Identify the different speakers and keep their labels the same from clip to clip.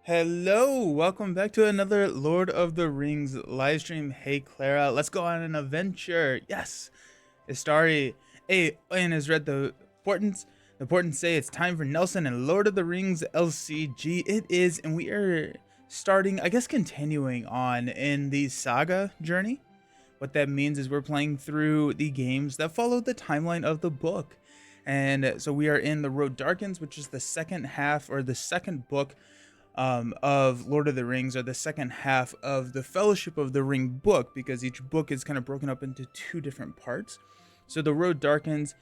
Speaker 1: Hello, welcome back to another Lord of the Rings live stream. Hey Clara, let's go on an adventure. Yes, Istari, hey, and has read the portents say it's time for Nelson and Lord of the Rings LCG. It is, and we are starting, I guess, continuing on in the saga journey. What that means is we're playing through the games that follow the timeline of the book. And so we are in The Road Darkens, which is the second half or the second book of Lord of the Rings, or the second half of the Fellowship of the Ring book, because each book is kind of broken up into two different parts. So The Road Darkens,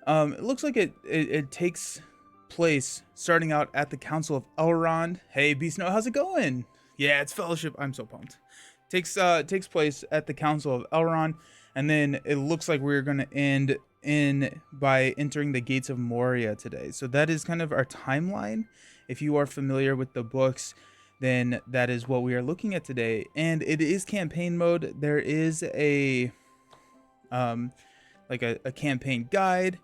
Speaker 1: it looks like it takes place starting out at the Council of Elrond. Hey, Beast Snow, how's it going? Yeah, it's Fellowship. I'm so pumped. Takes place at the Council of Elrond, and then it looks like we're gonna end in by entering the Gates of Moria today. So that is kind of our timeline. If you are familiar with the books, then that is what we are looking at today. And it is campaign mode. There is a um a campaign guide,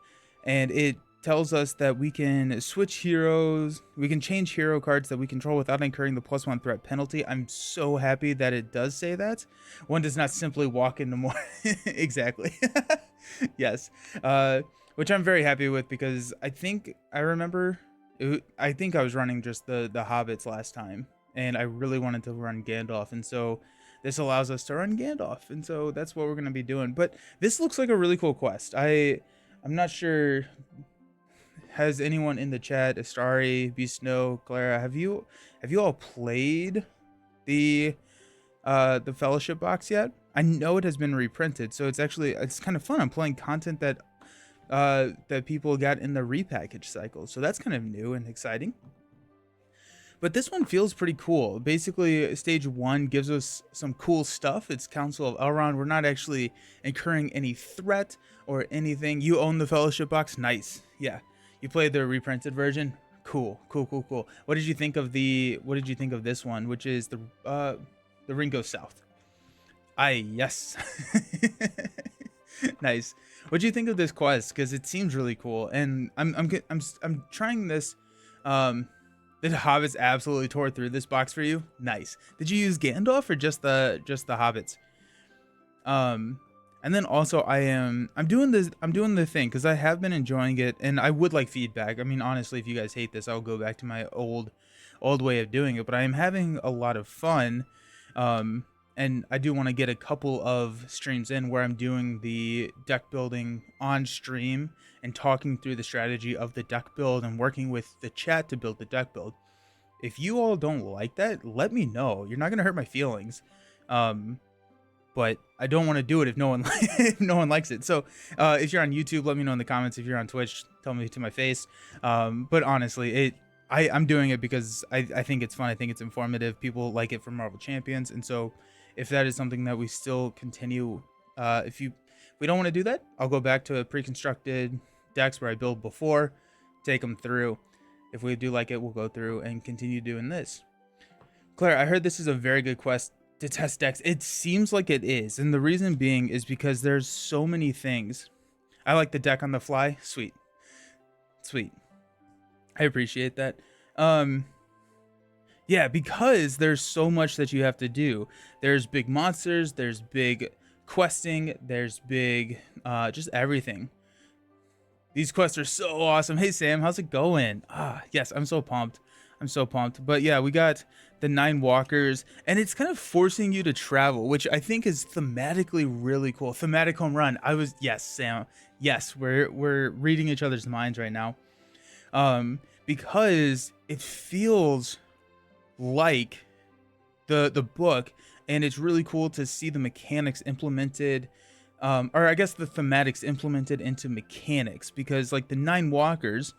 Speaker 1: and it tells us that we can switch heroes, we can change hero cards that we control without incurring the +1 threat penalty. I'm so happy that it does say that. One does not simply walk into more. Exactly. Yes. Which I'm very happy with, because I think I remember I think I was running just the hobbits last time, and I really wanted to run Gandalf, and so this allows us to run Gandalf, and so that's what we're going to be doing. But this looks like a really cool quest. I'm not sure. Has anyone in the chat, Astari, Beast Snow, Clara, have you all played the the Fellowship box yet? I know it has been reprinted, so it's kind of fun. I'm playing content that people got in the repackage cycle, so that's kind of new and exciting. But this one feels pretty cool. Basically, stage one gives us some cool stuff. It's Council of Elrond. We're not actually incurring any threat or anything. You own the Fellowship box. Nice. Yeah. You played the reprinted version. Cool. Cool. Cool. Cool. What did you think of this one, which is the Ring Goes South? Yes. Nice. What do you think of this quest? Because it seems really cool, and I'm trying this. The hobbits absolutely tore through this box for you. Nice. Did you use Gandalf or just the hobbits? Um, and then also I'm doing the thing because I have been enjoying it, and I would like feedback. I mean, honestly, if you guys hate this, I'll go back to my old way of doing it. But I am having a lot of fun. Um, and I do want to get a couple of streams in where I'm doing the deck building on stream and talking through the strategy of the deck build and working with the chat to build the deck build. If you all don't like that, let me know. You're not gonna hurt my feelings. Um, but I don't want to do it if no one if no one likes it. So if you're on YouTube, let me know in the comments. If you're on Twitch, tell me to my face. But honestly, I'm doing it because I think it's fun. I think it's informative. People like it for Marvel Champions, and so if that is something that we still continue, if we don't want to do that, I'll go back to pre-constructed decks where I build before, take them through. If we do like it, we'll go through and continue doing this. Claire, I heard this is a very good quest to test decks. It seems like it is, and the reason being is because there's so many things. I like the deck on the fly. Sweet. Sweet. I appreciate that. Um, yeah, because there's so much that you have to do. There's big monsters, there's big questing, there's big just everything. These quests are so awesome. Hey Sam, how's it going? Yes, I'm so pumped. I'm so pumped. But yeah, we got the 9 walkers, and it's kind of forcing you to travel, which I think is thematically really cool. Thematic home run. Yes, Sam. Yes, we're reading each other's minds right now. Because it feels like the book, and it's really cool to see the mechanics implemented, or I guess the thematics implemented into mechanics, because like the 9 walkers,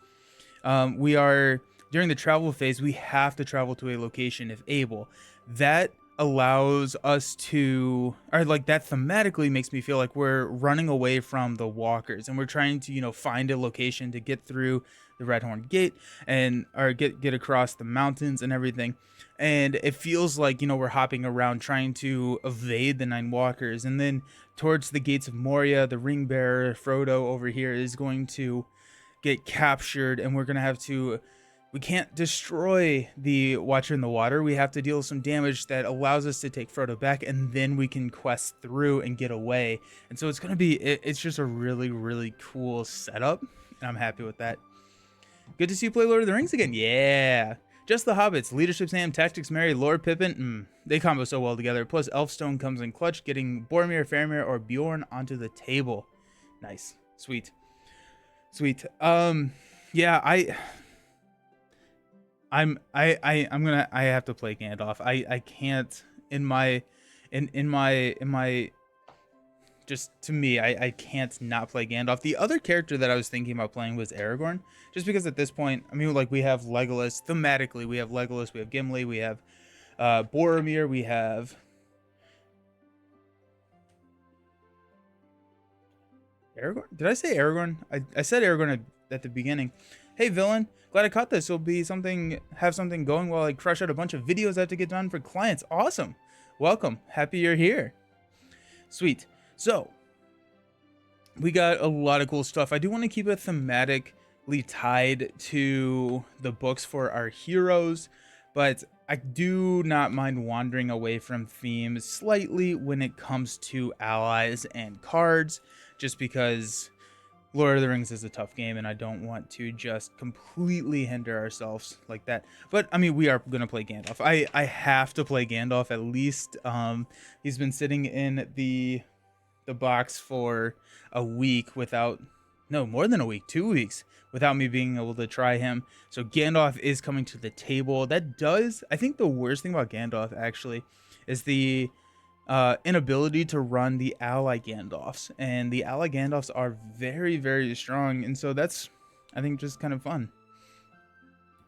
Speaker 1: we are during the travel phase, we have to travel to a location if able. That allows us to, or like that thematically makes me feel like we're running away from the walkers, and we're trying to, find a location to get through the Redhorn Gate, and or get across the mountains and everything. And it feels like, we're hopping around trying to evade the 9 walkers, and then towards the Gates of Moria, the ring bearer Frodo over here is going to get captured, and we're going to have to we can't destroy the Watcher in the Water. We have to deal some damage that allows us to take Frodo back, and then we can quest through and get away. And so it's gonna be, it's just a really, really cool setup, and I'm happy with that. Good to see you play Lord of the Rings again. Yeah. Just the Hobbits, Leadership Sam, Tactics Mary, Lord Pippin. They combo so well together. Plus Elfstone comes in clutch, getting Boromir, Faramir, or Bjorn onto the table. Nice. Sweet. Sweet. Yeah, I'm gonna, I have to play Gandalf. I can't in my just, to me, I can't not play Gandalf. The other character that I was thinking about playing was Aragorn, just because at this point, I mean, like, we have Legolas. Thematically, we have Legolas, we have Gimli, we have Boromir, we have Aragorn. Did I say Aragorn? I said Aragorn at the beginning. Hey, villain. Glad I caught this. It'll be something, have something going while I crush out a bunch of videos I have to get done for clients. Awesome. Welcome. Happy you're here. Sweet. So, we got a lot of cool stuff. I do want to keep it thematically tied to the books for our heroes, but I do not mind wandering away from themes slightly when it comes to allies and cards, just because Lord of the Rings is a tough game, and I don't want to just completely hinder ourselves like that. But I mean, we are gonna play Gandalf. I have to play Gandalf at least. He's been sitting in the box for a week without, no, more than a week, 2 weeks without me being able to try him. So Gandalf is coming to the table. That does, I think the worst thing about Gandalf actually is the inability to run the ally Gandalfs, and the ally Gandalfs are very, very strong, and so that's, I think, just kind of fun.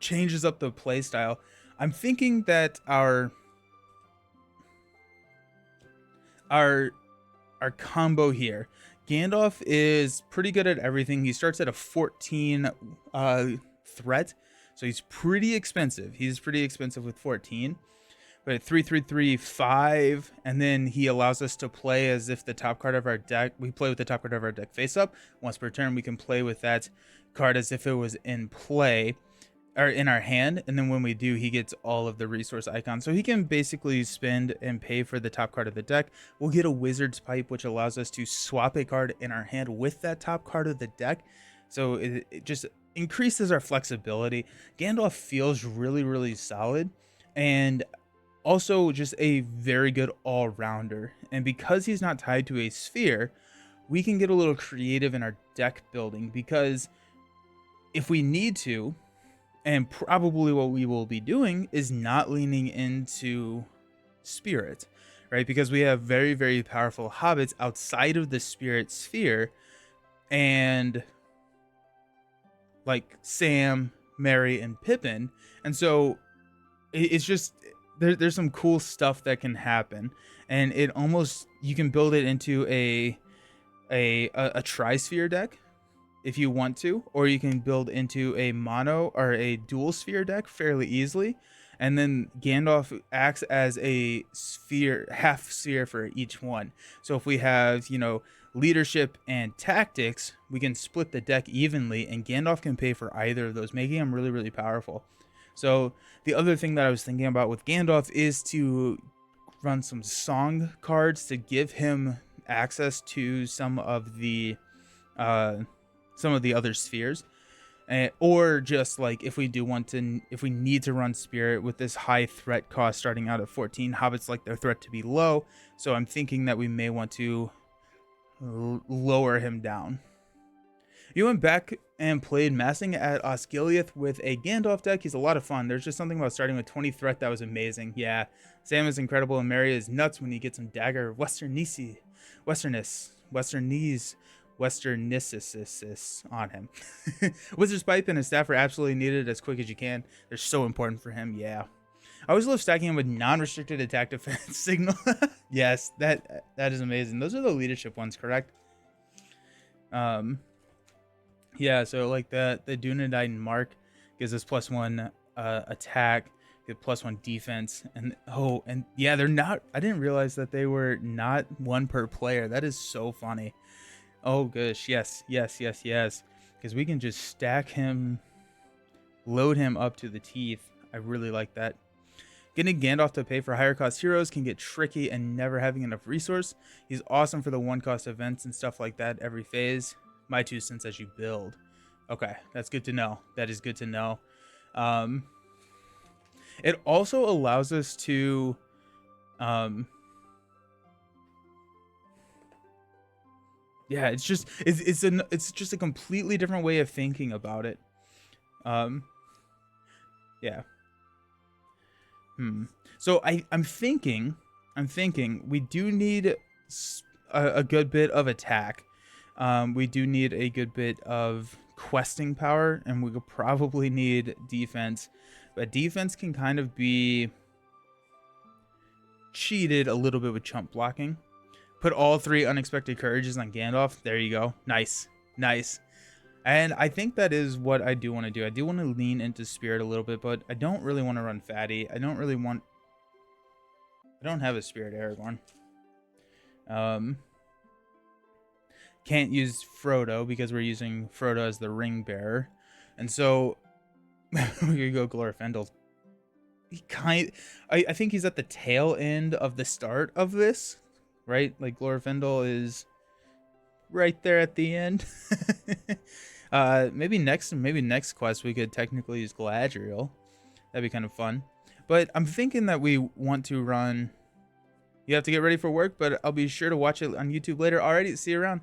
Speaker 1: Changes up the play style. I'm thinking that our combo here, Gandalf is pretty good at everything. He starts at a 14 threat, so he's pretty expensive. He's pretty expensive with 14. But at 3/3/3/5, and then he allows us to play as if the top card of our deck, we play with the top card of our deck face up. Once per turn, we can play with that card as if it was in play, or in our hand, and then when we do, he gets all of the resource icons. So he can basically spend and pay for the top card of the deck. We'll get a Wizard's Pipe, which allows us to swap a card in our hand with that top card of the deck. So it just increases our flexibility. Gandalf feels really, really solid, and also just a very good all-rounder. And because he's not tied to a sphere, we can get a little creative in our deck building, because if we need to, and probably what we will be doing, is not leaning into spirit, right? Because we have very, very powerful hobbits outside of the spirit sphere, and like Sam, Merry, and Pippin. And so it's just, there's some cool stuff that can happen, and it almost, you can build it into a tri-sphere deck if you want to, or you can build into a mono or a dual sphere deck fairly easily, and then Gandalf acts as a sphere, half sphere for each one. So if we have, you know, leadership and tactics, we can split the deck evenly, and Gandalf can pay for either of those, making him really, really powerful. So the other thing that I was thinking about with Gandalf is to run some song cards to give him access to some of the other spheres, or just like if we do want to, if we need to run spirit with this high threat cost starting out at 14, hobbits like their threat to be low, so I'm thinking that we may want to lower him down. You went back and played Massing at Osgiliath with a Gandalf deck. He's a lot of fun. There's just something about starting with 20 threat that was amazing. Yeah, Sam is incredible, and Merry is nuts when he gets some dagger westernices on him. Wizard's Pipe and his staff are absolutely needed as quick as you can. They're so important for him. Yeah, I always love stacking him with non-restricted attack defense signal. Yes, that is amazing. Those are the leadership ones, correct? Yeah, so like the Dunedain Mark gives us +1 attack, get +1 defense, and yeah, they're not, I didn't realize that they were not one per player. That is so funny. Oh gosh, yes, because we can just stack him load him up to the teeth. I really like that. Getting Gandalf to pay for higher cost heroes can get tricky and never having enough resource. He's awesome for the one cost events and stuff like that every phase. My 2 cents as you build. Okay, that's good to know. That is good to know. It also allows us to yeah, it's just a completely different way of thinking about it. Yeah. So I'm thinking we do need a good bit of attack. We do need a good bit of questing power, and we could probably need defense. But defense can kind of be cheated a little bit with chump blocking. Put all 3 unexpected courages on Gandalf. There you go. Nice. Nice. And I think that is what I do want to do. I do want to lean into Spirit a little bit, but I don't really want to run Fatty. I don't have a Spirit Aragorn. Can't use Frodo because we're using Frodo as the ring bearer. And so we could go Glorfindel. I think he's at the tail end of the start of this, right? Like Glorfindel is right there at the end. Maybe next quest we could technically use Galadriel. That'd be kind of fun. But I'm thinking that we want to run. You have to get ready for work, but I'll be sure to watch it on YouTube later. Alrighty, see you around.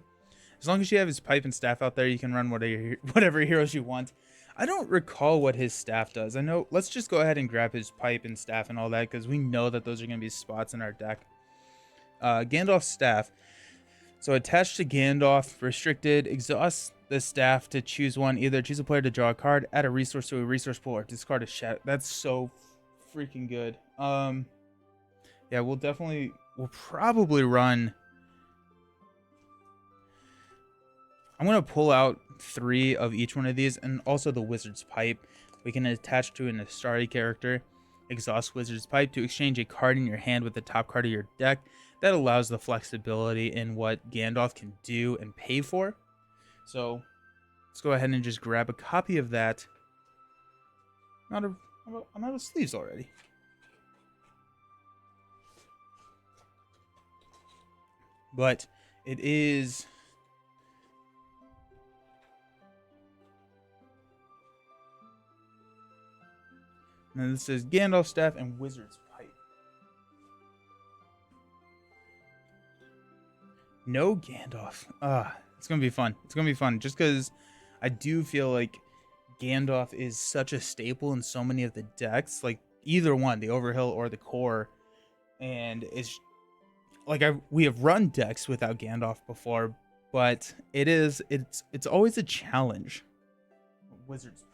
Speaker 1: As long as you have his pipe and staff out there, you can run whatever heroes you want. I don't recall what his staff does. I know. Let's just go ahead and grab his pipe and staff and all that, because we know that those are going to be spots in our deck. Gandalf's staff. So attached to Gandalf, restricted, exhaust the staff to choose one. Either choose a player to draw a card, add a resource to a resource pool, or discard a shadow. That's so freaking good. Yeah, we'll probably run. I'm going to pull out 3 of each one of these, and also the Wizard's Pipe. We can attach to an Astari character. Exhaust Wizard's Pipe to exchange a card in your hand with the top card of your deck. That allows the flexibility in what Gandalf can do and pay for. So let's go ahead and just grab a copy of that. I'm out of sleeves already. But it is... And this is Gandalf staff and Wizard's Pipe. No Gandalf. It's going to be fun. It's going to be fun. Just because I do feel like Gandalf is such a staple in so many of the decks. Like either one, the Overhill or the Core. And it's like we have run decks without Gandalf before. But it's always a challenge. Wizard's Pipe.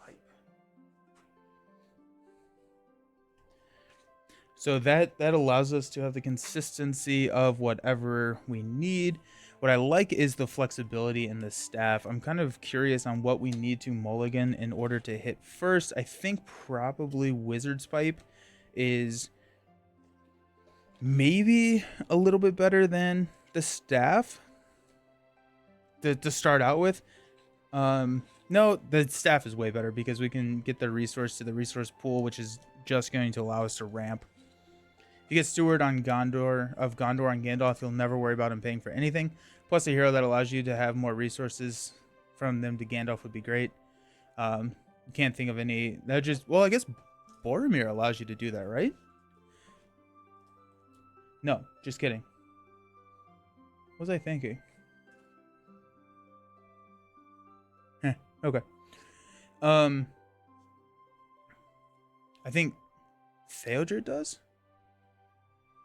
Speaker 1: So that allows us to have the consistency of whatever we need. What I like is the flexibility in the staff. I'm kind of curious on what we need to mulligan in order to hit first. I think probably Wizard's Pipe is maybe a little bit better than the staff to start out with. No, the staff is way better because we can get the resource to the resource pool, which is just going to allow us to ramp. If you get Steward on Gondor on Gandalf, you'll never worry about him paying for anything. Plus a hero that allows you to have more resources from them to Gandalf would be great. Can't think of any. That just, well, I guess Boromir allows you to do that, right? No, just kidding. What was I thinking? Okay. I think Theodred does.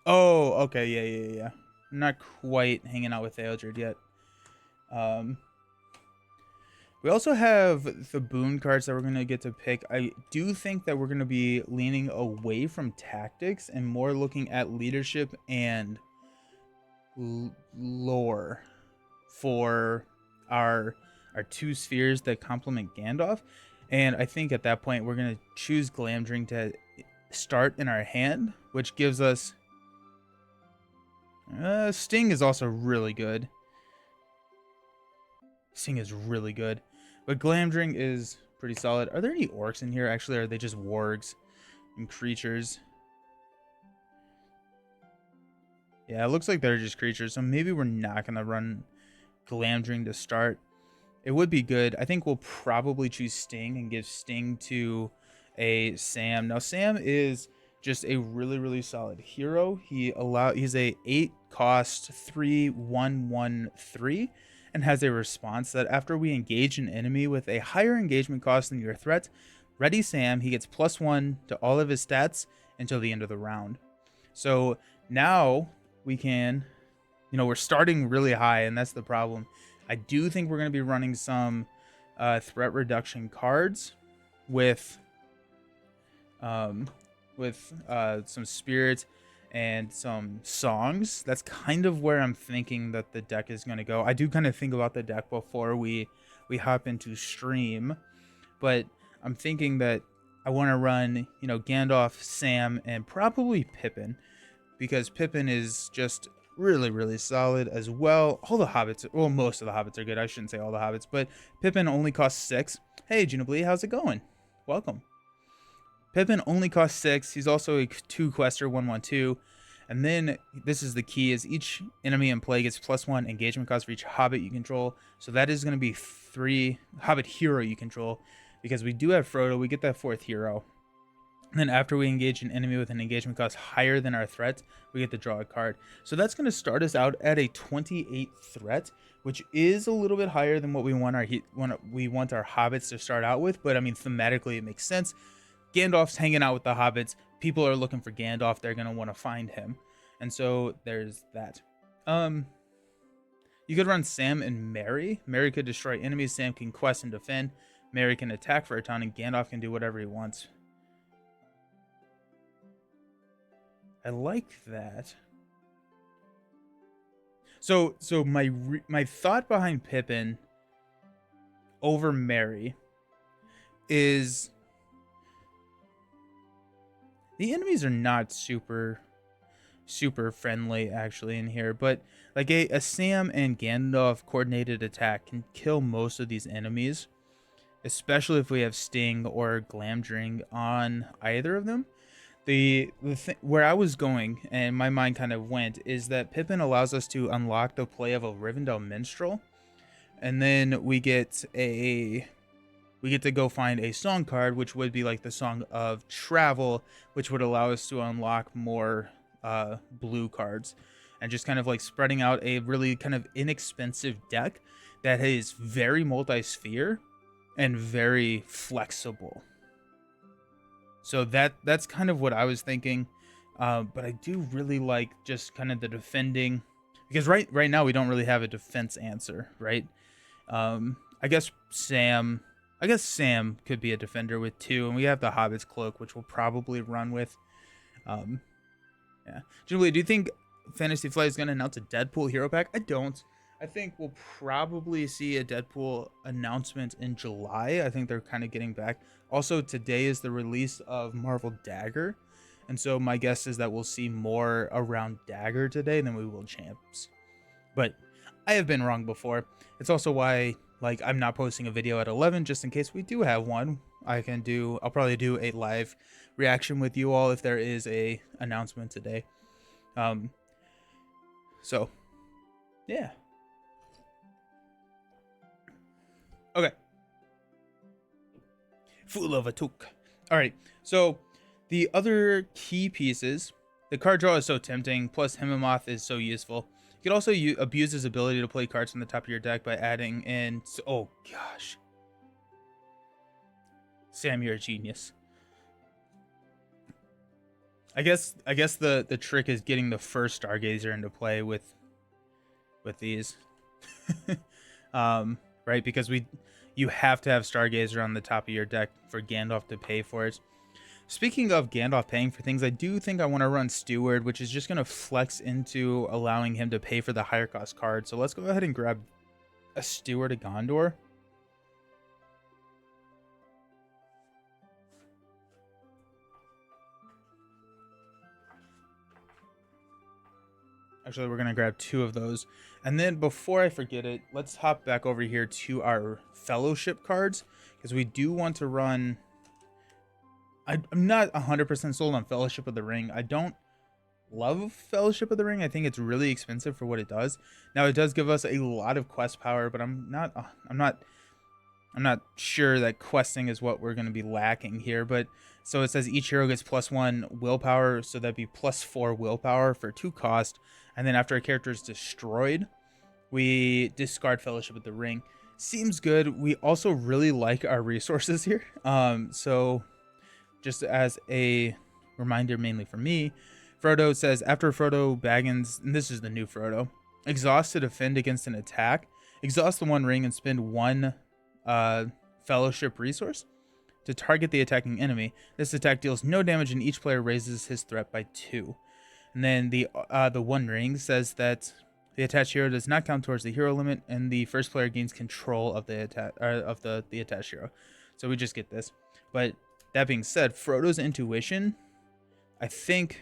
Speaker 1: Oh, okay, yeah. I'm not quite hanging out with Theodred yet. We also have the boon cards that we're going to get to pick. I do think that we're going to be leaning away from tactics and more looking at leadership and lore for our 2 spheres that complement Gandalf. And I think at that point we're going to choose Glamdring to start in our hand, which gives us... Sting is also really good. Sting is really good. But Glamdring is pretty solid. Are there any orcs in here? Actually, are they just wargs and creatures? Yeah, it looks like they're just creatures, so maybe we're not going to run Glamdring to start. It would be good. I think we'll probably choose Sting and give Sting to a Sam. Now, Sam is just a really, really solid hero. He's a 8 cost 3/1/1/3 and has a response that after we engage an enemy with a higher engagement cost than your threat, Ready Sam, he gets +1 to all of his stats until the end of the round. So now we can, we're starting really high, and that's the problem. I do think we're going to be running some threat reduction cards with some spirit and some songs. That's kind of where I'm thinking that the deck is going to go. I do kind of think about the deck before we hop into stream, but I'm thinking that I want to run, Gandalf, Sam, and probably Pippin, because Pippin is just really, really solid as well. All the hobbits, well, most of the hobbits are good. I shouldn't say all the hobbits, but Pippin only costs 6. Hey, Juniblee, how's it going? Welcome. Pippin only costs 6. He's also a 2 quester 1/1/2. And then this is the key: is each enemy in play gets +1 engagement cost for each hobbit you control. So that is going to be 3 hobbit hero you control, because we do have Frodo. We get that 4th hero. And then after we engage an enemy with an engagement cost higher than our threat, we get to draw a card. So that's going to start us out at a 28 threat, which is a little bit higher than what we want our hobbits to start out with. But I mean, thematically, it makes sense. Gandalf's hanging out with the hobbits. People are looking for Gandalf. They're going to want to find him. And so there's that. You could run Sam and Merry. Merry could destroy enemies. Sam can quest and defend. Merry can attack for a ton, and Gandalf can do whatever he wants. I like that. So my thought behind Pippin over Merry is the enemies are not super friendly actually in here, but like a Sam and Gandalf coordinated attack can kill most of these enemies, especially if we have Sting or Glamdring on either of them. Where I was going and my mind kind of went is that Pippin allows us to unlock the play of a Rivendell Minstrel, and then we get to go find a song card, which would be like the Song of Travel, which would allow us to unlock more blue cards, and just kind of like spreading out a really kind of inexpensive deck that is very multi-sphere and very flexible. So that's kind of what I was thinking, but I do really like just kind of the defending, because right now we don't really have a defense answer, right? I guess Sam could be a defender with 2, and we have the Hobbit's Cloak, which we'll probably run with. Yeah, Julie, do you think Fantasy Flight is going to announce a Deadpool hero pack? I don't. I think we'll probably see a Deadpool announcement in July. I think they're kind of getting back. Also, today is the release of Marvel Dagger, and so my guess is that we'll see more around Dagger today than we will Champs. But I have been wrong before. It's also why, like, I'm not posting a video at 11, just in case we do have one. I'll probably do a live reaction with you all if there is a announcement today. So yeah. Okay. Fool of a Took. Alright, so the other key pieces, the card draw is so tempting, plus Hemimoth is so useful. You can also abuse his ability to play cards from the top of your deck by adding in... Oh, gosh. Sam, you're a genius. I guess the trick is getting the first Stargazer into play with these. Right? Because you have to have Stargazer on the top of your deck for Gandalf to pay for it. Speaking of Gandalf paying for things, I do think I want to run Steward, which is just going to flex into allowing him to pay for the higher cost card. So let's go ahead and grab a Steward of Gondor. Actually, we're going to grab 2 of those. And then before I forget it, let's hop back over here to our fellowship cards, because we do want to run... I'm not 100% sold on Fellowship of the Ring. I don't love Fellowship of the Ring. I think it's really expensive for what it does. Now, it does give us a lot of quest power, but I'm not sure that questing is what we're going to be lacking here. But so it says each hero gets +1 willpower, so that'd be +4 willpower for 2 cost. And then after a character is destroyed, we discard Fellowship of the Ring. Seems good. We also really like our resources here. So just as a reminder, mainly for me, Frodo says, after Frodo Baggins, and this is the new Frodo, exhaust to defend against an attack, exhaust the 1 ring and spend 1 fellowship resource to target the attacking enemy. This attack deals no damage and each player raises his threat by 2. And then the 1 ring says that the attached hero does not count towards the hero limit, and the first player gains control of the the attached hero. So we just get this. But that being said, Frodo's intuition, I think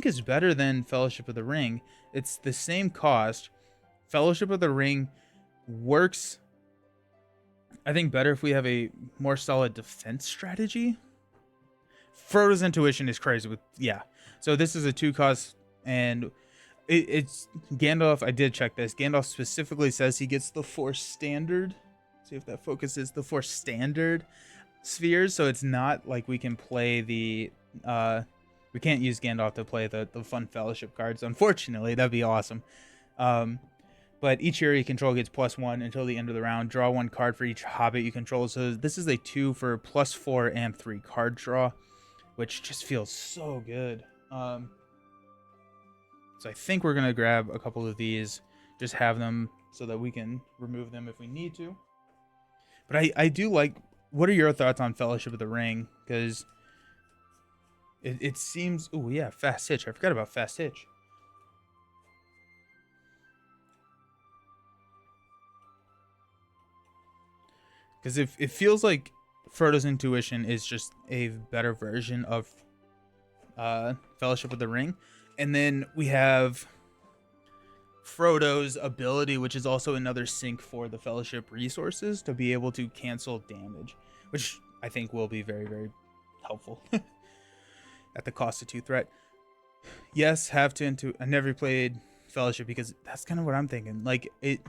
Speaker 1: is better than Fellowship of the Ring. It's the same cost. Fellowship of the Ring works, I think, better if we have a more solid defense strategy. Frodo's intuition is crazy with, yeah. So this is a 2 cost, and it's Gandalf. I did check this. Gandalf specifically says he gets the 4 standard. See if that focuses, the 4 standard spheres. So it's not like we can play the we can't use Gandalf to play the fun fellowship cards. Unfortunately, that'd be awesome. But each hero you control gets +1 until the end of the round. Draw 1 card for each hobbit you control. So this is a 2 for +4 and 3 card draw, which just feels so good. So I think we're going to grab a couple of these, just have them so that we can remove them if we need to. But I do like, what are your thoughts on Fellowship of the Ring? Because it seems, oh yeah, Fast Hitch. I forgot about Fast Hitch. Because it feels like Frodo's intuition is just a better version of Fellowship of the Ring. And then we have Frodo's ability, which is also another sync for the Fellowship resources, to be able to cancel damage, which I think will be very, very helpful at the cost of 2 threat. Yes, have to I never played Fellowship because that's kind of what I'm thinking. Like I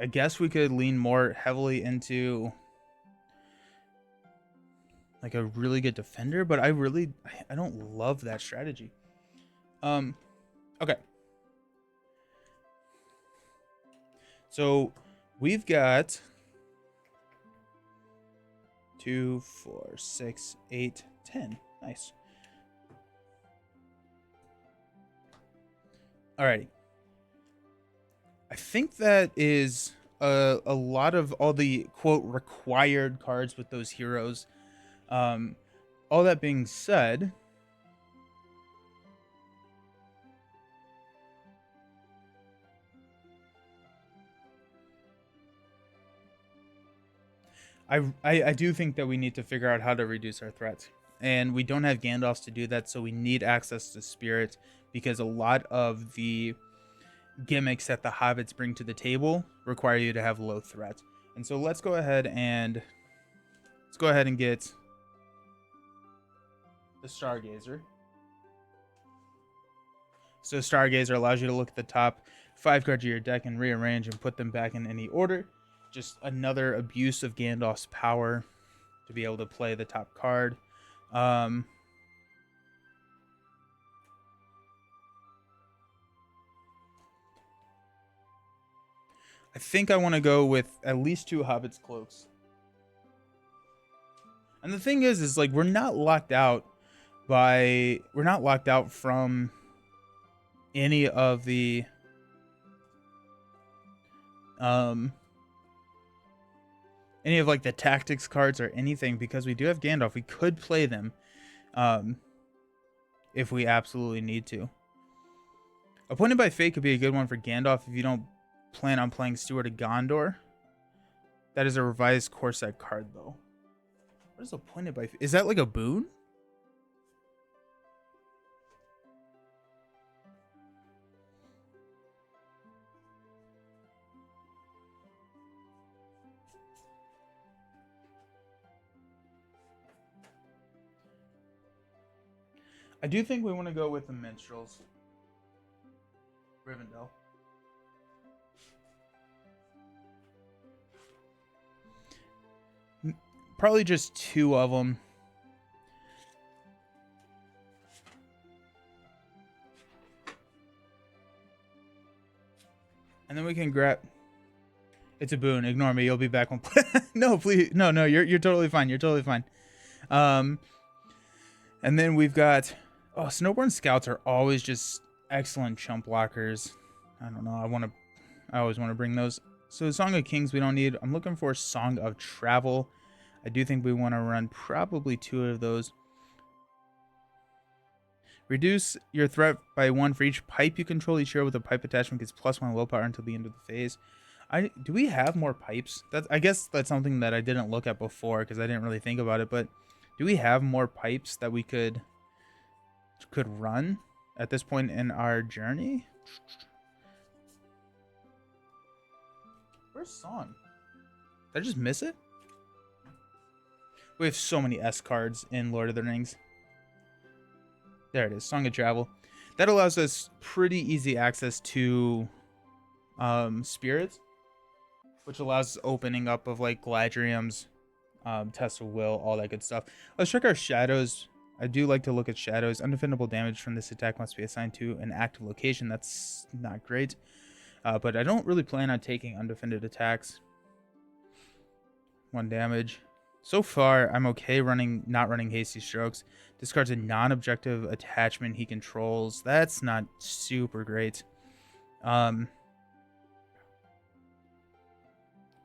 Speaker 1: guess we could lean more heavily into like a really good defender, but I don't love that strategy. Okay. So we've got 2, 4, 6, 8, 10. Nice. Alrighty. I think that is a lot of all the quote required cards with those heroes. All that being said, I do think that we need to figure out how to reduce our threats. And we don't have Gandalfs to do that, so we need access to Spirit, because a lot of the gimmicks that the hobbits bring to the table require you to have low threat. And so let's go ahead and get the Stargazer. So Stargazer allows you to look at the top 5 cards of your deck and rearrange and put them back in any order. Just another abuse of Gandalf's power to be able to play the top card. I think I want to go with at least 2 Hobbit's Cloaks. And the thing is like we're not locked out from any of the like the tactics cards or anything, because we do have Gandalf. We could play them if we absolutely need to. Appointed by Fate could be a good one for Gandalf if you don't plan on playing Steward of Gondor. That is a revised core set card, though. What is Appointed by Fate? Is that like a boon? I do think we want to go with the minstrels. Rivendell. Probably just 2 of them. And then we can grab... It's a boon. Ignore me. You'll be back when... No, please. No, you're totally fine. You're totally fine. And then we've got... Oh, Snowborn Scouts are always just excellent chump blockers. I don't know. I always want to bring those. So Song of Kings we don't need. I'm looking for Song of Travel. I do think we want to run probably 2 of those. Reduce your threat by 1 for each pipe you control. Each hero with a pipe attachment gets +1 willpower until the end of the phase. Do we have more pipes? I guess that's something that I didn't look at before because I didn't really think about it. But do we have more pipes that we could run at this point in our journey? Where's Song? Did I just miss it? We have so many S cards in Lord of the Rings. There it is, Song of Travel. That allows us pretty easy access to spirits, which allows opening up of like Galadriel's, Test of Will, all that good stuff. Let's check our shadows. I do like to look at shadows. Undefendable damage from this attack must be assigned to an active location. That's not great. But I don't really plan on taking undefended attacks. 1 damage. So far, I'm okay not running Hasty Strokes. Discards a non-objective attachment he controls. That's not super great. +1,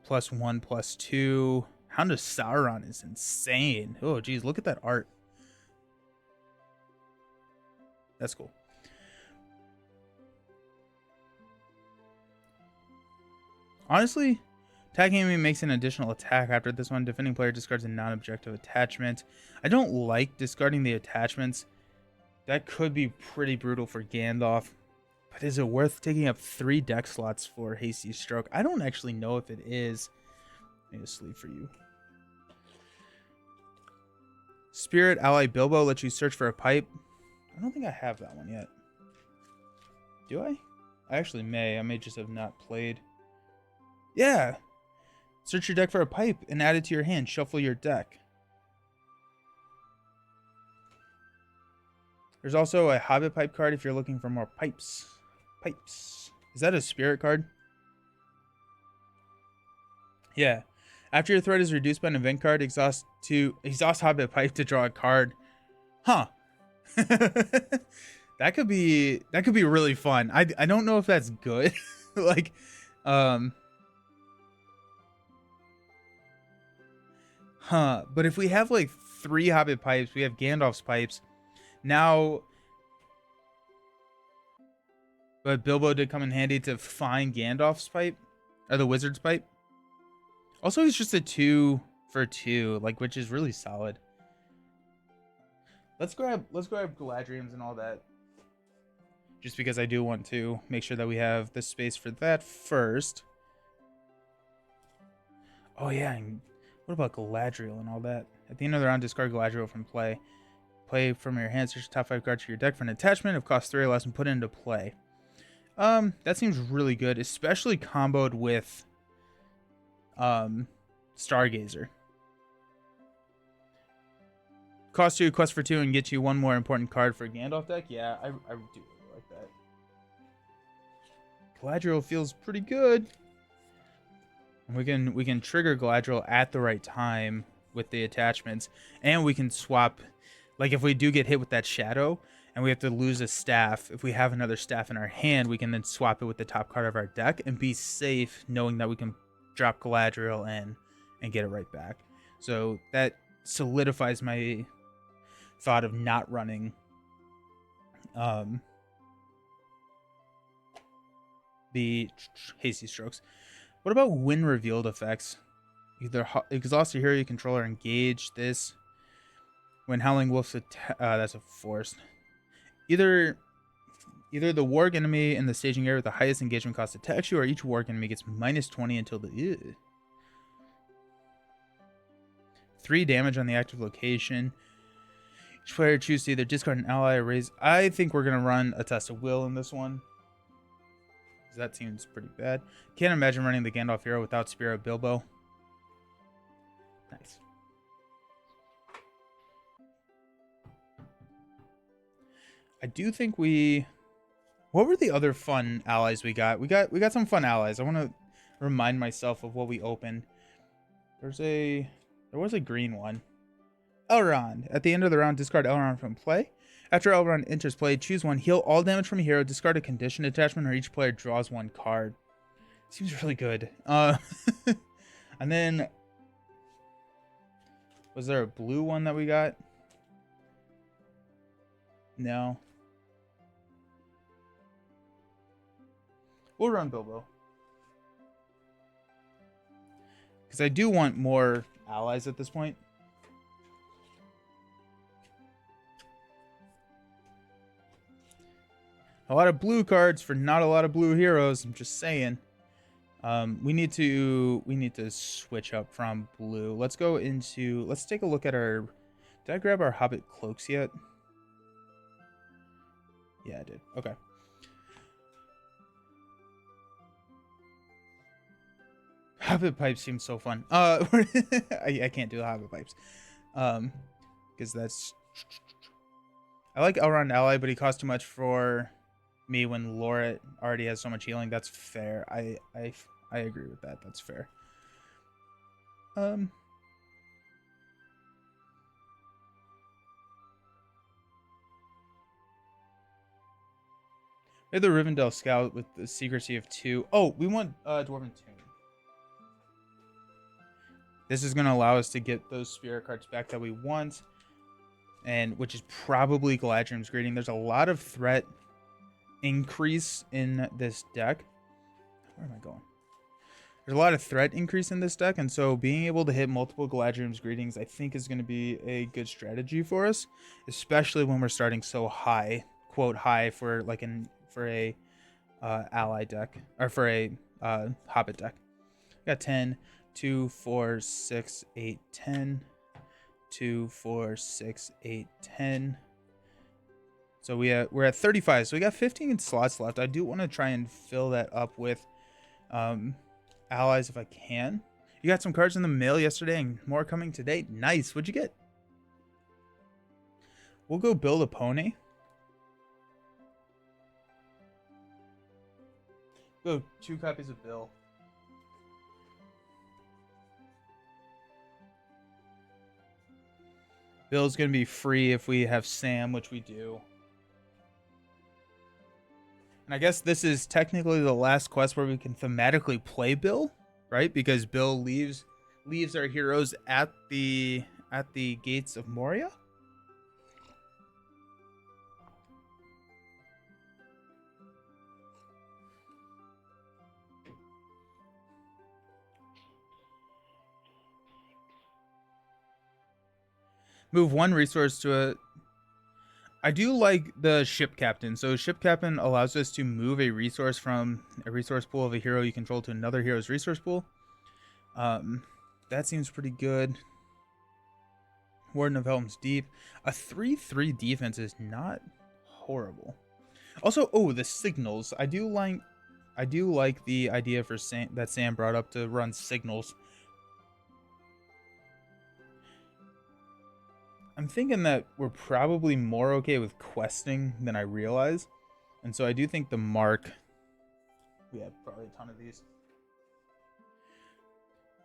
Speaker 1: +2. Hound of Sauron is insane. Oh, geez, look at that art. That's cool. Honestly, attacking enemy makes an additional attack after this one. Defending player discards a non-objective attachment. I don't like discarding the attachments. That could be pretty brutal for Gandalf. But is it worth taking up 3 deck slots for Hasty Stroke? I don't actually know if it is. I need to sleep for you. Spirit Ally Bilbo lets you search for a pipe. I don't think I have that one yet. Do I? I actually may. I may just have not played. Yeah. Search your deck for a pipe and add it to your hand. Shuffle your deck. There's also a Hobbit pipe card if you're looking for more pipes. Pipes. Is that a spirit card? Yeah. After your threat is reduced by an event card, exhaust Hobbit pipe to draw a card. Huh. That could be really fun. I don't know if that's good. Like but if we have like 3 Hobbit pipes, we have Gandalf's pipes. Now, but Bilbo did come in handy to find Gandalf's pipe, or the wizard's pipe. Also, he's just a 2 for 2, like, which is really solid. Let's grab Galadriel's and all that, just because I do want to make sure that we have the space for that first. Oh yeah, and what about Galadriel and all that? At the end of the round, discard Galadriel from play. Play from your hand, search the top 5 cards to your deck for an attachment of cost 3 or less and put it into play. That seems really good, especially comboed with Stargazer. Cost 2, quest for 2, and get you 1 more important card for a Gandalf deck. Yeah, I do really like that. Galadriel feels pretty good. And we can trigger Galadriel at the right time with the attachments, and we can swap. Like if we do get hit with that shadow and we have to lose a staff, if we have another staff in our hand, we can then swap it with the top card of our deck and be safe knowing that we can drop Galadriel in and get it right back. So that solidifies my thought of not running the Hasty Strokes. What about when revealed effects? Either exhaust your hero you control or engage this. When Howling Wolf's that's a force. Either the warg enemy in the staging area with the highest engagement cost attacks you, or each warg enemy gets -20 until the 3 damage on the active location. Each player choose to either discard an ally or raise. I think we're gonna run a test of will in this one. That seems pretty bad. Can't imagine running the Gandalf hero without Spear of Bilbo. Nice. I do think we... What were the other fun allies we got? We got some fun allies. I want to remind myself of what we opened. There was a green one. Elrond. At the end of the round, discard Elrond from play. After Elrond enters play, choose one. Heal all damage from a hero. Discard a condition attachment, or each player draws one card. Seems really good. And then... Was there a blue one that we got? No. We'll run Bilbo. Because I do want more allies at this point. A lot of blue cards for not a lot of blue heroes. I'm just saying. We need to switch up from blue. Let's go into... Let's take a look at our... Did I grab our Hobbit cloaks yet? Yeah, I did. Okay. Hobbit pipes seem so fun. I can't do the Hobbit pipes. Because that's... I like Elrond ally, but he costs too much for me when Laura already has so much healing. That's fair. I agree with that. That's fair. We have the Rivendell Scout with the Secrecy of 2. Oh, we want Dwarven Tomb. This is going to allow us to get those spirit cards back that we want, and which is probably Galadriel's Greeting. There's a lot of threat increase in this deck. Where am I going? There's a lot of threat increase in this deck, and so being able to hit multiple Galadriel's Greetings, I think, is going to be a good strategy for us, especially when we're starting so high, quote high, for like for a ally deck, or for a Hobbit deck. We got 10, 2, 4, 6, 8, 10, 2, 4, 6, 8, 10. So we're at 35, so we got 15 slots left. I do want to try and fill that up with allies if I can. You got some cards in the mail yesterday and more coming today. Nice. What'd you get? We'll go build a pony. Go 2 copies of Bill. Bill's going to be free if we have Sam, which we do. And I guess this is technically the last quest where we can thematically play Bill, right? Because Bill leaves our heroes at the gates of Moria. Move 1 resource to a... I do like the ship captain. So ship captain allows us to move a resource from a resource pool of a hero you control to another hero's resource pool. That seems pretty good. Warden of Helm's Deep. A 3/3 defense is not horrible. Also, oh, the signals. I do like the idea for that Sam brought up to run signals. I'm thinking that we're probably more okay with questing than I realize. And so I do think the mark... We have probably a ton of these.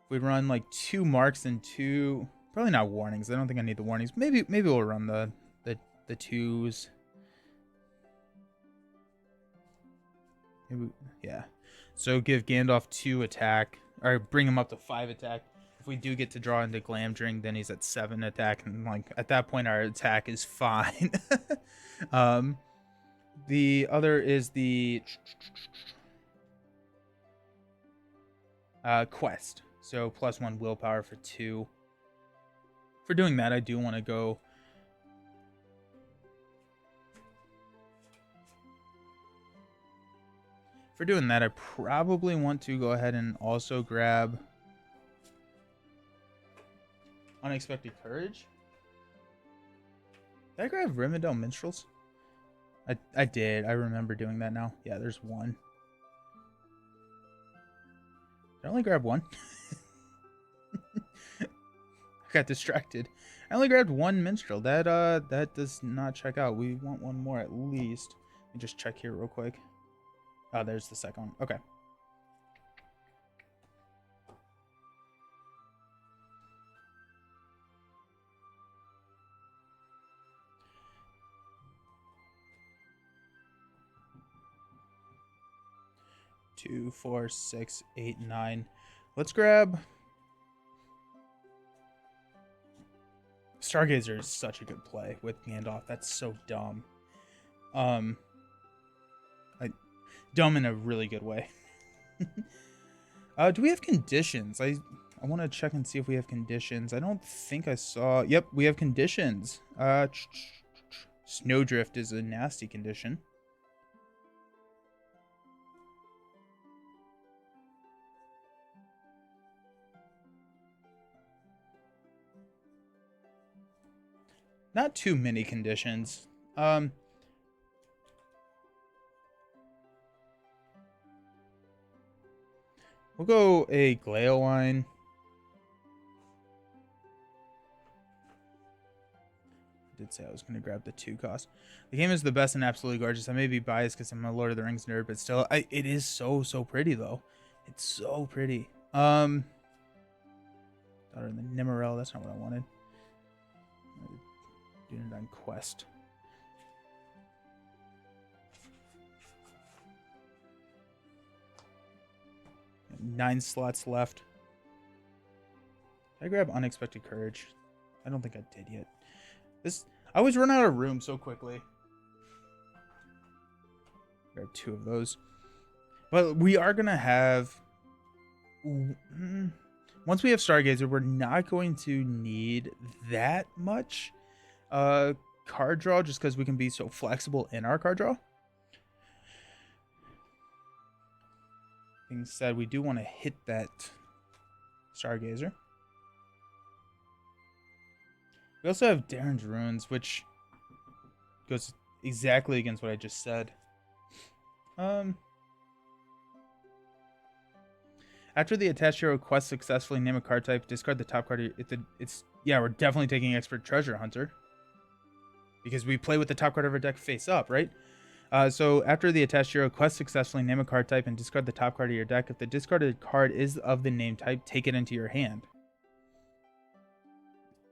Speaker 1: We run like 2 marks and 2... Probably not warnings. I don't think I need the warnings. Maybe we'll run the 2s. Maybe, yeah. So give Gandalf 2 attack. Or bring him up to 5 attack. If we do get to draw into Glamdring, then he's at 7 attack, and like at that point our attack is fine. The other is the quest. So +1 willpower for 2. For doing that, I do want to go... For doing that, I probably want to go ahead and also grab... Unexpected Courage. Did I grab Rivendell Minstrels? I did. I remember doing that now. Yeah, there's one. Did I only grab one? I got distracted. I only grabbed one minstrel. That does not check out. We want one more at least. Let me just check here real quick. Oh, there's the second one. Okay. Two, 4, 6, 8, 9. Let's grab Stargazer is such a good play with Gandalf. That's so dumb. Dumb in a really good way. Do we have conditions? I want to check and see if we have conditions. I don't think I saw. Yep, we have conditions. Snowdrift is a nasty condition. Not too many conditions. We'll go a Gleowine. I did say I was going to grab the 2 cost. The game is the best and absolutely gorgeous. I may be biased because I'm a Lord of the Rings nerd, but still, it is so pretty though. It's so pretty. Daughter of the Nimmerell. That's not what I wanted. Dunedain Quest. Nine slots left. Did I grab Unexpected Courage? I don't think I did yet. I always run out of room so quickly. Grab 2 of those. But we are gonna have. Once we have Stargazer, we're not going to need that much card draw, just because we can be so flexible in our card draw. Being said, we do want to hit that Stargazer. We also have Darren's Runes, which goes exactly against what I just said. After the attached hero quest successfully, name a card type, discard the top card. Yeah, we're definitely taking Expert Treasure Hunter, because we play with the top card of our deck face up, right? So after the attached hero quest successfully, name a card type and discard the top card of your deck. If the discarded card is of the name type, take it into your hand.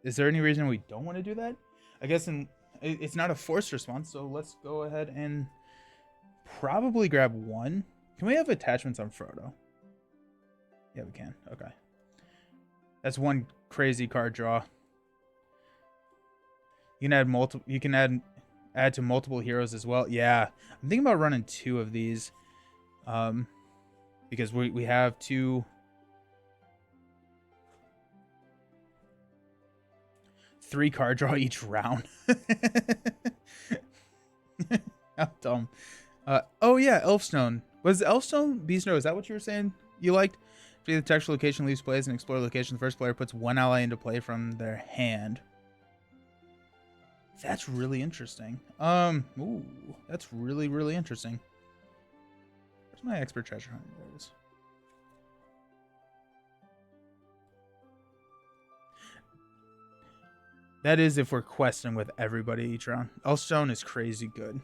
Speaker 1: Is there any reason we don't want to do that? I guess it's not a forced response, so let's go ahead and probably grab 1. Can we have attachments on Frodo? Yeah, we can. Okay. That's 1 crazy card draw. You can add to multiple heroes as well. Yeah, I'm thinking about running 2 of these, because we have 2. 3 card draw each round. How dumb. Oh yeah, Elfstone. Was Elfstone Beast Snow? Is that what you were saying you liked? If the textual location leaves plays and explore location, the first player puts 1 ally into play from their hand. That's really interesting. Ooh, that's really interesting. Where's my Expert Treasure Hunt? There it is. That is if we're questing with everybody each round. Elfstone is crazy good.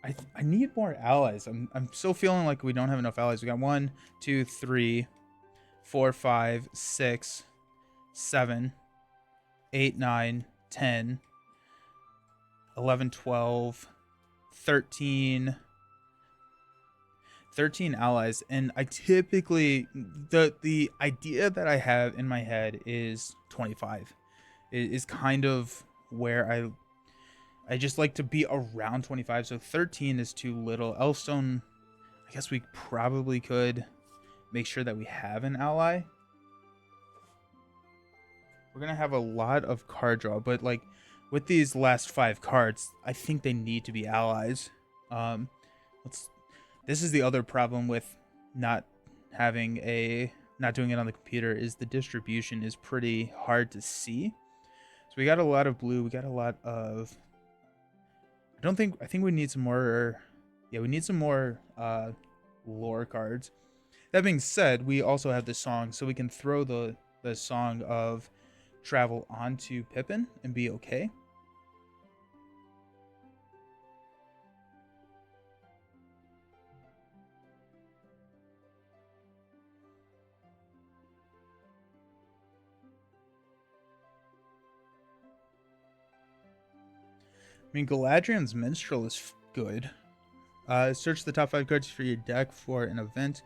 Speaker 1: I need more allies. I'm still feeling like we don't have enough allies. We got 1, 2, 3, 4, 5, 6, 7, 8, 9, 10, 11, 12, 13 allies, and I typically the idea that I have in my head is 25. It is kind of where I just like to be around 25, so 13 is too little. Elfstone, I guess we probably could make sure that we have an ally. We're gonna have a lot of card draw, but like with these last 5 cards, I think they need to be allies. This is the other problem with not doing it on the computer, is the distribution is pretty hard to see. So So we got a lot of blue. We got a lot of... I think we need some more... Yeah, we need some more lore cards. That being said, we also have the song, so we can throw the song of travel onto Pippin and be okay. I mean, Galadriel's Minstrel is good. Search the top 5 cards for your deck for an event.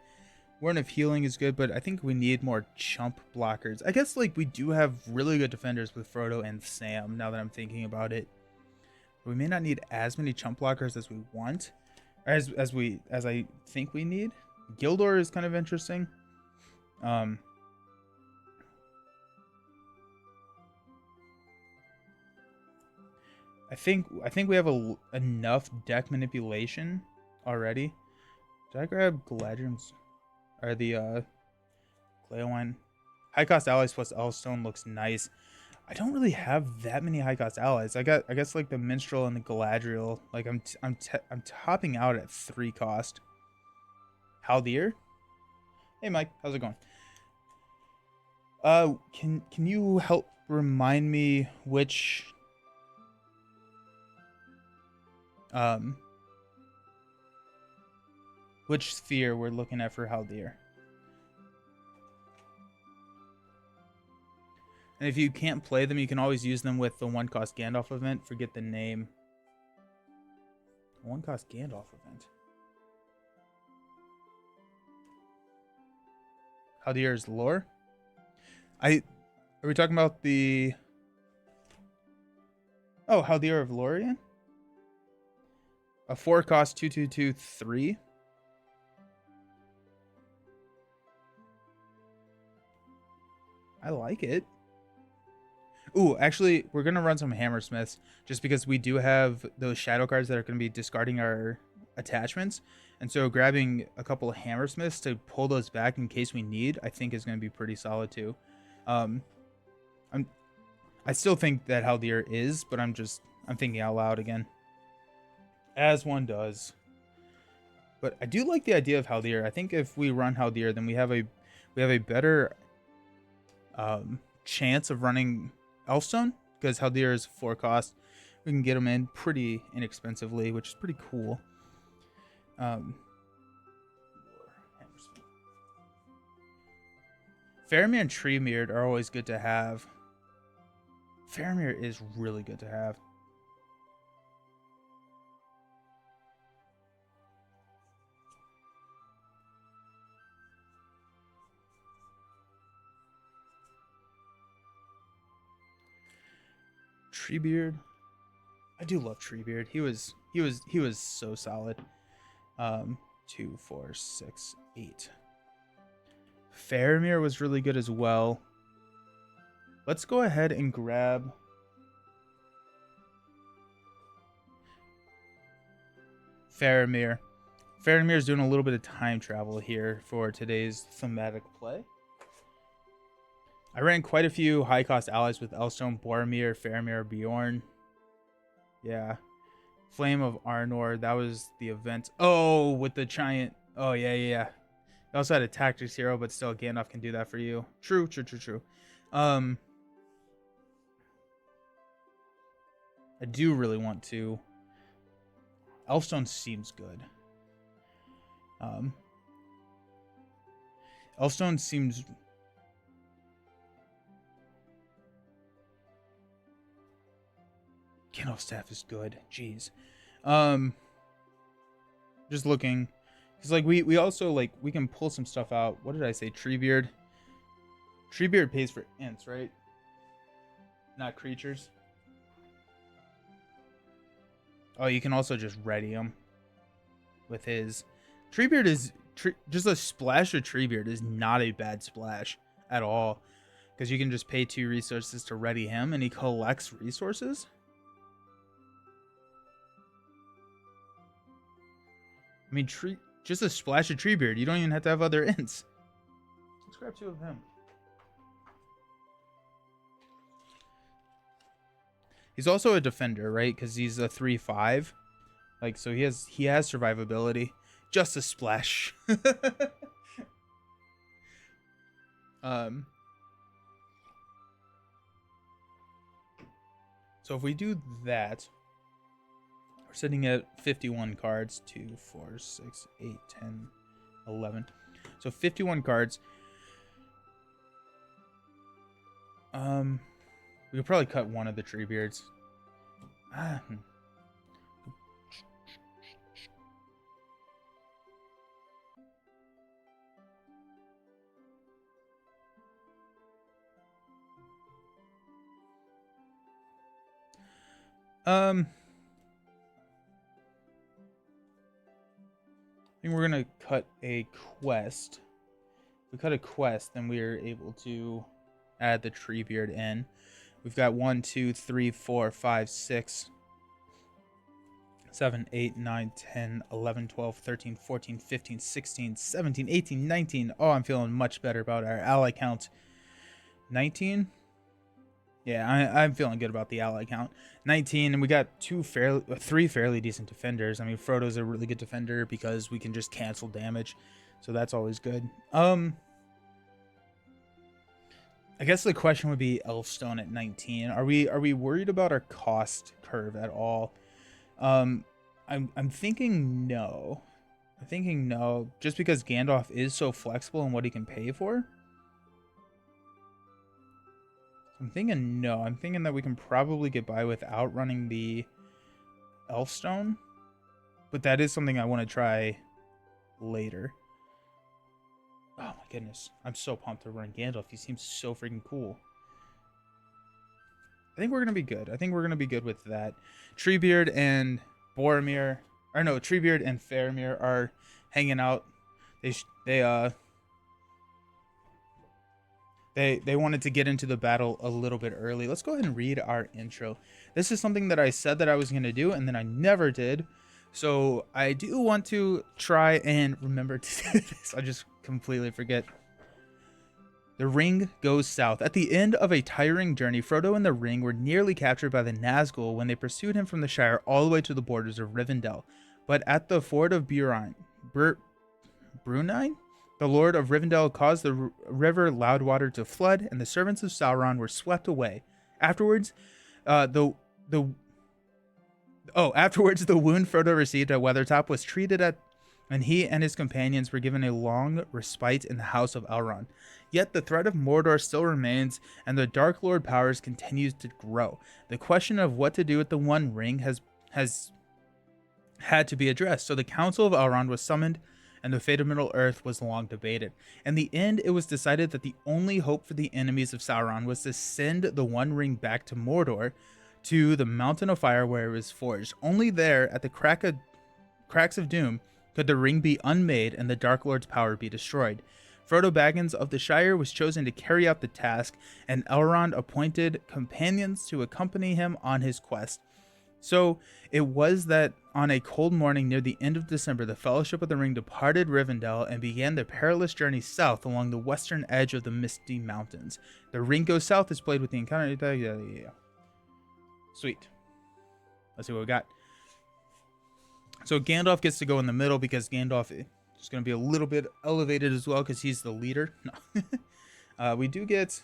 Speaker 1: Warren of Healing is good, but I think we need more chump blockers. I guess like we do have really good defenders with Frodo and Sam, now that I'm thinking about it. But we may not need as many chump blockers as we want. Or as I think we need. Gildor is kind of interesting. I think we have enough deck manipulation already. Did I grab Galadriel's or the Gleowine? High cost allies plus Elfstone looks nice. I don't really have that many high cost allies. I guess like the Minstrel and the Galadriel. Like I'm topping out at 3 cost. Haldir? Hey Mike, how's it going? Can you help remind me which sphere we're looking at for Haldir? And if you can't play them, you can always use them with the 1-cost Gandalf event. Forget the name. 1-cost Gandalf event. Haldir's lore? Are we talking about the... Oh, Haldir of Lorien? A 4-cost 2/2/2/3. I like it. Ooh, actually, we're going to run some Hammersmiths just because we do have those shadow cards that are going to be discarding our attachments. And so grabbing a couple of Hammersmiths to pull those back in case we need, I think is going to be pretty solid too. I still think that Haldir is, but I'm thinking out loud again. As one does. But I do like the idea of Haldir. I think if we run Haldir, then we have a better chance of running Elfstone, because Haldir is 4 cost. We can get them in pretty inexpensively, which is pretty cool. Faramir and Treebeard are always good to have. Faramir is really good to have. Treebeard. I do love Treebeard. He was so solid. 2, 4, 6, 8. Faramir was really good as well. Let's go ahead and grab Faramir. Faramir is doing a little bit of time travel here for today's thematic play. I ran quite a few high-cost allies with Elfstone, Boromir, Faramir, Bjorn. Yeah. Flame of Arnor, that was the event. Oh, with the giant. Oh, yeah. I also had a tactics hero, but still Gandalf can do that for you. True. I do really want to. Elfstone seems good. Elfstone seems... Gandalf's staff is good. Jeez. Just looking. Because, like, we also, like, we can pull some stuff out. What did I say? Treebeard. Treebeard pays for ints, right? Not creatures. Oh, you can also just ready him with his... Treebeard is... just a splash of Treebeard is not a bad splash at all. Because you can just pay 2 resources to ready him, and he collects resources. I mean, just a splash of Treebeard. You don't even have to have other ints. Let's grab 2 of him. He's also a defender, right? Because he's a 3/5. Like, so he has survivability. Just a splash. um. So if we do that, we're sitting at 51 cards. 2, 4, 6, 8, 10, 11. So 51 cards. We could probably cut one of the Treebeards. I think we're gonna cut a quest. If we cut a quest, then we are able to add the Treebeard in. We've got 1, 2, 3, 4, 5, 6, 7, 8, 9, 10, 11, 12, 13, 14, 15, 16, 17, 18, 19. Oh, I'm feeling much better about our ally count. 19? Yeah, I'm feeling good about the ally count. 19, and we got three fairly decent defenders. I mean, Frodo's a really good defender because we can just cancel damage, so that's always good. I guess the question would be Elfstone at 19. Are we worried about our cost curve at all? I'm thinking no. I'm thinking no, just because Gandalf is so flexible in what he can pay for. I'm thinking no. I'm thinking that we can probably get by without running the Elfstone, but that is something I want to try later. Oh my goodness, I'm so pumped to run Gandalf. He seems so freaking cool. I think we're gonna be good. I think we're gonna be good with that. Treebeard and Boromir, or no, Treebeard and Faramir are hanging out. They wanted to get into the battle a little bit early. Let's go ahead and read our intro. This is something that I said that I was going to do, and then I never did. So I do want to try and remember to do this. I just completely forget. The ring goes south. At the end of a tiring journey, Frodo and the ring were nearly captured by the Nazgul when they pursued him from the Shire all the way to the borders of Rivendell. But at the ford of Brunine, the Lord of Rivendell caused the river Loudwater to flood, and the servants of Sauron were swept away. Afterwards, the wound Frodo received at Weathertop was treated at, and he and his companions were given a long respite in the House of Elrond. Yet the threat of Mordor still remains, and the Dark Lord powers continues to grow. The question of what to do with the One Ring has had to be addressed. So the Council of Elrond was summoned, and the fate of Middle-earth was long debated. In the end, it was decided that the only hope for the enemies of Sauron was to send the One Ring back to Mordor, to the Mountain of Fire where it was forged. Only there, at the Cracks of Doom, could the ring be unmade and the Dark Lord's power be destroyed. Frodo Baggins of the Shire was chosen to carry out the task, and Elrond appointed companions to accompany him on his quest. So it was that on a cold morning near the end of December, the Fellowship of the Ring departed Rivendell and began their perilous journey south along the western edge of the Misty Mountains. The Ring Goes South is played with the encounter. Yeah. Sweet. Let's see what we got. So Gandalf gets to go in the middle because Gandalf is going to be a little bit elevated as well because he's the leader. No. We do get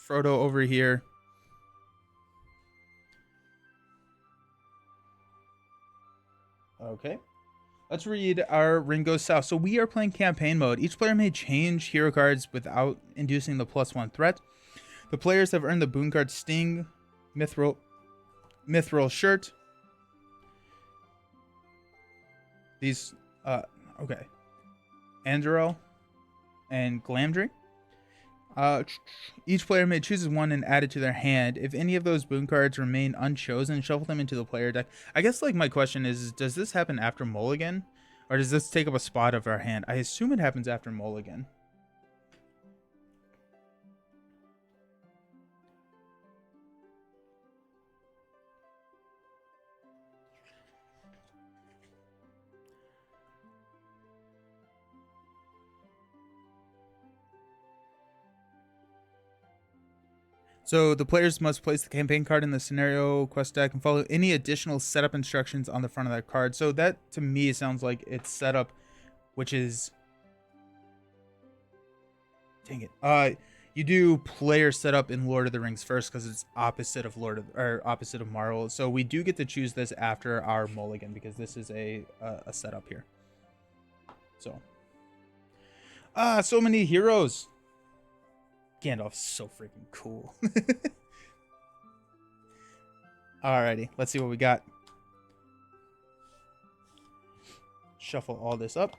Speaker 1: Frodo over here. Okay, let's read our Ring Goes South. So we are playing campaign mode. Each player may change hero cards without inducing the +1 threat. The players have earned the boon card Sting, Mithril Shirt. These, okay, Andoril and Glamdring. Each player may choose one and add it to their hand. If any of those boon cards remain unchosen, shuffle them into the player deck. I guess, like, my question is, does this happen after Mulligan? Or does this take up a spot of our hand? I assume it happens after Mulligan. So the players must place the campaign card in the scenario quest deck and follow any additional setup instructions on the front of that card. So that to me sounds like it's setup, which is, dang it. You do player setup in Lord of the Rings first because it's opposite of opposite of Marvel. So we do get to choose this after our mulligan because this is a setup here. So so many heroes. Gandalf's so freaking cool. Alrighty, let's see what we got. Shuffle all this up.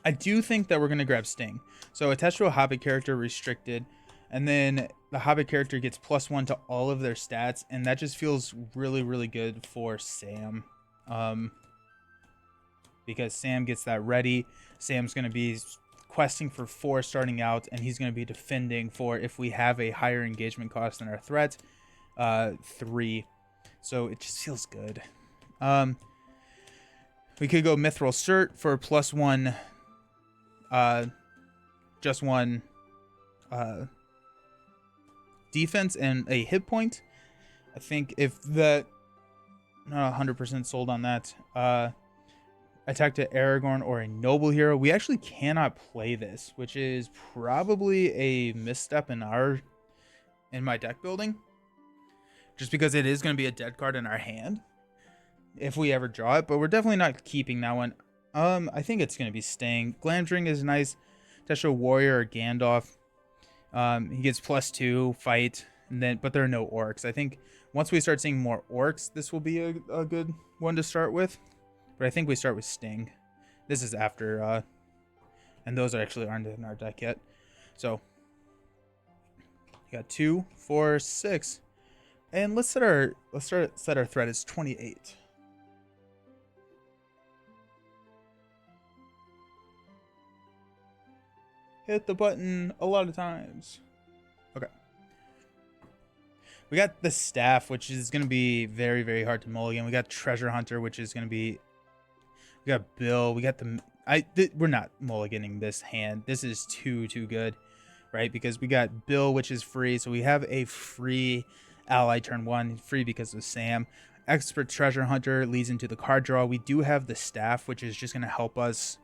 Speaker 1: I do think that we're going to grab Sting. So attached to a Hobbit character, restricted. And then the Hobbit character gets +1 to all of their stats. And that just feels really, really good for Sam. Because Sam gets that ready. Sam's going to be questing for 4 starting out. And he's going to be defending for, if we have a higher engagement cost than our threat, 3. So it just feels good. We could go Mithril Cert for +1, just 1 defense and a hit point. I think if that, not 100% sold on that. Attack to Aragorn or a noble hero. We actually cannot play this, which is probably a misstep in my deck building. Just because it is going to be a dead card in our hand if we ever draw it, but we're definitely not keeping that one. I think it's going to be Sting. Glamdring is nice. Tesho Warrior or Gandalf. He gets +2 fight, and then but there are no orcs. I think once we start seeing more orcs, this will be a good one to start with. But I think we start with Sting. This is after, and those actually aren't in our deck yet. So you got 2, 4, 6, and let's set our threat as 28. Hit the button a lot of times. Okay. We got the staff, which is going to be very, very hard to mulligan. We got Treasure Hunter, which is going to be... We got Bill. We got the... we're not mulliganing this hand. This is too good, right? Because we got Bill, which is free. So we have a free ally turn 1. Free because of Sam. Expert Treasure Hunter leads into the card draw. We do have the staff, which is just going to help us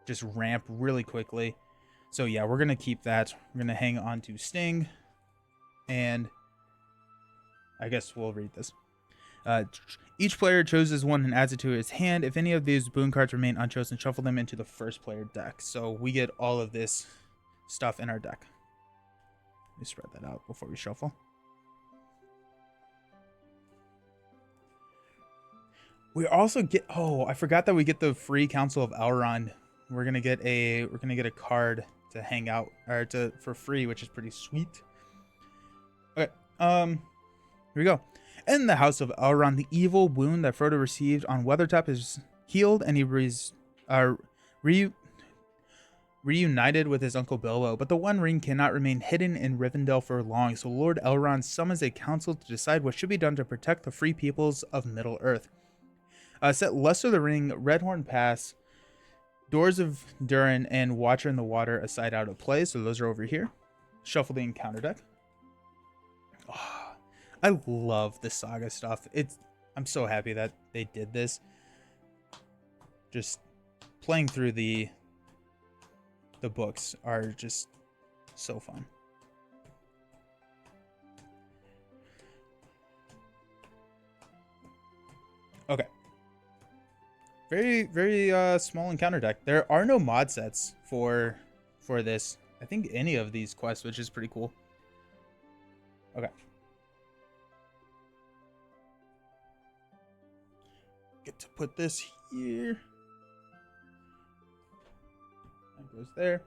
Speaker 1: just ramp really quickly. So yeah, we're going to keep that. We're going to hang on to Sting. And I guess we'll read this. Each player chooses one and adds it to his hand. If any of these boon cards remain unchosen, shuffle them into the first player deck. So we get all of this stuff in our deck. Let me spread that out before we shuffle. We also get... Oh, I forgot that we get the free Council of Elrond. We're gonna get a card to hang out or for free, which is pretty sweet. Okay, here we go. In the House of Elrond, the evil wound that Frodo received on Weathertop is healed, and he reunited with his uncle Bilbo. But the One Ring cannot remain hidden in Rivendell for long, so Lord Elrond summons a council to decide what should be done to protect the free peoples of Middle-earth. Set Luster the Ring, Redhorn Pass, Doors of Durin, and Watcher in the Water aside out of play, so those are over here. Shuffle the encounter deck. Oh, I love the Saga stuff. I'm so happy that they did this. Just playing through the books are just so fun. Okay. Very, very small encounter deck. There are no mod sets for this. I think any of these quests, which is pretty cool. Okay. Get to put this here. That goes there.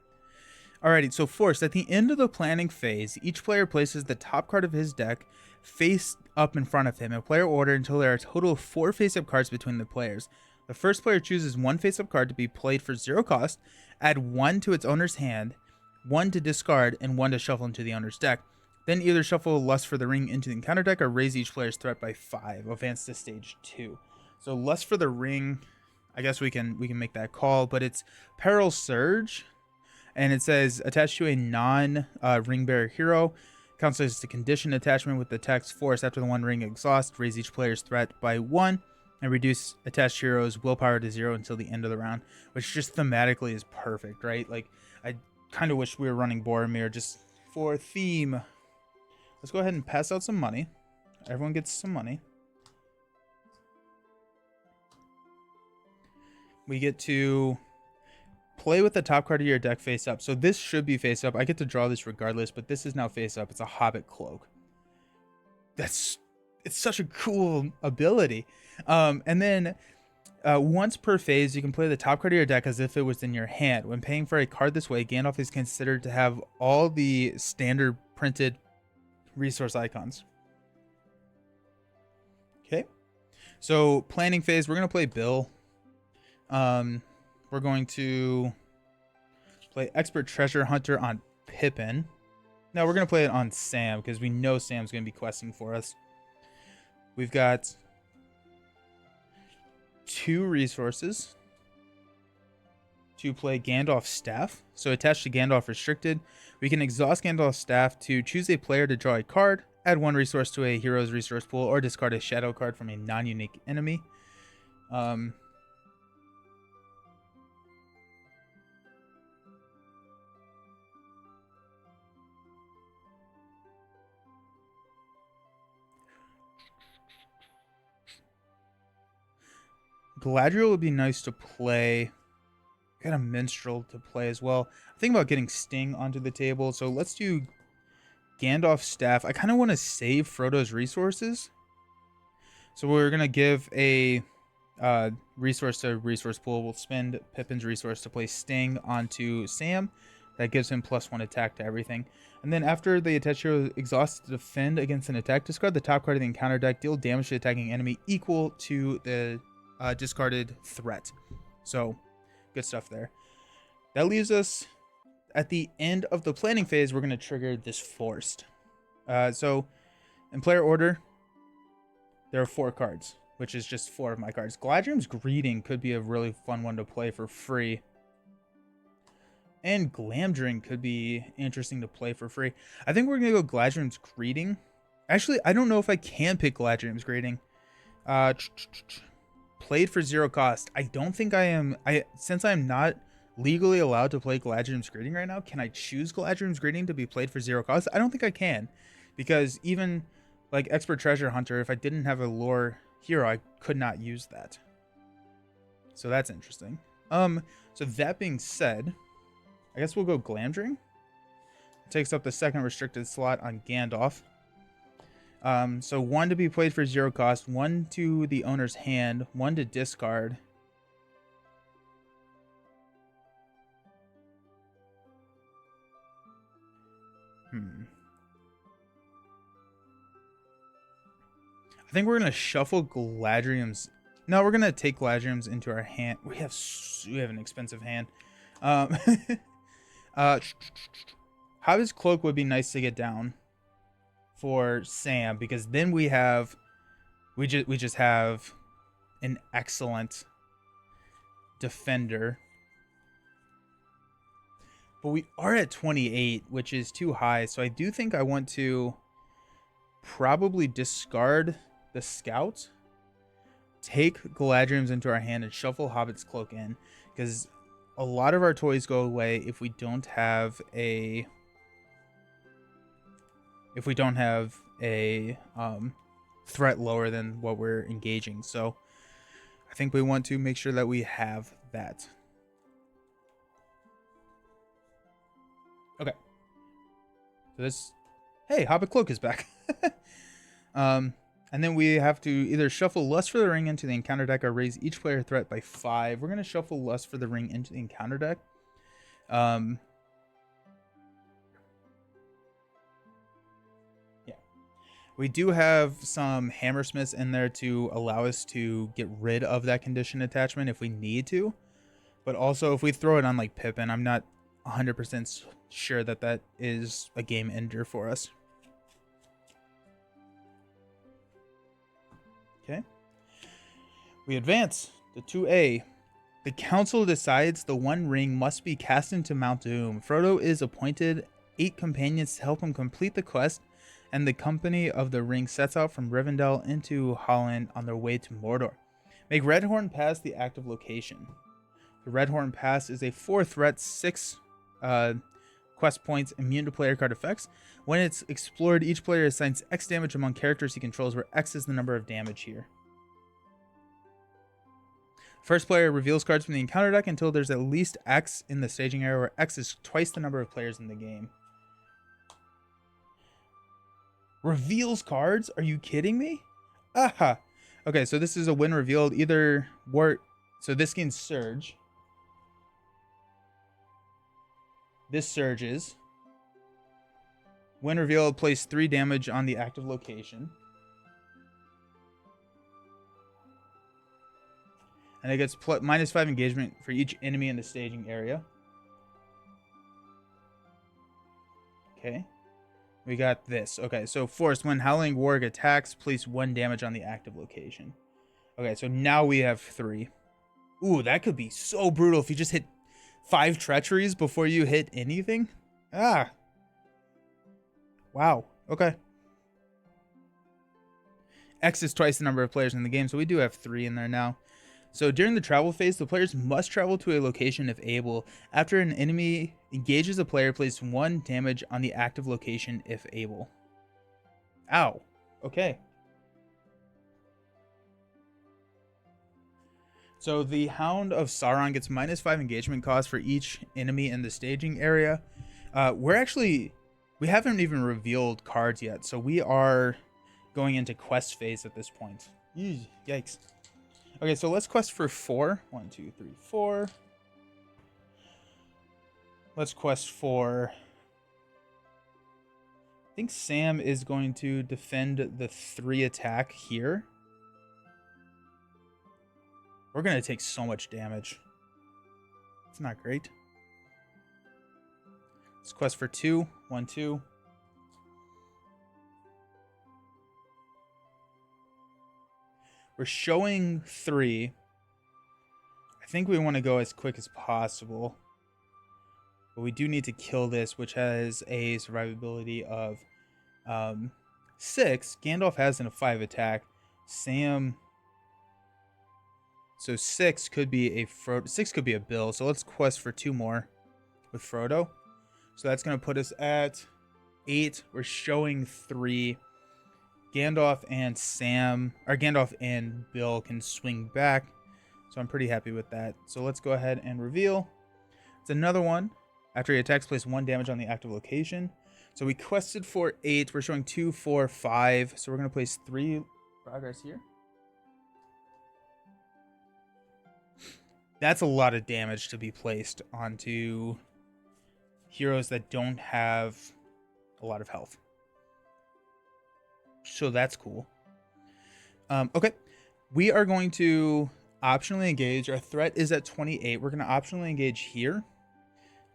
Speaker 1: Alrighty, so Force. At the end of the planning phase, each player places the top card of his deck face up in front of him in player order until there are a total of 4 face-up cards between the players. The first player chooses 1 face-up card to be played for 0 cost, add 1 to its owner's hand, 1 to discard, and 1 to shuffle into the owner's deck. Then either shuffle Lust for the Ring into the encounter deck or raise each player's threat by 5. Advance to stage 2. So Lust for the Ring, I guess we can make that call, but it's Peril Surge, and it says attached to a non-ring bearer hero. Council is the condition attachment with the text force after the One Ring exhaust. Raise each player's threat by 1 and reduce attached heroes' willpower to 0 until the end of the round, which just thematically is perfect, right? Like, I kind of wish we were running Boromir just for theme. Let's go ahead and pass out some money. Everyone gets some money. We get to play with the top card of your deck face up. So this should be face up. I get to draw this regardless, but this is now face up. It's a Hobbit Cloak. It's such a cool ability. And then once per phase, you can play the top card of your deck as if it was in your hand. When paying for a card this way, Gandalf is considered to have all the standard printed resource icons. Okay. So planning phase, we're going to play Bill. We're going to play Expert Treasure Hunter on Pippin. No, we're going to play it on Sam because we know Sam's going to be questing for us. We've got 2 resources to play Gandalf's Staff. So attached to Gandalf Restricted, we can exhaust Gandalf's Staff to choose a player to draw a card, add 1 resource to a hero's resource pool, or discard a shadow card from a non-unique enemy. Galadriel would be nice to play. Got a Minstrel to play as well. I'm thinking about getting Sting onto the table. So let's do Gandalf's Staff. I kind of want to save Frodo's resources. So we're going to give a resource to resource pool. We'll spend Pippin's resource to play Sting onto Sam. That gives him +1 attack to everything. And then after the attached hero exhausts to defend against an attack, discard the top card of the encounter deck. Deal damage to the attacking enemy equal to the discarded threat. So good stuff there. That leaves us at the end of the planning phase. We're going to trigger this forced. So in player order, there are 4 cards, which is just 4 of my cards. Galadriel's Greeting could be a really fun one to play for free. And Glamdring could be interesting to play for free. I think we're going to go Galadriel's Greeting. Actually, I don't know if I can pick Galadriel's Greeting. Played for 0 cost. I don't think I am. Since I'm not legally allowed to play Galadriel's Greeting right now, can I choose Galadriel's Greeting to be played for 0 cost? I don't think I can, because even like Expert Treasure Hunter, if I didn't have a lore hero, I could not use that. So that's interesting. So that being said, I guess we'll go Glamdring. It takes up the 2nd restricted slot on Gandalf. So 1 to be played for 0 cost, 1 to the owner's hand, 1 to discard. I think we're gonna shuffle Galadriel's. No, we're gonna take Galadriel's into our hand. We have an expensive hand. Hobbit's Cloak would be nice to get down for Sam, because then we just have an excellent defender. But we are at 28, which is too high, so I do think I want to probably discard the Scout, take Galadriel's into our hand, and shuffle Hobbit's Cloak in, because a lot of our toys go away if we don't have a threat lower than what we're engaging. So I think we want to make sure that we have that. Okay. So this, hey, Hobbit Cloak is back. And then we have to either shuffle Lust for the Ring into the encounter deck or raise each player threat by 5. We're going to shuffle Lust for the Ring into the encounter deck. Yeah. We do have some Hammersmiths in there to allow us to get rid of that condition attachment if we need to. But also, if we throw it on like Pippin, I'm not 100% sure that that is a game ender for us. Okay. We advance to 2A. The council decides the One Ring must be cast into Mount Doom. Frodo is appointed 8 companions to help him complete the quest. and the Company of the Ring sets out from Rivendell into Holland on their way to Mordor. Make Redhorn Pass the active location. The Redhorn Pass is a 4 threat, 6 quest points, immune to player card effects. When it's explored, each player assigns X damage among characters he controls, where X is the number of damage here. First player reveals cards from the encounter deck until there's at least X in the staging area, where X is twice the number of players in the game. Reveals cards? Are you kidding me? Aha! Okay, so this is a when revealed. Either war. So this gains Surge. This surges. When revealed, place 3 damage on the active location. And it gets -5 engagement for each enemy in the staging area. Okay. We got this. Okay, so force. When Howling Warg attacks, place 1 damage on the active location. Okay, so now we have 3. Ooh, that could be so brutal if you just hit 5 treacheries before you hit anything. Ah. Wow. Okay. X is twice the number of players in the game, so we do have 3 in there now. So during the travel phase, the players must travel to a location if able. After an enemy engages a player, place 1 damage on the active location if able. Ow. Okay. So the Hound of Sauron gets -5 engagement cost for each enemy in the staging area. We haven't even revealed cards yet, so we are going into quest phase at this point. Yikes. Okay, so let's quest for 4. 1, 2, 3, 4. Let's quest for... I think Sam is going to defend the 3 attack here. We're going to take so much damage. It's not great. Let's quest for 2. 1, 2. We're showing 3. I think we want to go as quick as possible. But we do need to kill this, which has a survivability of 6. Gandalf has a 5 attack. Sam... So 6 could be a Frodo. 6 could be a Bill. So let's quest for 2 more with Frodo. So that's going to put us at 8. We're showing 3. Gandalf and Sam, or Gandalf and Bill can swing back. So I'm pretty happy with that. So let's go ahead and reveal. It's another one. After he attacks, place 1 damage on the active location. So we quested for 8. We're showing 2, 4, 5. So we're going to place 3 progress here. That's a lot of damage to be placed onto heroes that don't have a lot of health. So that's cool. Okay. We are going to optionally engage. Our threat is at 28. We're going to optionally engage here.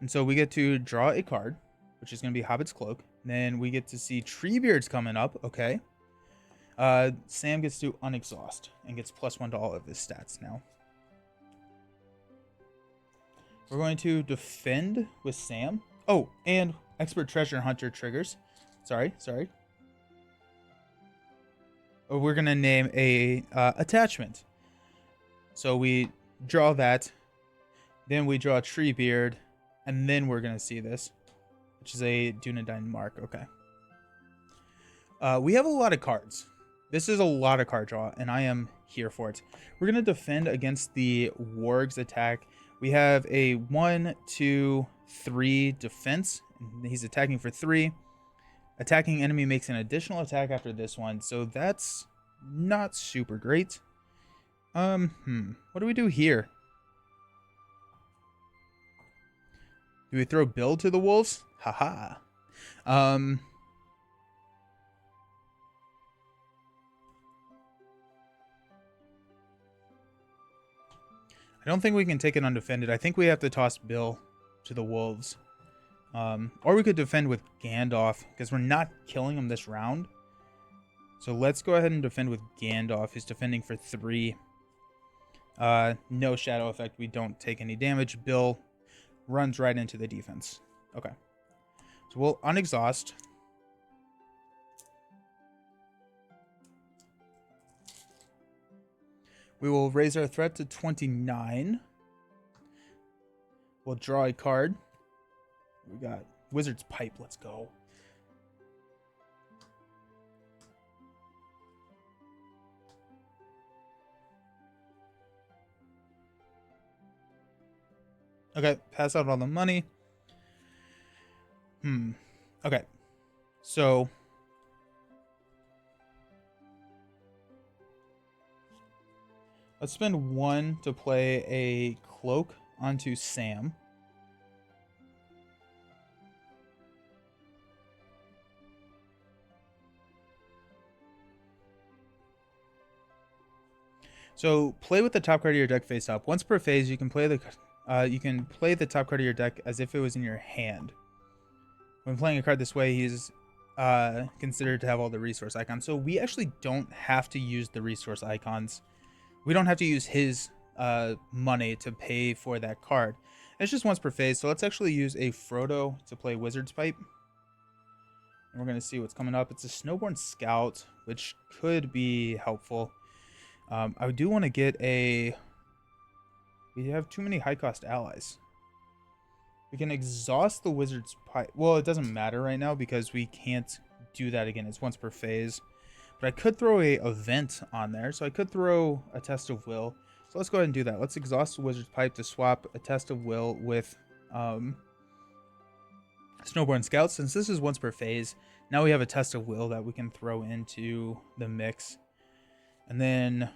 Speaker 1: And so we get to draw a card, which is going to be Hobbit's Cloak. Then we get to see Treebeards coming up. Okay. Sam gets to unexhaust and gets +1 to all of his stats now. We're going to defend with Sam. Oh, and Expert Treasure Hunter triggers. Sorry. We're going to name a attachment. So we draw that. Then we draw Treebeard. And then we're going to see this, which is a Dunedain Mark. Okay. We have a lot of cards. This is a lot of card draw, and I am here for it. We're going to defend against the Warg's attack. We have a 1, 2, 3 defense. He's attacking for 3. Attacking enemy makes an additional attack after this one, so that's not super great. What do we do here? Do we throw Bill to the wolves? Haha. I don't think we can take it undefended. I think we have to toss Bill to the wolves. Or we could defend with Gandalf, because we're not killing him this round. So let's go ahead and defend with Gandalf. He's defending for 3. No shadow effect. We don't take any damage. Bill runs right into the defense. Okay. So we'll unexhaust. We will raise our threat to 29. We'll draw a card. We got Wizard's Pipe. Let's go. Okay, pass out all the money. Okay. So let's spend 1 to play a cloak onto Sam. So play with the top card of your deck face up. Once per phase, you can play the top card of your deck as if it was in your hand. When playing a card this way, he's considered to have all the resource icons. So we actually don't have to use the resource icons. We don't have to use his money to pay for that card. It's just once per phase. So let's actually use a Frodo to play Wizard's Pipe. And we're going to see what's coming up. It's a Snowborn Scout, which could be helpful. I do want to get a... We have too many high-cost allies. We can exhaust the Wizard's Pipe. Well, it doesn't matter right now because we can't do that again. It's once per phase. But I could throw a event on there. So I could throw a Test of Will. So let's go ahead and do that. Let's exhaust the Wizard's Pipe to swap a Test of Will with Snowborn Scout. Since this is once per phase, now we have a Test of Will that we can throw into the mix. And then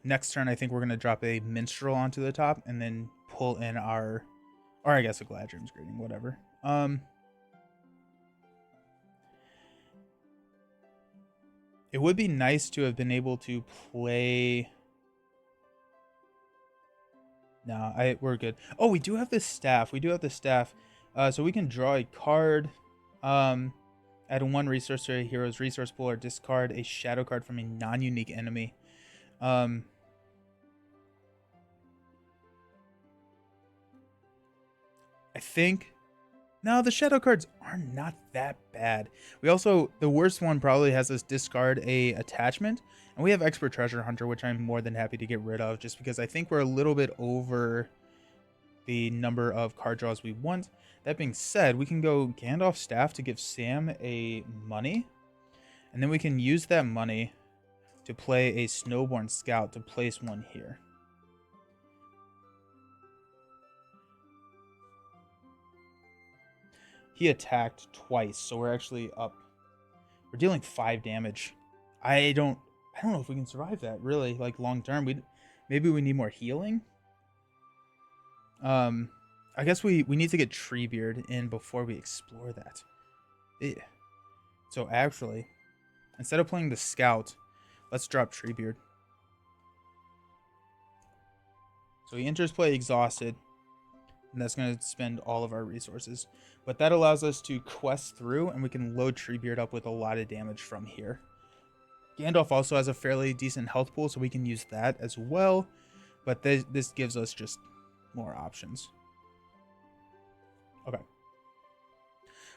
Speaker 1: next turn, I think we're going to drop a Minstrel onto the top and then pull in our... Or I guess a Gladrim's Greeting, whatever. It would be nice to have been able to play... No, we're good. Oh, we do have this staff. We do have the staff. So we can draw a card. Add 1 resource to a hero's resource pool or discard a shadow card from a non-unique enemy. I think... No, the shadow cards are not that bad. We also... The worst one probably has us discard a attachment. And we have Expert Treasure Hunter, which I'm more than happy to get rid of. Just because I think we're a little bit over the number of card draws we want. That being said, we can go Gandalf Staff to give Sam a money. And then we can use that money to play a Snowborn Scout to place 1 here. He attacked twice, so we're actually up. We're dealing 5 damage. I don't know if we can survive that, really, like long term. Maybe we need more healing. I guess we need to get Treebeard in before we explore that. So actually, instead of playing the Scout, let's drop Treebeard. So he enters play exhausted, and that's going to spend all of our resources. But that allows us to quest through, and we can load Treebeard up with a lot of damage from here. Gandalf also has a fairly decent health pool, so we can use that as well. But this gives us just more options. Okay.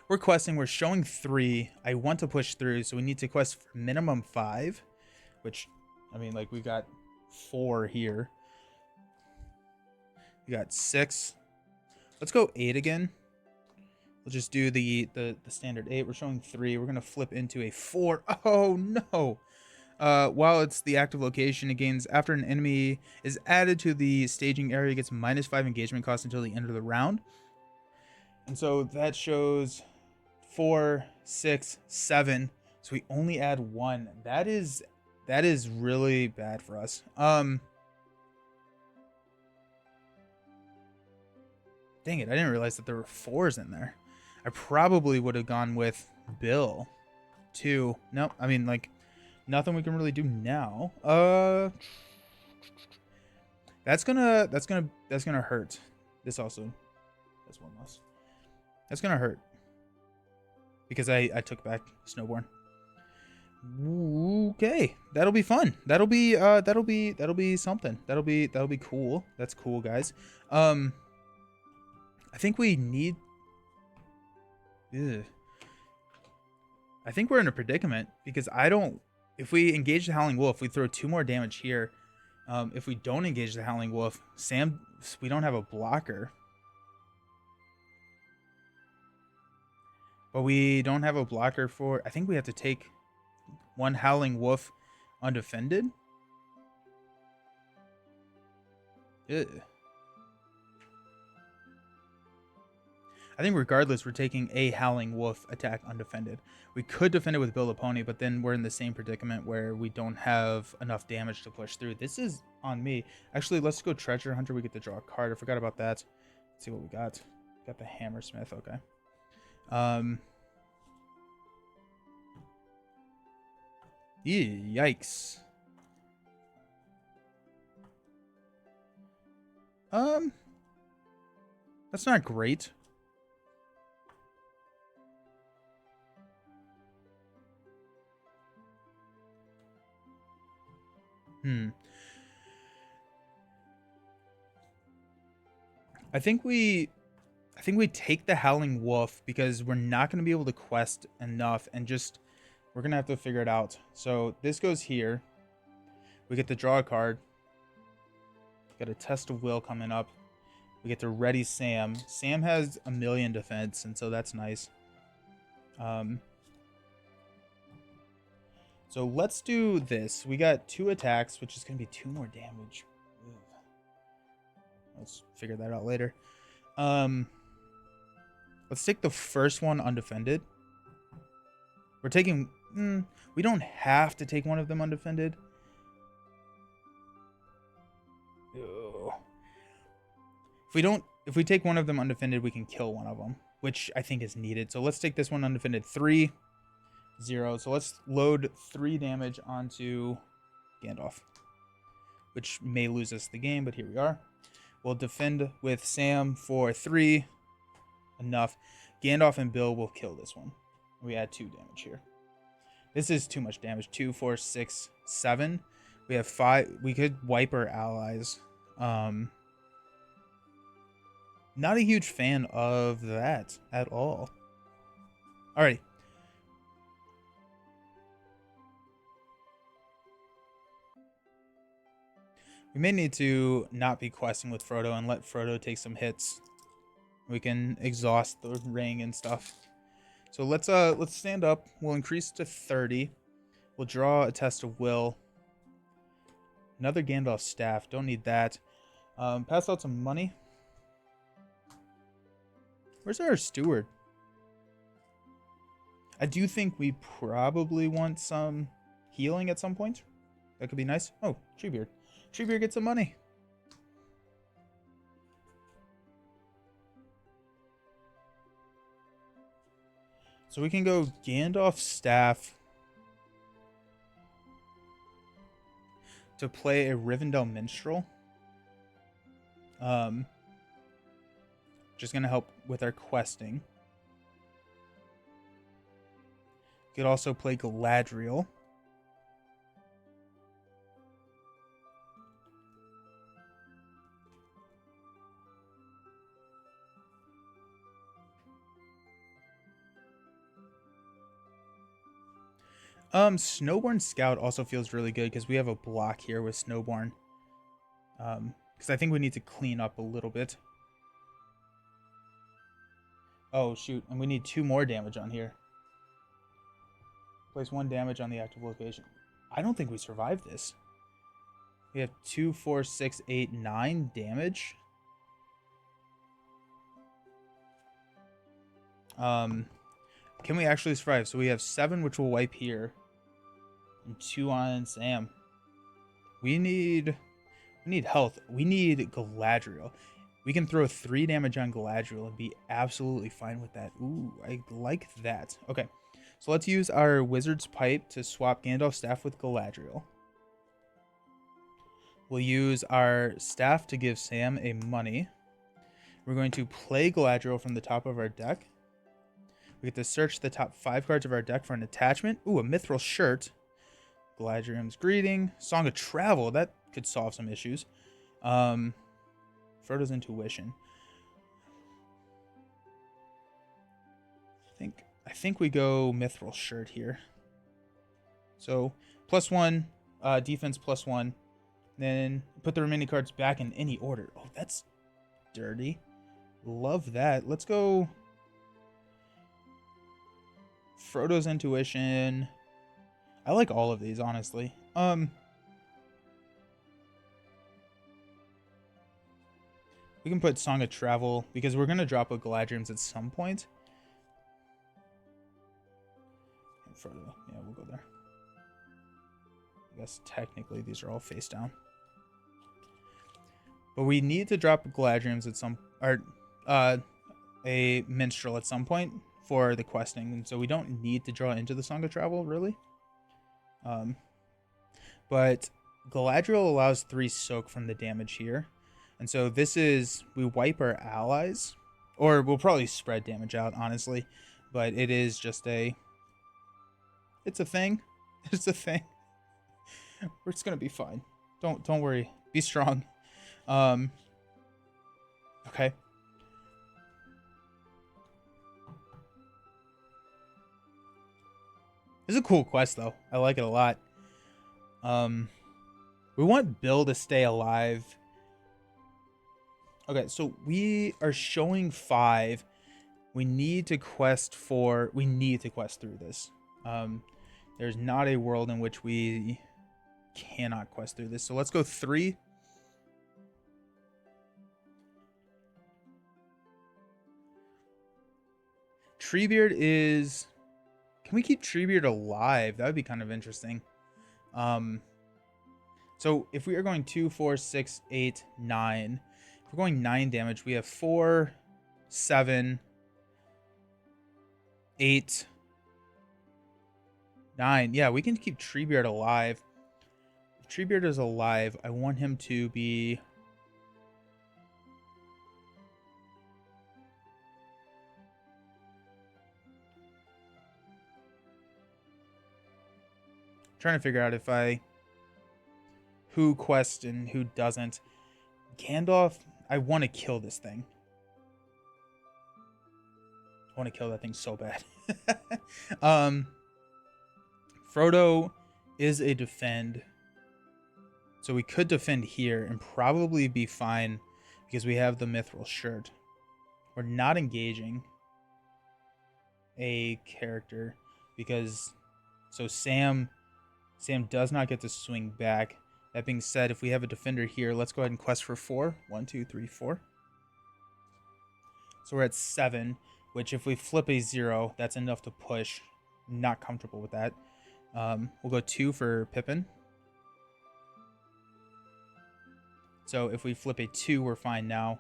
Speaker 1: We're questing. We're showing 3. I want to push through, so we need to quest for minimum 5. Which, I mean, like, we got 4 here. We got 6. Let's go 8 again. We'll just do the standard 8. We're showing 3. We're going to flip into a 4. Oh, no. While it's the active location, it gains after an enemy is added to the staging area, it gets -5 engagement cost until the end of the round. And so that shows 4, 6, 7. So we only add 1. That is really bad for us. Dang it, I didn't realize that there were 4s in there. I probably would have gone with Bill. 2. Nope, I mean, like, nothing we can really do now. That's gonna hurt. This also, that's 1 less. That's gonna hurt because I took back Snowborn. Okay, that'll be fun. That'll be something. That'll be cool. That's cool, guys. I think we need. Ugh. I think we're in a predicament because I don't. If we engage the Howling Wolf, we throw 2 more damage here. If we don't engage the Howling Wolf, Sam, we don't have a blocker. But we don't have a blocker for... I think we have to take one Howling Wolf undefended. Ugh. I think regardless, we're taking a Howling Wolf attack undefended. We could defend it with Build a Pony, but then we're in the same predicament where we don't have enough damage to push through. This is on me. Actually, let's go Treasure Hunter. We get to draw a card. I forgot about that. Let's see what we got. Got the Hammersmith. Okay. Yikes. That's not great. I think we take the Howling Wolf because we're not going to be able to quest enough, and just we're going to have to figure it out. So this goes here. We get to draw a card. Got a Test of Will coming up. We get to ready Sam. Sam has 1,000,000 defense, and so that's nice. So let's do this. We got 2 attacks, which is going to be 2 more damage. Ugh. Let's figure that out later. Let's take the first one undefended. We're taking... we don't have to take one of them undefended. Ugh. If we take one of them undefended, we can kill one of them, which I think is needed. So let's take this one undefended. 3-0. So let's load 3 damage onto Gandalf, which may lose us the game, but here we are. We'll defend with Sam for 3. Enough. Gandalf and Bill will kill this one. We add 2 damage here. This is too much damage. 2, 4, 6, 7. We have 5. We could wipe our allies. Not a huge fan of that at all. Alrighty. We may need to not be questing with Frodo and let Frodo take some hits. We can exhaust the ring and stuff. So let's stand up. We'll increase to 30. We'll draw a Test of Will. Another Gandalf staff. Don't need that. Pass out some money. Where's our steward? I do think we probably want some healing at some point. That could be nice. Oh, Treebeard. Treebeard gets some money. So we can go Gandalf staff to play a Rivendell Minstrel. Just gonna help with our questing. Could also play Galadriel. Snowborn Scout also feels really good because we have a block here with Snowborn. Because I think we need to clean up a little bit. Oh, shoot. And we need 2 more damage on here. Place 1 damage on the active location. I don't think we survived this. We have 2, 4, 6, 8, 9 damage. Can we actually survive? So we have 7, which will wipe here. And 2 on Sam. We need health. We need Galadriel. We can throw 3 damage on Galadriel and be absolutely fine with that. Ooh, I like that. Okay, so let's use our Wizard's Pipe to swap Gandalf's staff with Galadriel. We'll use our staff to give Sam a money. We're going to play Galadriel from the top of our deck. We get to search the top 5 cards of our deck for an attachment. Ooh, a Mithril Shirt. Galadriel's Greeting. Song of Travel. That could solve some issues. Frodo's Intuition. I think we go Mithril Shirt here. So +1, defense +1. Then put the remaining cards back in any order. Oh, that's dirty. Love that. Let's go Frodo's Intuition. I like all of these, honestly. We can put Song of Travel because we're gonna drop a Galadriel's at some point. Frodo, yeah, we'll go there. I guess technically these are all face down. But we need to drop Galadriel's at some, or a minstrel at some point for the questing, and so we don't need to draw into the Song of Travel really. But Galadriel allows 3 soak from the damage here, and so this is, we wipe our allies, or we'll probably spread damage out honestly, but it is just a, it's a thing. It's a thing. It's gonna be fine. Don't worry. Be strong. Okay. This is a cool quest though. I like it a lot. We want Bill to stay alive. Okay, so we are showing 5. We need to quest for, we need to quest through this. There's not a world in which we cannot quest through this. So let's go 3. Treebeard is, can we keep Treebeard alive? That would be kind of interesting. So if we are going 2, 4, 6, 8, 9, if we're going 9 damage, we have 4, 7, 8, 9. Yeah, we can keep Treebeard alive. If Treebeard is alive, I want him to be, trying to figure out if who quests and who doesn't. Gandalf, I want to kill this thing. I want to kill that thing so bad. Frodo is a defend. So we could defend here and probably be fine because we have the Mithril shirt. We're not engaging a character because, so Sam does not get to swing back. That being said, if we have a defender here, let's go ahead and quest for 4. 1, 2, 3, 4. So we're at 7, which if we flip a 0, that's enough to push. Not comfortable with that. We'll go 2 for Pippin. So if we flip a 2, we're fine now.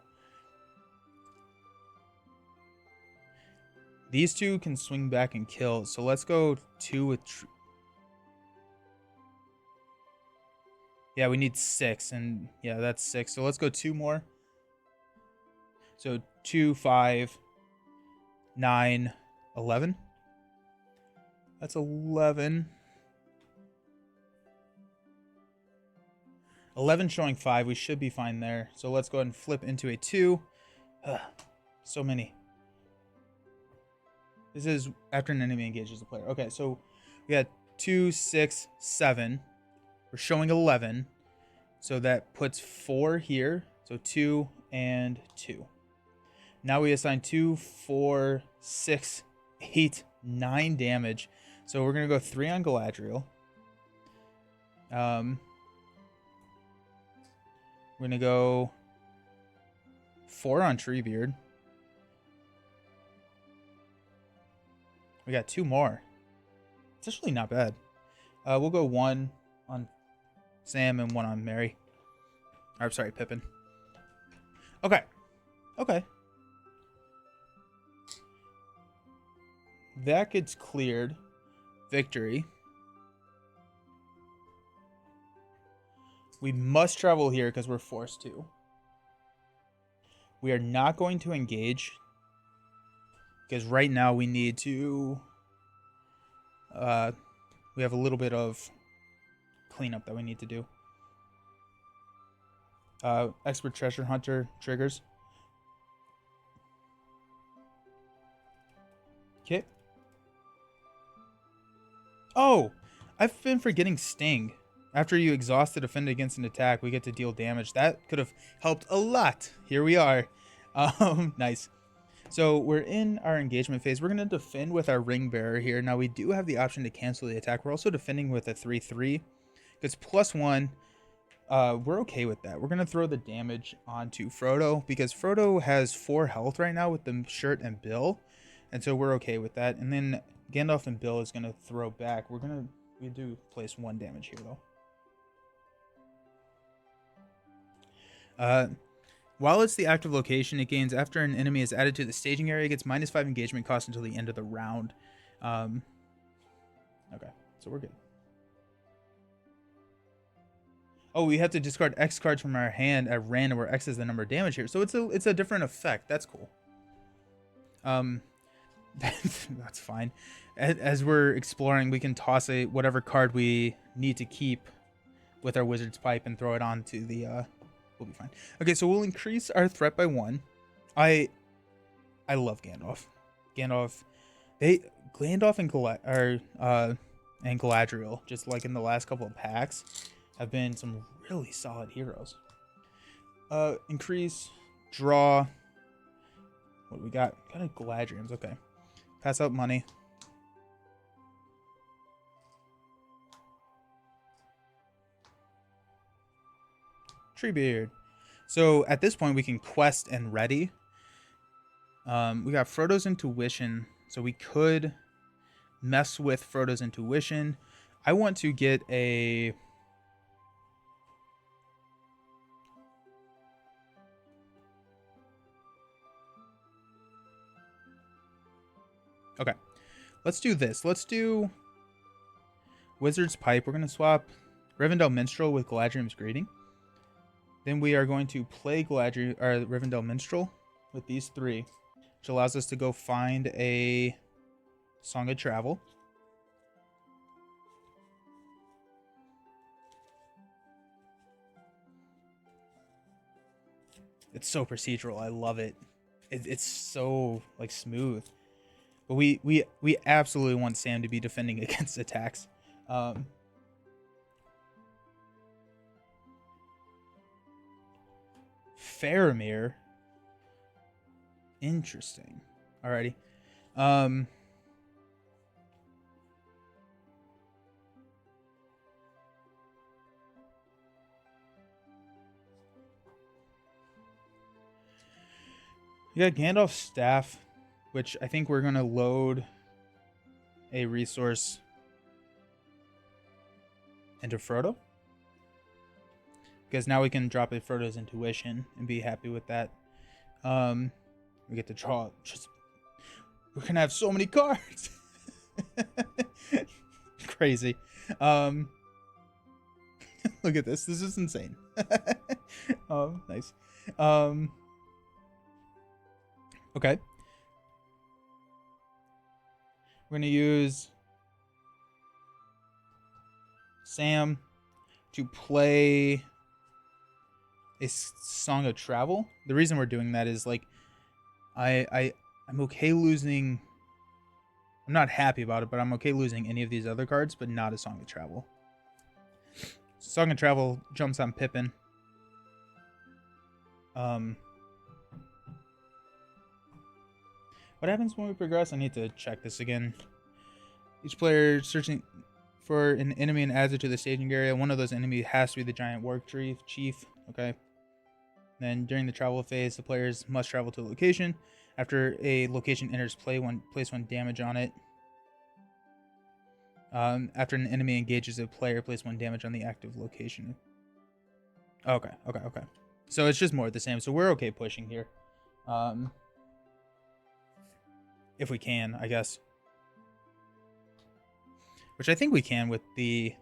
Speaker 1: These 2 can swing back and kill. So let's go 2 with... Yeah, we need 6, and yeah, that's 6. So let's go 2 more. So 2, 5, 9, 11. That's 11. 11 showing 5. We should be fine there. So let's go ahead and flip into a 2. So many. This is after an enemy engages the player. Okay, so we got 2, 6, 7. We're showing 11. So that puts 4 here. So 2 and 2. Now we assign 2, 4, 6, 8, 9 damage. So we're going to go 3 on Galadriel. We're going to go 4 on Treebeard. We got 2 more. It's actually not bad. We'll go 1 on Sam and 1 on Mary. Or, I'm sorry, Pippin. Okay. Okay. That gets cleared. Victory. We must travel here because we're forced to. We are not going to engage because right now we need to... we have a little bit of cleanup that we need to do. Expert Treasure Hunter triggers. Okay. Oh, I've been forgetting Sting. After you exhaust the defender against an attack, we get to deal damage. That could have helped a lot. Here we are. Nice. So we're in our engagement phase. We're going to defend with our ring bearer here. Now we do have the option to cancel the attack. We're also defending with a 3/3. It's +1. We're okay with that. We're going to throw the damage onto Frodo because Frodo has 4 health right now with the shirt and Bill. And so we're okay with that. And then Gandalf and Bill is going to throw back. We do place 1 damage here though. While it's the active location, it gains after an enemy is added to the staging area. It gets -5 engagement cost until the end of the round. Okay, so we're good. Oh, we have to discard X cards from our hand at random, where X is the number of damage here. So it's a different effect. That's cool. That's fine. As we're exploring, we can toss whatever card we need to keep with our Wizard's Pipe and throw it onto the. We'll be fine. Okay, so we'll increase our threat by 1. I love Gandalf. Gandalf and Galadriel, just like in the last couple of packs, have been some really solid heroes. Increase, draw. What do we got? Got a Galadriels. Okay. Pass out money. Treebeard. So at this point we can quest and ready. We got Frodo's Intuition, so we could mess with Frodo's Intuition. I want to get a okay. Let's do this. Let's do Wizard's Pipe. We're gonna swap Rivendell Minstrel with Galadriel's Greeting. Then we are going to play Rivendell Minstrel with these 3, which allows us to go find a Song of Travel. It's so procedural. I love it. It's so like smooth. But we absolutely want Sam to be defending against attacks. Faramir. Interesting. Alrighty. We got Gandalf's Staff, which I think we're gonna load a resource into Frodo. Because now we can drop a Frodo's Intuition and be happy with that. We get to draw. We're gonna have so many cards. Crazy. Look at this. This is insane. Nice. Okay. We're gonna use Sam to play a Song of Travel. The reason we're doing that is like I'm okay losing. I'm not happy about it, but I'm okay losing any of these other cards, but not a Song of Travel. Song of Travel jumps on Pippin. What happens when we progress? I need to check this again. Each player searching for an enemy and adds it to the staging area. One of those enemies has to be the giant warg chief. Okay. Then during the travel phase, the players must travel to a location. After a location enters play, place 1 damage on it. After an enemy engages a player, place 1 damage on the active location. Okay. So it's just more of the same. So we're okay pushing here. If we can, I guess. Which I think we can with the...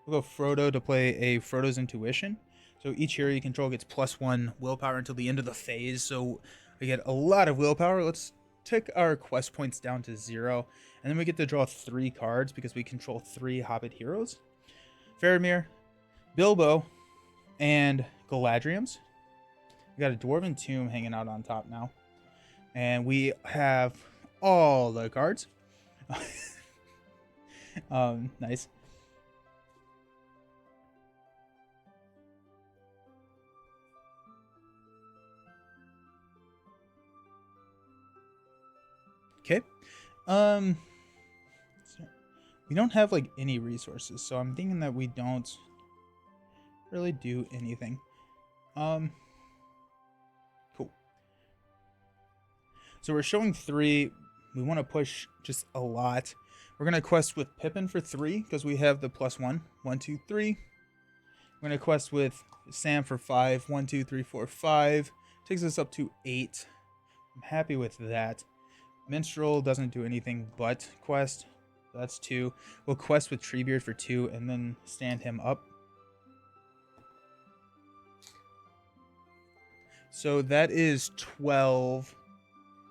Speaker 1: We'll go Frodo to play a Frodo's Intuition. So each hero you control gets +1 willpower until the end of the phase. So we get a lot of willpower. Let's tick our quest points down to 0. And then we get to draw 3 cards because we control 3 Hobbit heroes. Faramir, Bilbo, and Galadriels. We got a Dwarven Tomb hanging out on top now. And we have all the cards. Nice. Okay. So we don't have like any resources, so I'm thinking that we don't really do anything. Cool. So we're showing 3. We want to push just a lot. We're gonna quest with Pippin for 3 because we have the +1. 1, 2, 3. We're gonna quest with Sam for 5. 1, 2, 3, 4, 5. Takes us up to 8. I'm happy with that. Minstrel doesn't do anything but quest. That's 2. We'll quest with Treebeard for 2 and then stand him up. So that is 12,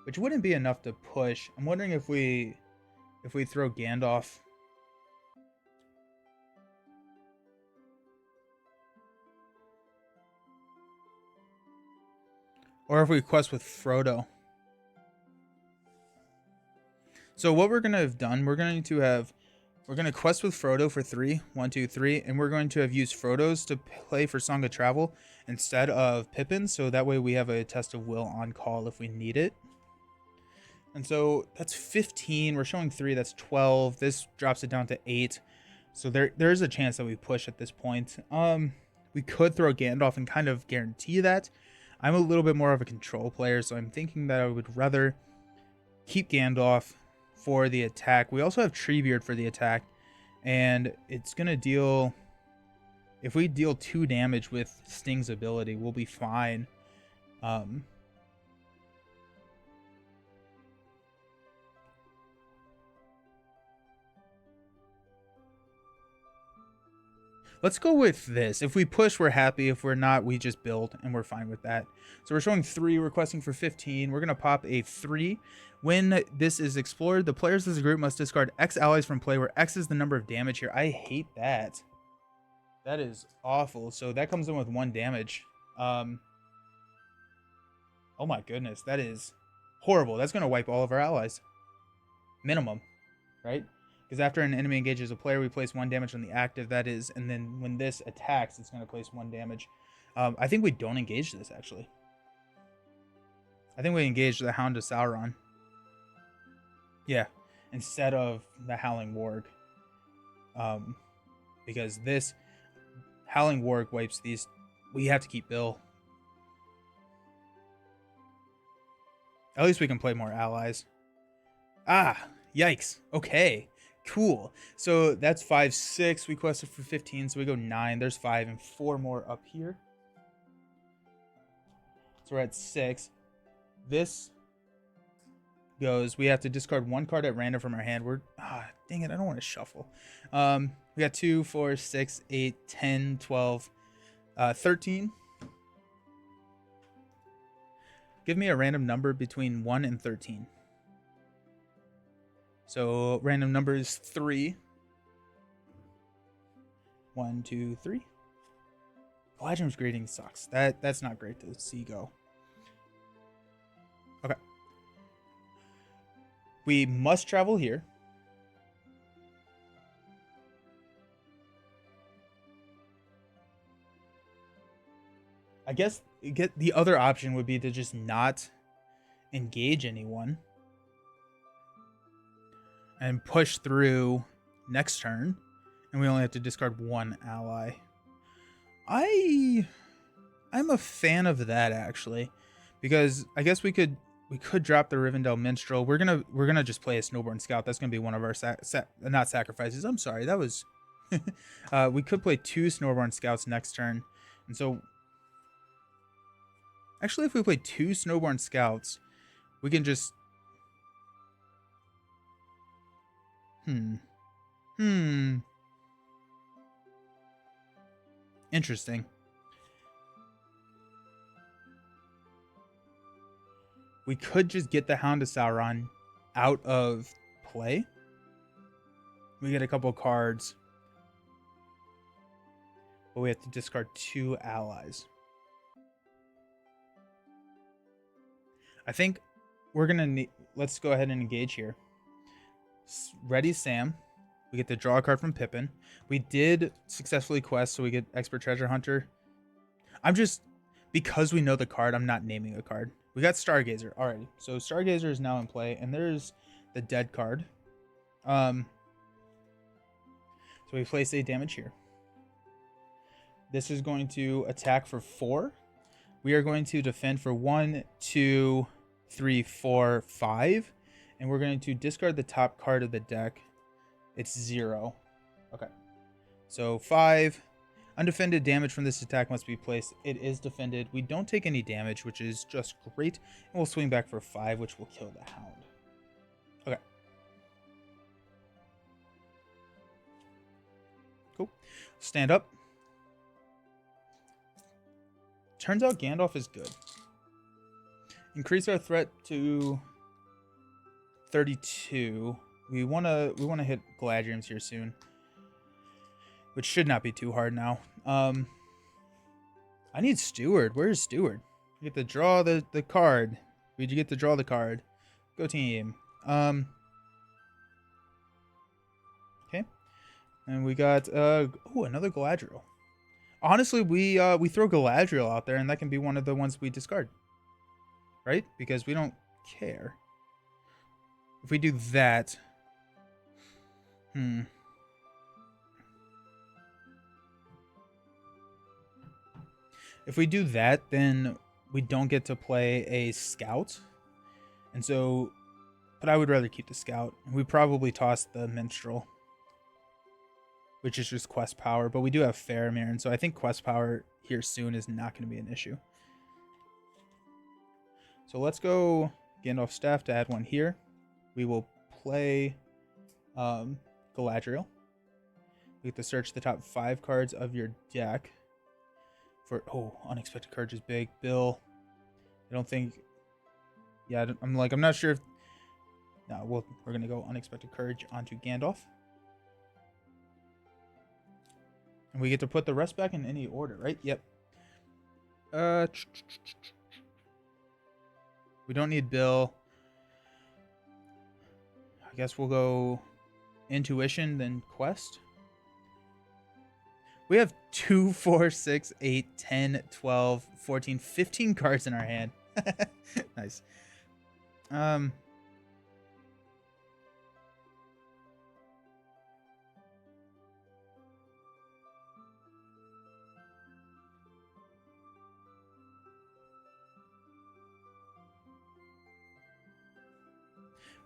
Speaker 1: which wouldn't be enough to push. I'm wondering if we throw Gandalf. Or if we quest with Frodo. So what we're going to have done, we're going to quest with Frodo for 3, 1, 2, 3, and we're going to have used Frodo's to play for Song of Travel instead of Pippin's, so that way we have a Test of Will on call if we need it. And so that's 15. We're showing 3. That's 12. This drops it down to 8. So there is a chance that we push at this point. We could throw Gandalf and kind of guarantee that. I'm a little bit more of a control player, so I'm thinking that I would rather keep Gandalf for the attack. We also have Treebeard for the attack, and it's going to deal... If we deal 2 damage with Sting's ability, we'll be fine. Let's go with this. If we push, we're happy. If we're not, we just build, and we're fine with that. So we're showing 3, requesting for 15. We're going to pop a 3. When this is explored, the players as a group must discard X allies from play, where X is the number of damage here. I hate that. That is awful. So that comes in with 1 damage. Oh my goodness. That is horrible. That's going to wipe all of our allies. Minimum, right? Because after an enemy engages a player, we place 1 damage on the active, that is, and then when this attacks, it's going to place 1 damage. I think we don't engage this, actually. I think we engage the Hound of Sauron. Yeah, instead of the Howling Warg. Because this Howling Warg wipes these. We have to keep Bill. At least we can play more allies. Ah, yikes. Okay. Cool. So that's 5, 6. We quested for 15, so we go 9. There's 5 and 4 more up here. So we're at 6. This goes. We have to discard 1 card at random from our hand. Dang it, I don't want to shuffle. We got 2, 4, 6, 8, 10, 12, 13. Give me a random number between 1 and 13. So random number is 3. 1, 2, 3. Gladrim's Greeting sucks. That's not great to see go. Okay. We must travel here. I guess the other option would be to just not engage anyone and push through next turn, and we only have to discard 1 ally. I'm a fan of that, actually, because I guess we could drop the Rivendell Minstrel. We're gonna just play a Snowborn Scout. That's gonna be one of our not sacrifices. I'm sorry, that was we could play 2 Snowborn Scouts next turn, and so actually, if we play 2 Snowborn Scouts, we can just Interesting. We could just get the Hound of Sauron out of play. We get a couple cards, but we have to discard 2 allies. I think we're gonna need. Let's go ahead and engage here. Ready, Sam. We get to draw a card from Pippin. We did successfully quest, so we get Expert Treasure Hunter. Because we know the card, I'm not naming a card. We got Stargazer already. So Stargazer is now in play, and there's the dead card. So we place a damage here. This is going to attack for 4. We are going to defend for 1, 2, 3, 4, 5. And we're going to discard the top card of the deck. It's 0. Okay. So 5. Undefended damage from this attack must be placed. It is defended. We don't take any damage, which is just great. And we'll swing back for 5, which will kill the Hound. Okay. Cool. Stand up. Turns out Gandalf is good. Increase our threat to 32. We wanna hit Galadriel's here soon, which should not be too hard now. I need Steward. Where's Steward? You get to draw the card. We get to draw the card. Go team. Okay. And we got another Galadriel. Honestly, we throw Galadriel out there, and that can be one of the ones we discard, right? Because we don't care. If we do that, if we do that, then we don't get to play a scout, and so, but I would rather keep the scout. We probably toss the minstrel, which is just quest power, but we do have Faramir, and so I think quest power here soon is not going to be an issue. So let's go Gandalf Staff to add 1 here. We will play Galadriel. We get to search the top 5 cards of your deck for Unexpected Courage is big. Bill, I don't think. Yeah, I'm not sure if. No, we're gonna go Unexpected Courage onto Gandalf. And we get to put the rest back in any order, right? Yep. We don't need Bill. I guess we'll go Intuition, then Quest. We have 2, 4, 6, 8, 10, 12, 14, 15 cards in our hand. Nice.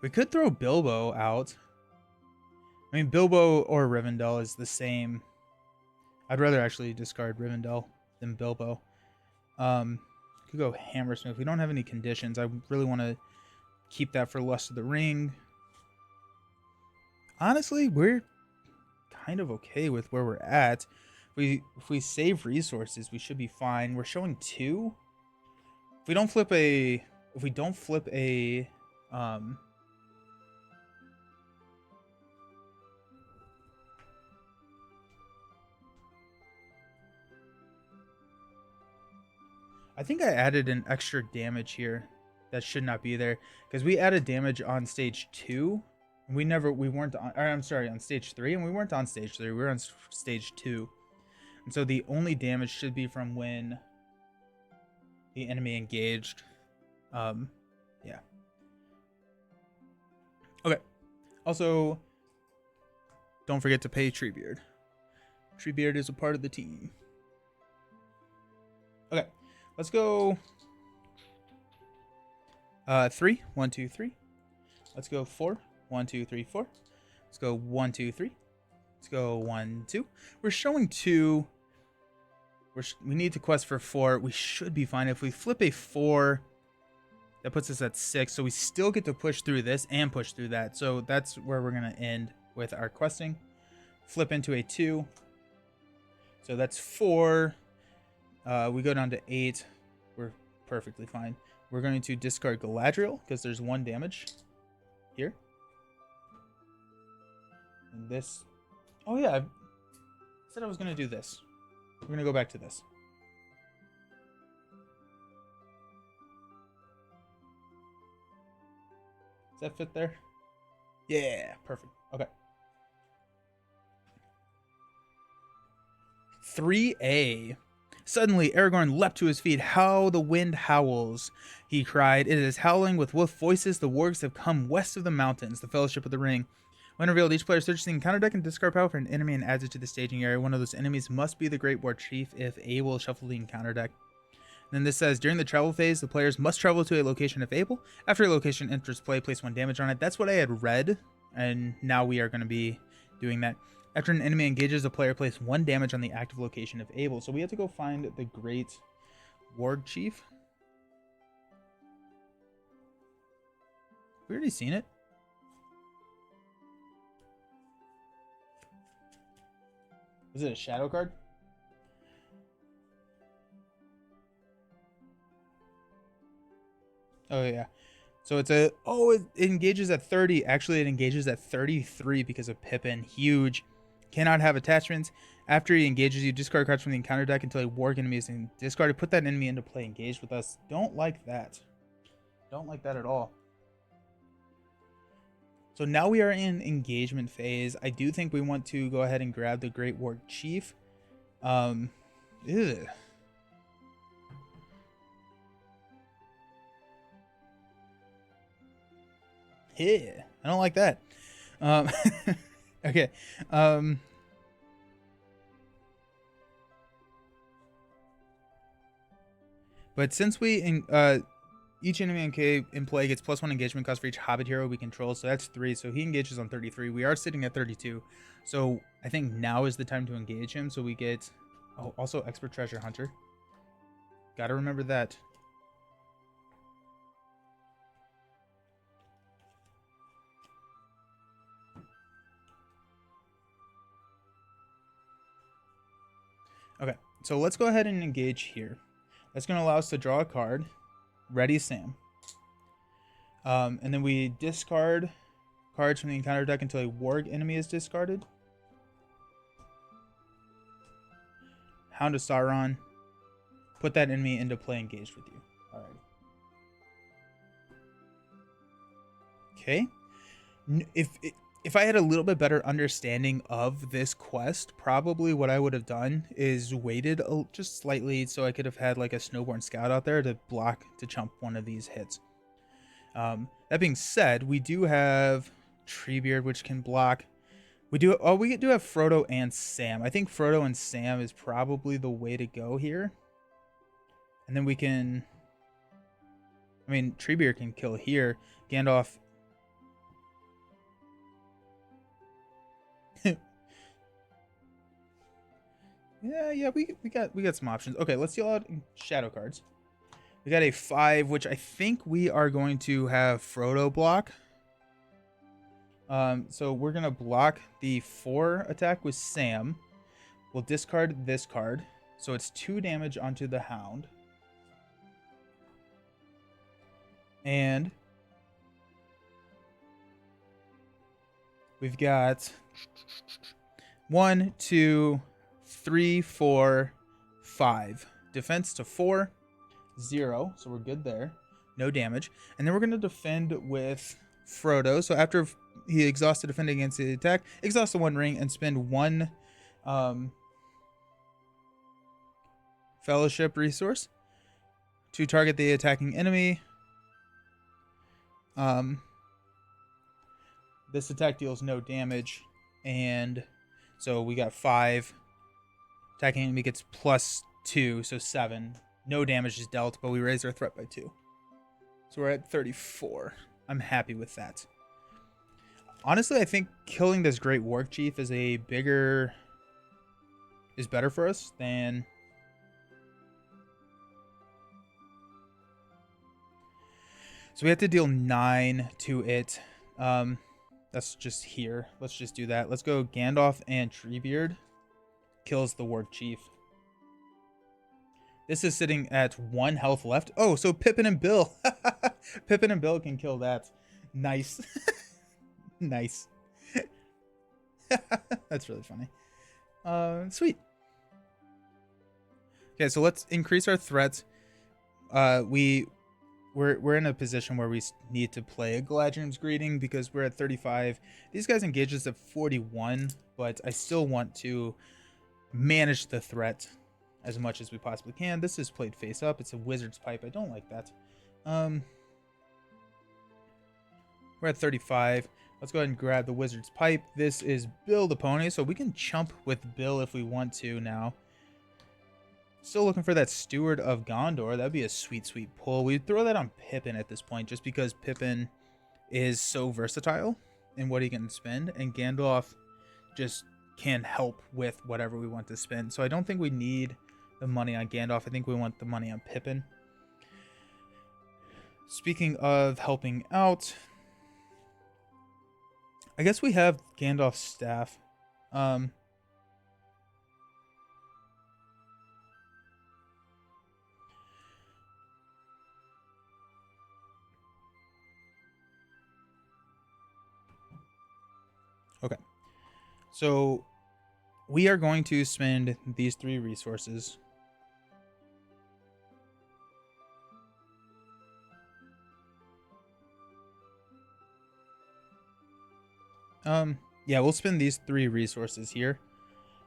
Speaker 1: We could throw Bilbo out. I mean, Bilbo or Rivendell is the same. I'd rather actually discard Rivendell than Bilbo. Could go Hammersmith. We don't have any conditions. I really want to keep that for Lust of the Ring. Honestly, we're kind of okay with where we're at. If we save resources, we should be fine. We're showing 2. If we don't flip a I think I added an extra damage here that should not be there, because we added damage on stage 2. And we weren't on, or I'm sorry, on stage 3, and we weren't on stage 3. We were on stage 2. And so the only damage should be from when the enemy engaged. Yeah. Okay. Also, don't forget to pay Treebeard. Treebeard is a part of the team. Okay. Let's go 3, 1, 2, 3. Let's go 4, 1, 2, 3, 4. Let's go 1, 2, 3. Let's go 1, 2. We're showing 2. We need to quest for 4. We should be fine. If we flip a 4, that puts us at 6. So we still get to push through this and push through that. So that's where we're going to end with our questing. Flip into a 2. So that's 4. We go down to 8. We're perfectly fine. We're going to discard Galadriel because there's 1 damage here. And this. Oh yeah, I said I was going to do this. We're going to go back to this. Does that fit there? Yeah, perfect. Okay. 3A. Suddenly, Aragorn leapt to his feet. How the wind howls, he cried. It is howling with wolf voices. The wargs have come west of the mountains, the Fellowship of the Ring. When revealed, each player searches the encounter deck and discard power for an enemy and adds it to the staging area. One of those enemies must be the Great War Chief if able. Shuffle the encounter deck. Then this says, during the travel phase, the players must travel to a location if able. After a location enters play, place 1 damage on it. That's what I had read, and now we are going to be doing that. After an enemy engages, the player place 1 damage on the active location if able. So we have to go find the Great Warg Chief. Have we already seen it? Was it a shadow card? Oh, yeah. So it's a... Oh, it engages at 30. Actually, it engages at 33 because of Pippin. Huge. Cannot have attachments. After he engages, you discard cards from the encounter deck until a warg enemy is discarded. Put that enemy into play. Engaged with us. Don't like that. Don't like that at all. So now we are in engagement phase. I do think we want to go ahead and grab the Great Warg Chief. Ew. Yeah, I don't like that. Okay. But since we each enemy in play gets +1 engagement cost for each Hobbit hero we control, so that's 3. So he engages on 33. We are sitting at 32. So I think now is the time to engage him. So we get also Expert Treasure Hunter. Gotta remember that. Okay, so let's go ahead and engage here. That's going to allow us to draw a card. Ready, Sam. And then we discard cards from the encounter deck until a warg enemy is discarded. Hound of Sauron. Put that enemy into play engaged with you. Alright. Okay. If I had a little bit better understanding of this quest, probably what I would have done is waited just slightly so I could have had like a Snowborn Scout out there to block, to chump one of these hits. That being said, we do have Treebeard, which can block. We do have Frodo and Sam. I think Frodo and Sam is probably the way to go here. And then we can... I mean, Treebeard can kill here. Gandalf... Yeah, we got some options. Okay, let's deal out shadow cards. We got a 5, which I think we are going to have Frodo block. So we're gonna block the 4 attack with Sam. We'll discard this card, so it's 2 damage onto the Hound. And we've got 1, 2, 3, 4, 5. Defense to 4, 0. So we're good there. No damage. And then we're going to defend with Frodo. So after he exhausts the defending against the attack, exhaust the 1 ring and spend 1 fellowship resource to target the attacking enemy. This attack deals no damage. And so we got 5. Attacking enemy gets +2, so 7. No damage is dealt, but we raise our threat by 2. So we're at 34. I'm happy with that. Honestly, I think killing this Great Warg Chief is better for us than... So we have to deal 9 to it. That's just here. Let's just do that. Let's go Gandalf and Treebeard. Kills the Warg Chief. This is sitting at 1 health left. Oh, so Pippin and Bill. Pippin and Bill can kill that. Nice. Nice. That's really funny. Sweet. Okay, so let's increase our threats. We're in a position where we need to play a Galadriel's Greeting because we're at 35. These guys engage us at 41, but I still want to manage the threat. as much as we possibly can. This is played face up. It's a wizard's pipe. I don't like that. We're at 35. Let's go ahead and grab the wizard's pipe. This is Bill the pony, so we can chump with Bill if we want to now. Still looking for that Steward of Gondor. That'd be a sweet, sweet pull. We'd throw that on Pippin at this point, just because Pippin is so versatile in what he can spend, and Gandalf just can help with whatever we want to spend. So I don't think we need the money on Gandalf. I think we want the money on Pippin. Speaking of helping out, I guess we have Gandalf's staff. Okay. So we are going to spend these 3 resources. Yeah, we'll spend these 3 resources here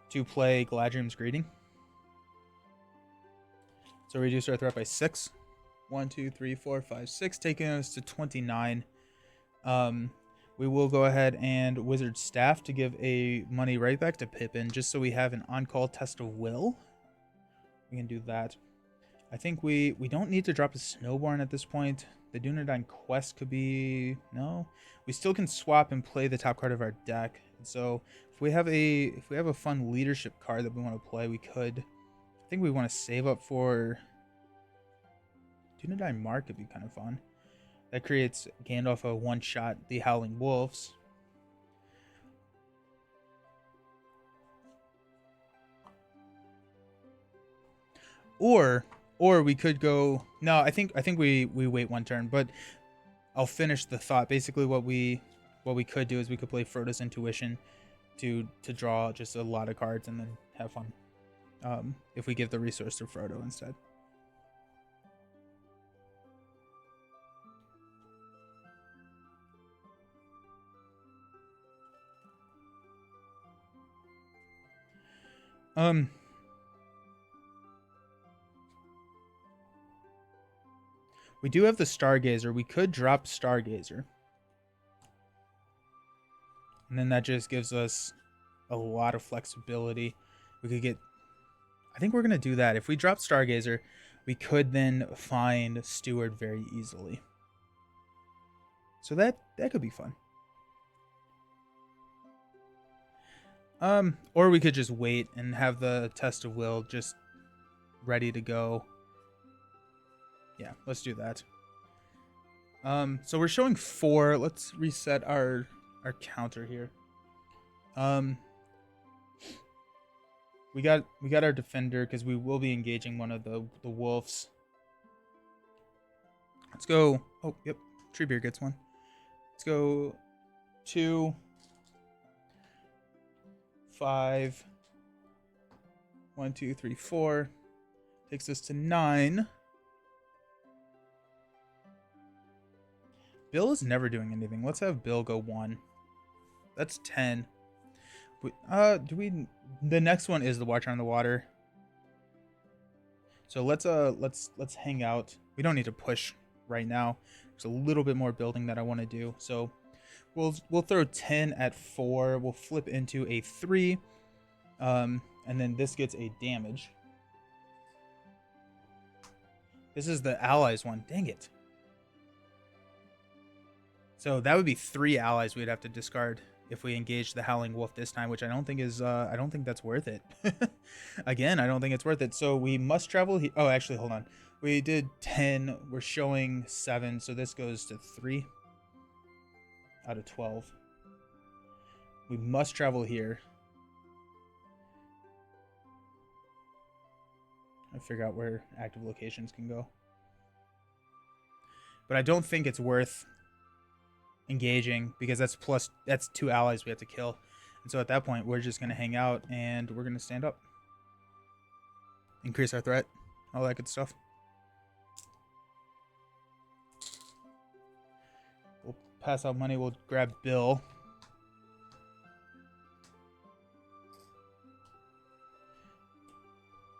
Speaker 1: to play Galadriel's Greeting. So reduce our threat by 6. 1, 2, 3, 4, 5, 6, taking us to 29. We will go ahead and Wizard Staff to give a money right back to Pippin, just so we have an on-call test of will. We can do that. I think we don't need to drop a Snowborn at this point. The Dunedain quest could be... No. We still can swap and play the top card of our deck. So if we have a fun leadership card that we want to play, we could. I think we want to save up for... Dunedain Mark could be kind of fun. That creates Gandalf a one-shot the Howling Wolves. Or we could go... No, I think we wait one turn, but I'll finish the thought. Basically what we could do is we could play Frodo's Intuition to draw just a lot of cards and then have fun. If we give the resource to Frodo instead. We do have the Stargazer. We could drop Stargazer. And then that just gives us a lot of flexibility. We could get... I think we're going to do that. If we drop Stargazer, we could then find Steward very easily. So that could be fun. Or we could just wait and have the Test of Will just ready to go. Yeah, let's do that. So we're showing 4. Let's reset our counter here. We got our defender because we will be engaging one of the wolves. Let's go. Oh, yep. Treebeard gets one. Let's go 2, 5, 1, 2, 3, 4. Takes us to 9. Bill is never doing anything. Let's have Bill go 1. That's 10. The next one is the Watcher on the Water. So let's hang out. We don't need to push right now. There's a little bit more building that I want to do. So we'll throw 10 at 4. We'll flip into a 3. And then this gets a damage. This is the allies one. Dang it. So that would be 3 allies we'd have to discard if we engage the Howling Wolf this time, which I don't think is I don't think that's worth it. Again, I don't think it's worth it. So we must travel here. Oh, actually, hold on. We did 10. We're showing 7, so this goes to 3 out of 12. We must travel here. I figure out where active locations can go. But I don't think it's worth engaging because that's 2 allies we have to kill. And so at that point, we're just going to hang out and we're going to stand up. Increase our threat. All that good stuff. We'll pass out money. We'll grab Bill.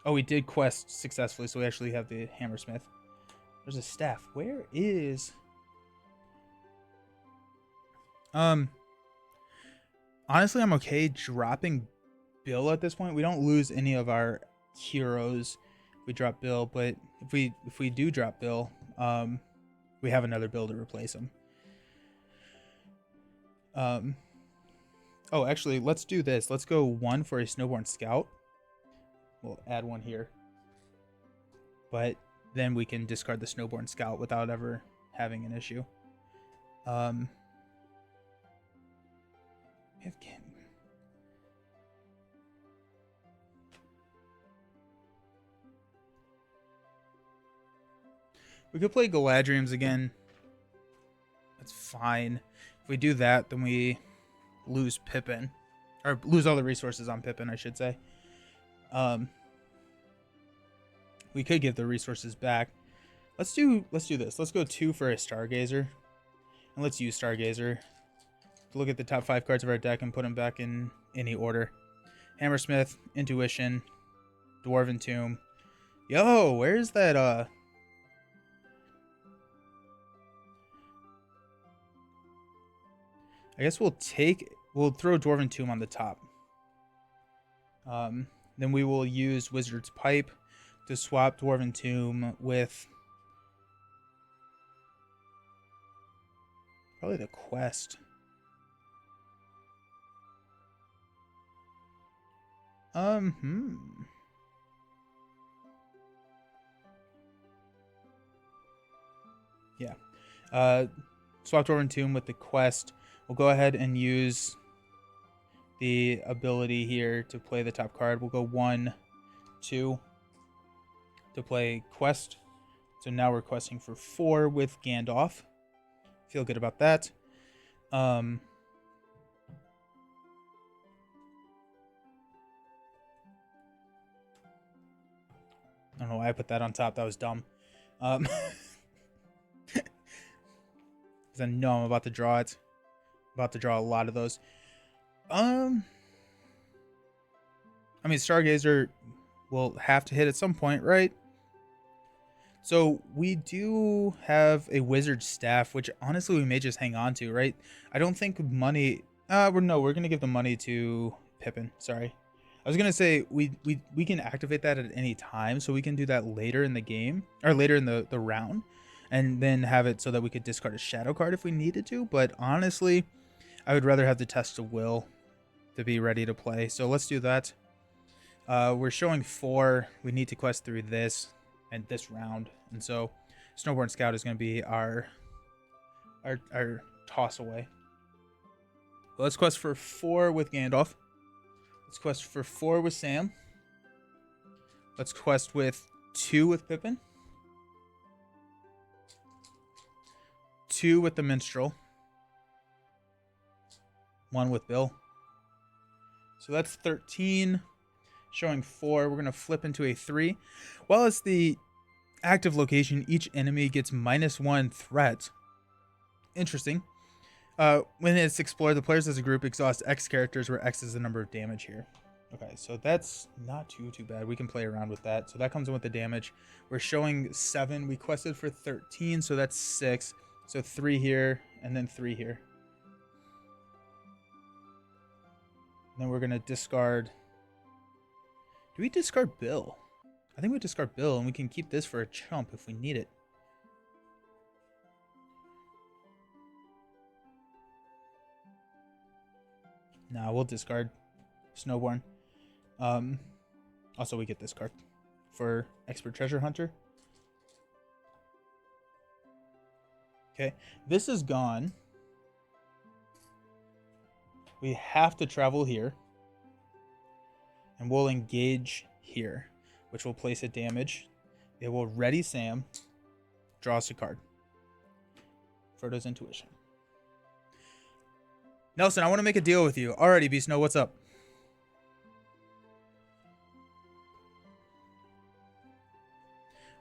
Speaker 1: Oh, we did quest successfully, so we actually have the Hammersmith. There's a staff. Where is... Honestly, I'm okay dropping Bill at this point. We don't lose any of our heroes if we drop Bill, but if we do drop Bill, we have another Bill to replace him. Oh, actually, let's do this. Let's go 1 for a Snowborn Scout. We'll add 1 here. But then we can discard the Snowborn Scout without ever having an issue. We could play Galadriels again. That's fine. If we do that, then we lose Pippin. Or lose all the resources on Pippin, I should say. We could give the resources back. Let's do this. Let's go 2 for a Stargazer. And let's use Stargazer. Look at the top 5 cards of our deck and put them back in any order. Hammersmith, Intuition, Dwarven Tomb. Yo, where's that I guess we'll throw Dwarven Tomb on the top. Then we will use Wizard's Pipe to swap Dwarven Tomb with probably the quest. Yeah. Swap Dwarven Tomb with the quest. We'll go ahead and use the ability here to play the top card. We'll go 1, 2 to play quest. So now we're questing for 4 with Gandalf. Feel good about that. I don't know why I put that on top. That was dumb. Because I know I'm about to draw it. About to draw a lot of those. I mean, Stargazer will have to hit at some point, right? So we do have a Wizard Staff, which honestly we may just hang on to, right? I don't think money... we're going to give the money to Pippin. Sorry. I was going to say we can activate that at any time, so we can do that later in the game, or later in the round, and then have it so that we could discard a shadow card if we needed to. But honestly, I would rather have the Test of Will to be ready to play. So let's do that. We're showing 4. We need to quest through this and this round. And so Snowborn Scout is going to be our toss away. Well, let's quest for 4 with Gandalf. Let's quest for 4 with Sam. Let's quest with 2 with Pippin. 2 with the Minstrel. 1 with Bill. So that's 13. Showing 4. We're going to flip into a 3. While it's the active location, each enemy gets -1 threat. Interesting. When it's explored, the players as a group exhaust X characters, where X is the number of damage here. Okay, so that's not too bad. We can play around with that. So that comes in with the damage. We're showing 7. We quested for 13, so that's 6. So 3 here, and then 3 here. And then we're going to discard... Do we discard Bill? I think we discard Bill, and we can keep this for a chump if we need it. Nah, we'll discard Snowborn. Also, we get this card for Expert Treasure Hunter. Okay, this is gone. We have to travel here. And we'll engage here, which will place a damage. It will ready Sam. Draw us a card. Frodo's Intuition. Nelson, I want to make a deal with you. Alrighty, Beast Snow, what's up?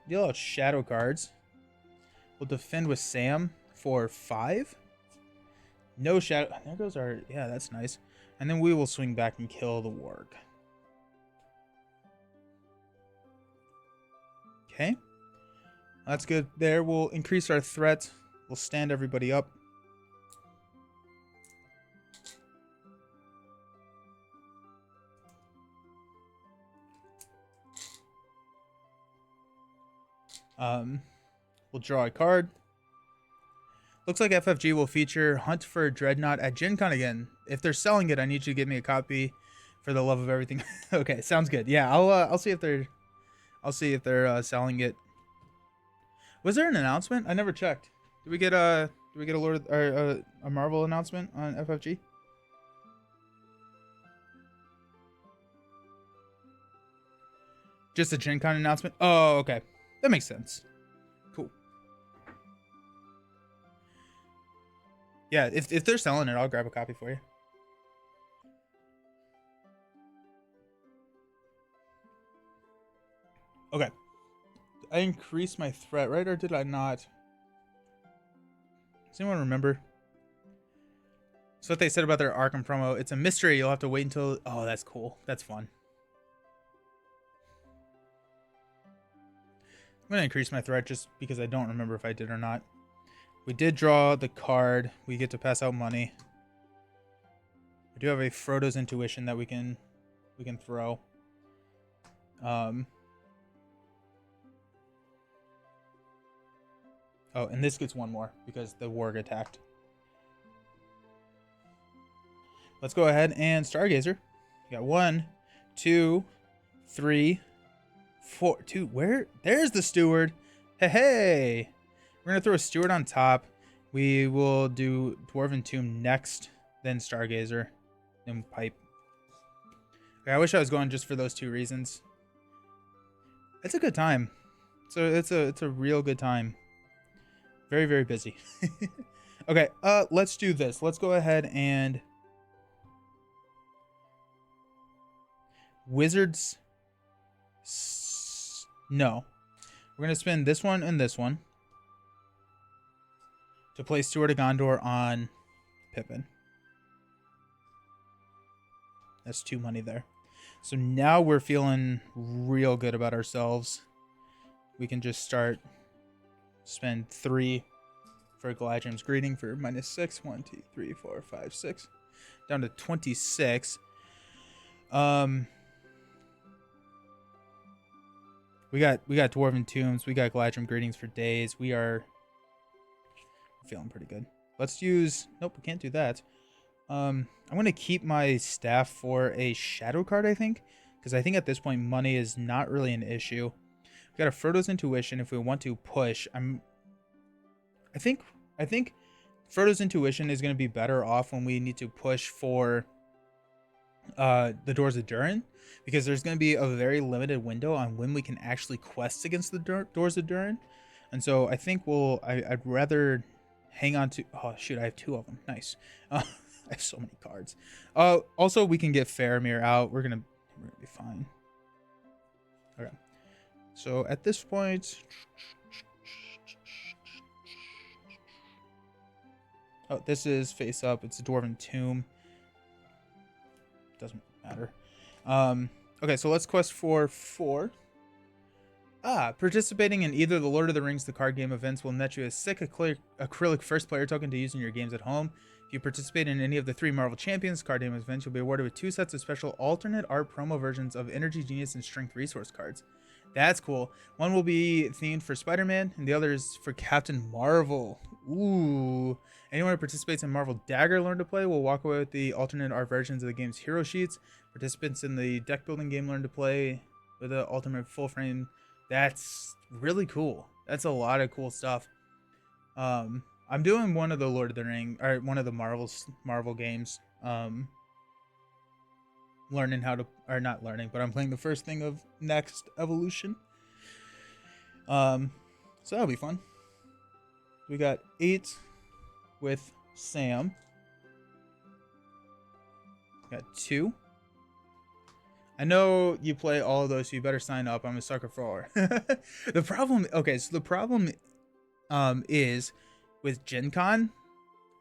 Speaker 1: Deal out shadow cards. We'll defend with Sam for 5. No shadow. There goes our... Yeah, that's nice. And then we will swing back and kill the warg. Okay. That's good. There, we'll increase our threat. We'll stand everybody up. We'll draw a card. Looks like FFG will feature Hunt for Dreadnought at Gen Con again. If they're selling it, I need you to give me a copy for the love of everything. Okay, sounds good. Yeah, I'll see if they're selling it. Was there an announcement? I never checked. Did we get a Lord or a Marvel announcement on FFG? Just a Gen Con announcement? Oh, okay. That makes sense. Cool. Yeah, if they're selling it, I'll grab a copy for you. Okay. I increased my threat, right? Or did I not? Does anyone remember? So what they said about their Arkham promo, it's a mystery. You'll have to wait until... Oh, that's cool. That's fun. I'm going to increase my threat just because I don't remember if I did or not. We did draw the card. We get to pass out money. I do have a Frodo's Intuition that we can throw. Oh, and this gets one more because the warg attacked. Let's go ahead and Stargazer. We got 1, 2, 3, 4. 2. Where? There's the Steward. Hey. We're going to throw a Steward on top. We will do Dwarven Tomb next, then Stargazer, then Pipe. Okay, I wish I was going just for those 2 reasons. It's a good time. So it's a real good time. Very, very busy. Okay, let's do this. Let's go ahead and Wizards. No. We're going to spend this one and this one to play Steward of Gondor on Pippin. That's 2 money there. So now we're feeling real good about ourselves. We can just spend 3 for Galadrim's Greeting for -6. 1, 2, 3, 4, 5, 6. Down to 26. We got Dwarven Tombs. We got Galadrim Greetings for days. We are feeling pretty good. Let's use... Nope, we can't do that. I'm going to keep my staff for a shadow card, I think. Because I think at this point, money is not really an issue. We got a Frodo's Intuition if we want to push. I think Frodo's Intuition is going to be better off when we need to push for the Doors of Durin. Because there's going to be a very limited window on when we can actually quest against the Doors of Durin. And so I think I'd rather hang on to... Oh, shoot, I have 2 of them. Nice. I have so many cards. Also, we can get Faramir out. We're gonna be fine. Okay. So at this point... Oh, this is face up. It's a Dwarven Tomb. Doesn't matter. Okay, so let's quest for 4. Participating in either the Lord of the Rings the card game events will net you a sick acrylic first player token to use in your games at home. If you participate in any of the 3 Marvel Champions card game events, you'll be awarded with 2 sets of special alternate art promo versions of Energy Genius and Strength Resource cards. That's cool. One will be themed for Spider-Man, and the other is for Captain Marvel. Ooh. Anyone who participates in Marvel Dagger Learn to Play will walk away with the alternate art versions of the game's hero sheets. Participants in the deck building game Learn to Play with the ultimate full frame. That's really cool. That's a lot of cool stuff. I'm doing one of the Lord of the Ring, or one of the Marvel games. Learning how to, or not learning, but I'm playing the first thing of Next Evolution. So that'll be fun. We got 8 with Sam. Got 2. I know you play all of those, so you better sign up. I'm a sucker for the problem. Okay, so the problem is with Gen Con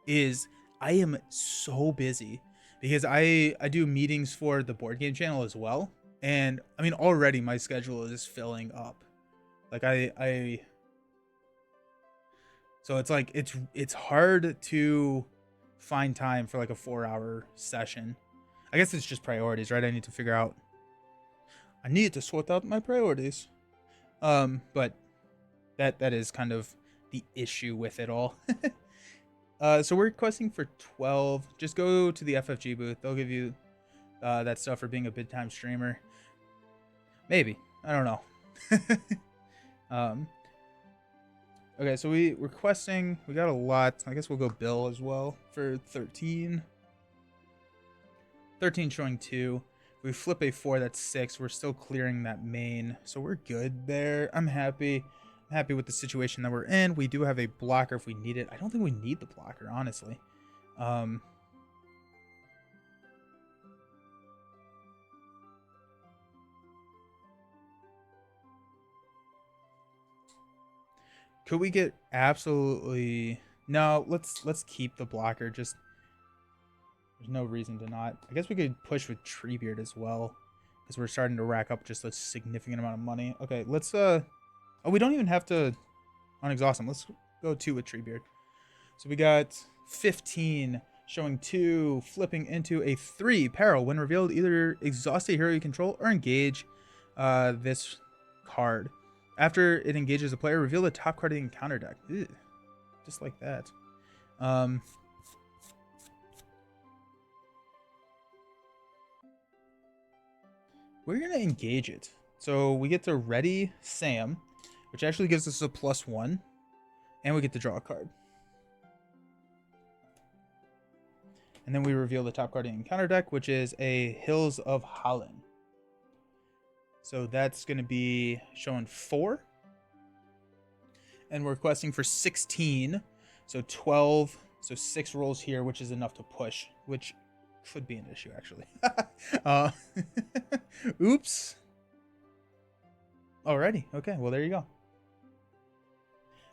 Speaker 1: is I am so busy because I do meetings for the board game channel as well. And I mean, already my schedule is filling up. Like so it's like it's hard to find time for like a 4-hour session. I guess it's just priorities, right? I need to figure out. I need to sort out my priorities. But that is kind of the issue with it all. So we're requesting for 12. Just go to the FFG booth. They'll give you that stuff for being a bid time streamer. Maybe. I don't know. Okay, so we're requesting. We got a lot. I guess we'll go Bill as well for 13. 13 showing 2. If we flip a 4, that's 6. We're still clearing that main. So we're good there. I'm happy. I'm happy with the situation that we're in. We do have a blocker if we need it. I don't think we need the blocker, honestly. Could we get absolutely... No, let's keep the blocker. Just there's no reason to not. I guess we could push with Treebeard as well, because we're starting to rack up just a significant amount of money. Okay, let's oh, we don't even have to unexhaust them. Let's go 2 with Treebeard. So we got 15 showing 2, flipping into a 3. Peril. When revealed, either exhaust a hero you control or engage this card. After it engages a player, reveal the top card of the encounter deck. Ew, just like that. We're going to engage it. So we get to ready Sam, which actually gives us a +1. And we get to draw a card. And then we reveal the top card of the encounter deck, which is a Hills of Holland. So that's going to be showing 4. And we're requesting for 16. So 12. So 6 rolls here, which is enough to push, which could be an issue, actually. Oops. Alrighty. Okay, well, there you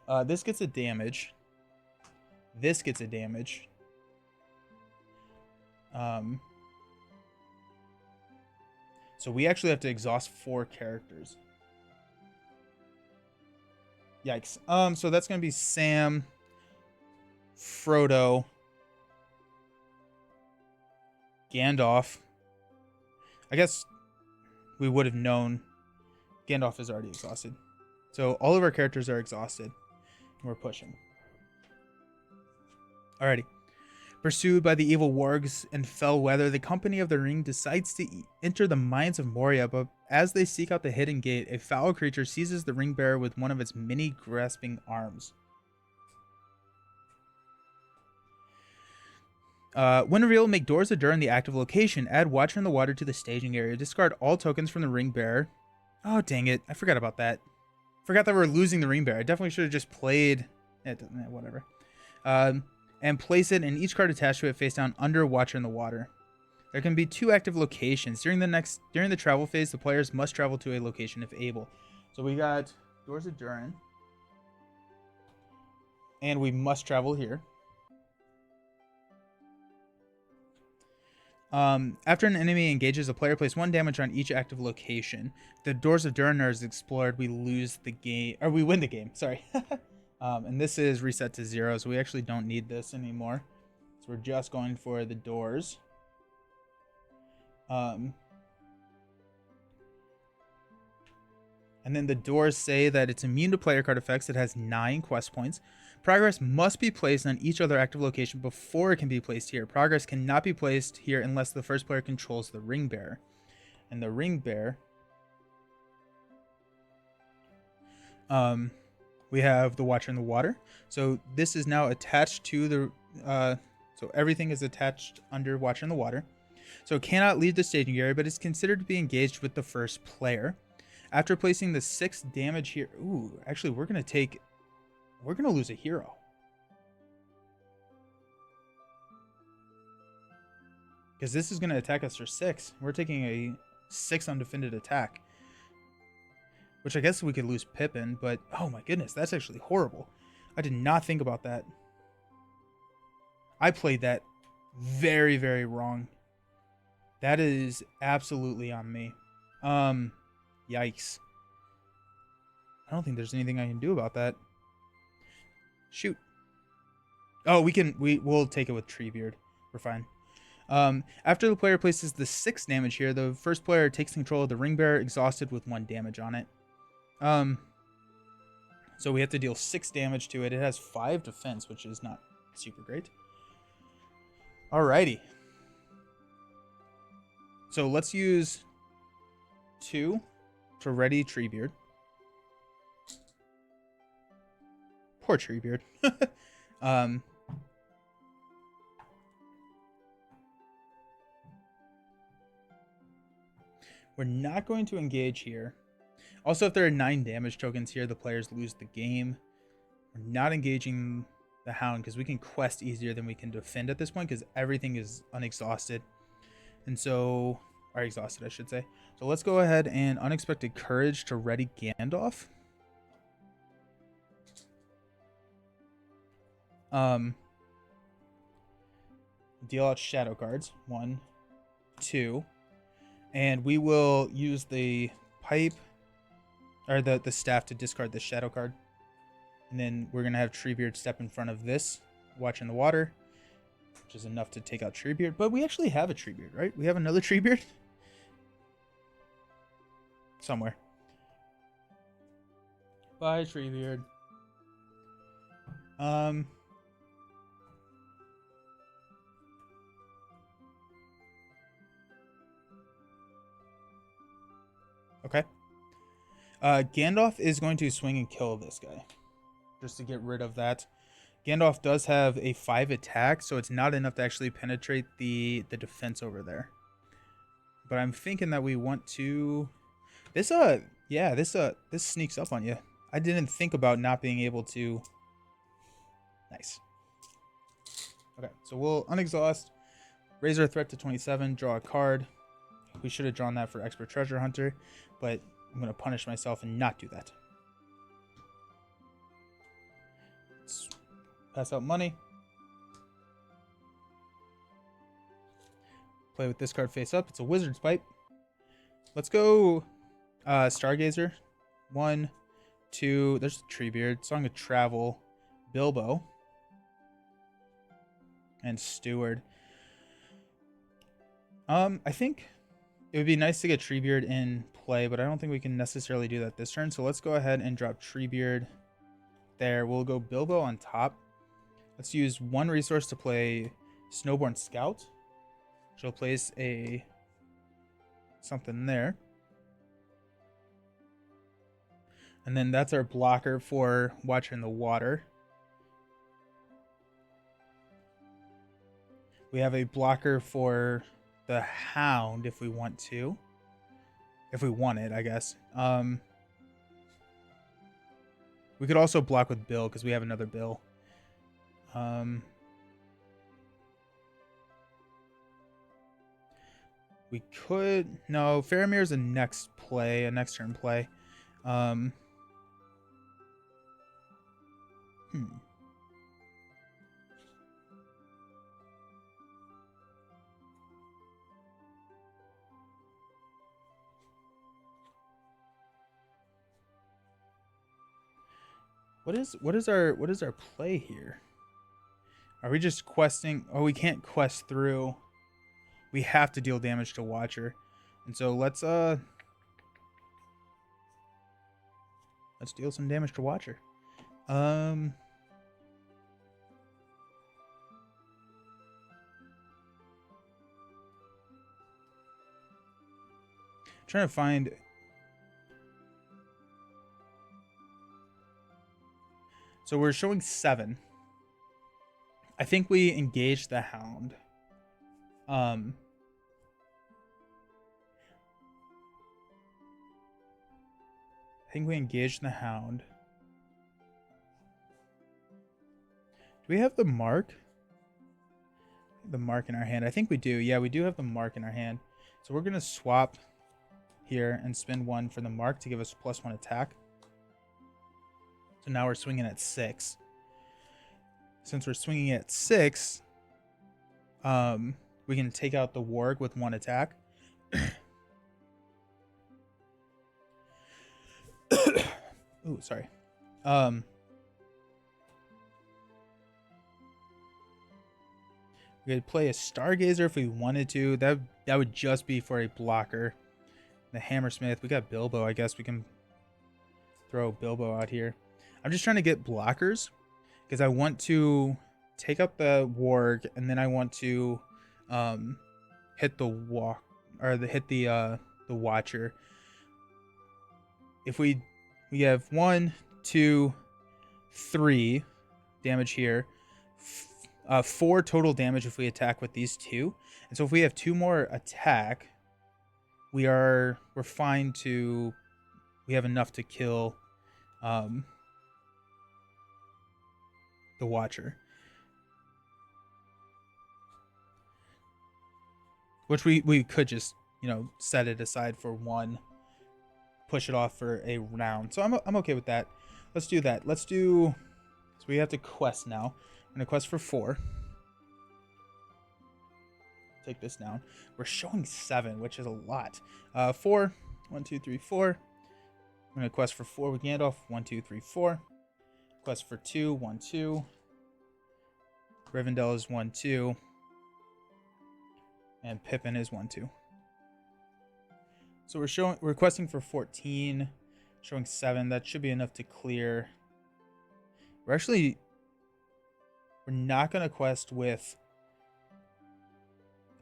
Speaker 1: go. This gets a damage. This gets a damage. So we actually have to exhaust 4 characters. Yikes. So that's gonna be Sam, Frodo, Gandalf. I guess we would have known Gandalf is already exhausted. So all of our characters are exhausted. And we're pushing. Alrighty. Pursued by the evil wargs and fell weather, the Company of the Ring decides to enter the mines of Moria, but as they seek out the hidden gate, a foul creature seizes the ring bearer with one of its many grasping arms. When revealed, make Doors of Dur in the active location. Add Watcher in the Water to the staging area. Discard all tokens from the ring bearer. Oh, dang it. I forgot about that. Forgot that we're losing the ring bearer. I definitely should have just played... whatever. And place it in each card attached to it face down under Watcher in the Water. There can be 2 active locations. During the travel phase, the players must travel to a location if able. So we got Doors of Durin. And we must travel here. After an enemy engages, a player places 1 damage on each active location. If the Doors of Durin is explored, we lose the game, or we win the game. Sorry. And this is reset to 0, so we actually don't need this anymore. So we're just going for the doors. And then the doors say that it's immune to player card effects. It has 9 quest points. Progress must be placed on each other active location before it can be placed here. Progress cannot be placed here unless the first player controls the ring bearer. And the ring bearer... we have the Watcher in the Water. So this is now attached to the... so everything is attached under Watcher in the Water. So it cannot leave the staging area, but it's considered to be engaged with the first player. After placing the 6 damage here... Ooh, actually, we're going to lose a hero. Because this is going to attack us for 6. We're taking a 6 undefended attack. Which I guess we could lose Pippin, but oh my goodness, that's actually horrible. I did not think about that. I played that very, very wrong. That is absolutely on me. Yikes. I don't think there's anything I can do about that. Shoot. Oh, we'll take it with Treebeard. We're fine. After the player places the 6 damage here, the first player takes control of the ring bearer, exhausted with 1 damage on it. So we have to deal 6 damage to it. It has 5 defense, which is not super great. Alrighty. So let's use 2 to ready Treebeard. Poor Treebeard. We're not going to engage here. Also, if there are 9 damage tokens here, the players lose the game. We're not engaging the Hound because we can quest easier than we can defend at this point because everything is unexhausted. And so, or exhausted, I should say. So let's go ahead and Unexpected Courage to ready Gandalf. Deal out shadow cards. 1, 2. And we will use the pipe or the staff to discard the shadow card. And then we're going to have Treebeard step in front of this, watching the water, which is enough to take out Treebeard. But we actually have a Treebeard, right? We have another Treebeard somewhere. Bye, Treebeard. Okay. Gandalf is going to swing and kill this guy, just to get rid of that. Gandalf does have a 5 attack, so it's not enough to actually penetrate the defense over there. But I'm thinking that we want to... This sneaks up on you. I didn't think about not being able to... Nice. Okay, so we'll unexhaust, raise our threat to 27, draw a card. We should have drawn that for Expert Treasure Hunter, but I'm going to punish myself and not do that. Let's pass out money. Play with this card face up. It's a Wizard's Pipe. Let's go Stargazer. 1, 2. There's Treebeard. Song of Travel. Bilbo. And Steward. I think it would be nice to get Treebeard in play, but I don't think we can necessarily do that this turn. So let's go ahead and drop Treebeard there. We'll go Bilbo on top. Let's use 1 resource to play Snowborn Scout. She'll place a something there. And then that's our blocker for Watching the Water. We have a blocker for the Hound if we want to. If we want it, I guess. We could also block with Bill because we have another Bill. We could... No, Faramir's a next turn play. What is our play here? Are we just questing? Oh, we can't quest through. We have to deal damage to Watcher. And so let's deal some damage to Watcher. Trying to find... So we're showing 7. I think we engaged the Hound. I think we engaged the Hound. Do we have the mark? The mark in our hand. I think we do. Yeah, we do have the mark in our hand. So we're going to swap here and spend 1 for the mark to give us +1 attack. So now we're swinging at 6. Since we're swinging at 6, we can take out the warg with 1 attack. Ooh, Ooh, sorry. We could play a Stargazer if we wanted to. That would just be for a blocker. The Hammersmith. We got Bilbo. I guess we can throw Bilbo out here. I'm just trying to get blockers because I want to take out the Warg, and then I want to hit the the Watcher. If we have 1, 2, 3 damage here, 4 total damage if we attack with these 2, and so if we have 2 more attack, we're fine to. We have enough to kill the Watcher, which we could just set it aside for 1, push it off for a round. So I'm okay with that. Let's do that. Let's do. So we have to quest now. I'm gonna quest for 4. Take this down. We're showing 7, which is a lot. 4. 1, 2, 3, 4. I'm gonna quest for 4 with Gandalf. 1, 2, 3, 4. Quest for 2. 1, 2. Rivendell is 1, 2. And Pippin is 1, 2. So we're requesting for 14, showing 7. That should be enough to clear. We're not gonna quest with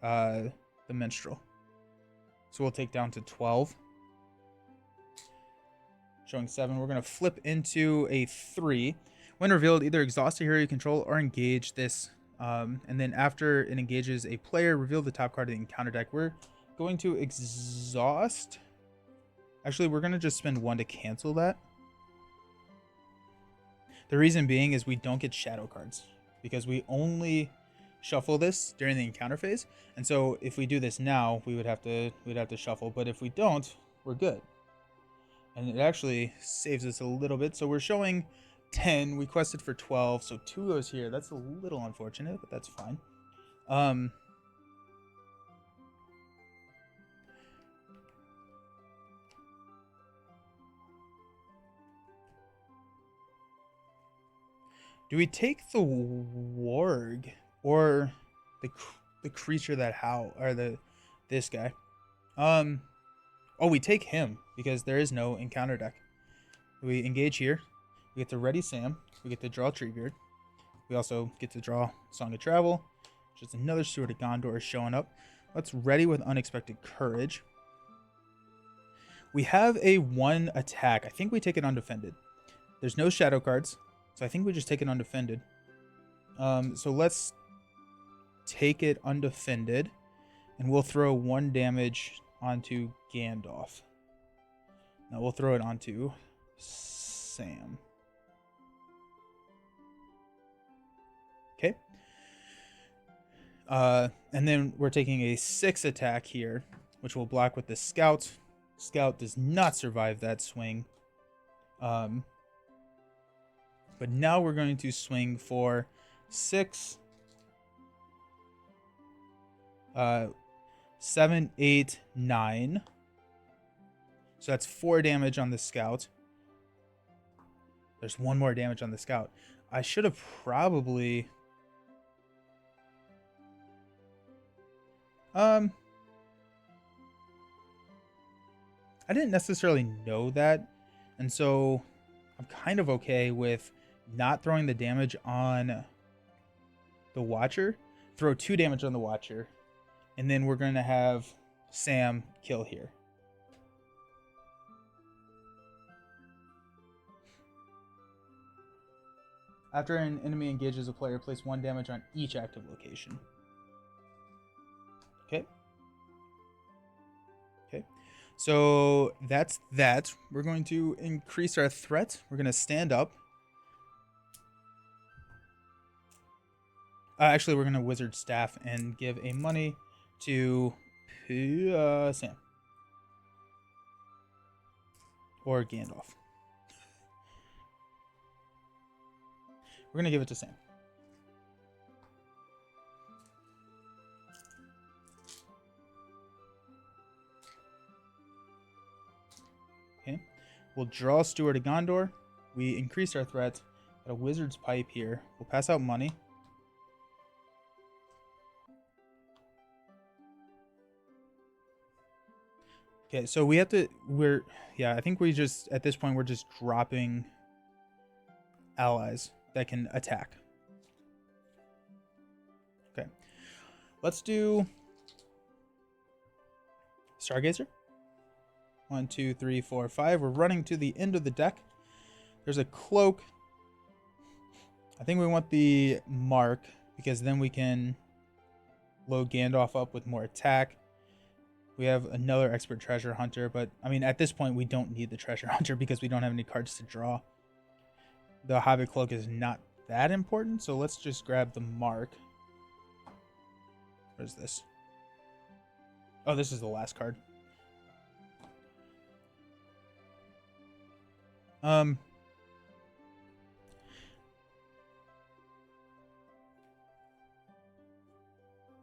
Speaker 1: the Minstrel. So we'll take down to 12. Showing 7. We're gonna flip into a 3. When revealed, either exhaust a hero you control or engage this. And then after it engages a player, reveal the top card of the encounter deck. We're going to exhaust. Actually, we're going to just spend 1 to cancel that. The reason being is we don't get shadow cards because we only shuffle this during the encounter phase. And so if we do this now, we'd have to shuffle. But if we don't, we're good. And it actually saves us a little bit. So we're showing 10. We quested for 12. So 2 goes here. That's a little unfortunate, but that's fine. Do we take the Warg or the creature that howl, or this guy? Oh, we take him because there is no encounter deck. We engage here. We get to ready Sam. We get to draw Treebeard. We also get to draw Song of Travel, which is another Steward of Gondor is showing up. Let's ready with Unexpected Courage. We have a 1 attack. I think we take it undefended. There's no shadow cards. So I think we just take it undefended. So let's take it undefended. And we'll throw 1 damage onto Gandalf. Now we'll throw it onto Sam. Okay. And then we're taking a 6 attack here, which will block with the Scout. Scout does not survive that swing. But now we're going to swing for 6, 7, 8, 9. So that's 4 damage on the Scout. There's 1 more damage on the Scout. I should have probably... I didn't necessarily know that. And so I'm kind of okay with not throwing the damage on the Watcher. Throw 2 damage on the Watcher. And then we're going to have Sam kill here. After an enemy engages a player, place 1 damage on each active location. Okay. Okay. So that's that. We're going to increase our threat. We're going to stand up. Actually, we're going to Wizard Staff and give a money to Sam. Or Gandalf. We're going to give it to Sam. We'll draw Steward of Gondor. We increase our threat. Got a Wizard's Pipe here. We'll pass out money. Okay, so we have to, I think we just, at this point, we're just dropping allies that can attack. Okay. Let's do Stargazer. 1, 2, 3, 4, 5. We're running to the end of the deck. There's a cloak. I think we want the mark because then we can load Gandalf up with more attack. We have another expert treasure hunter, but I mean, at this point, we don't need the treasure hunter because we don't have any cards to draw. The Hobbit cloak is not that important, so let's just grab the mark. What is this? Oh, this is the last card.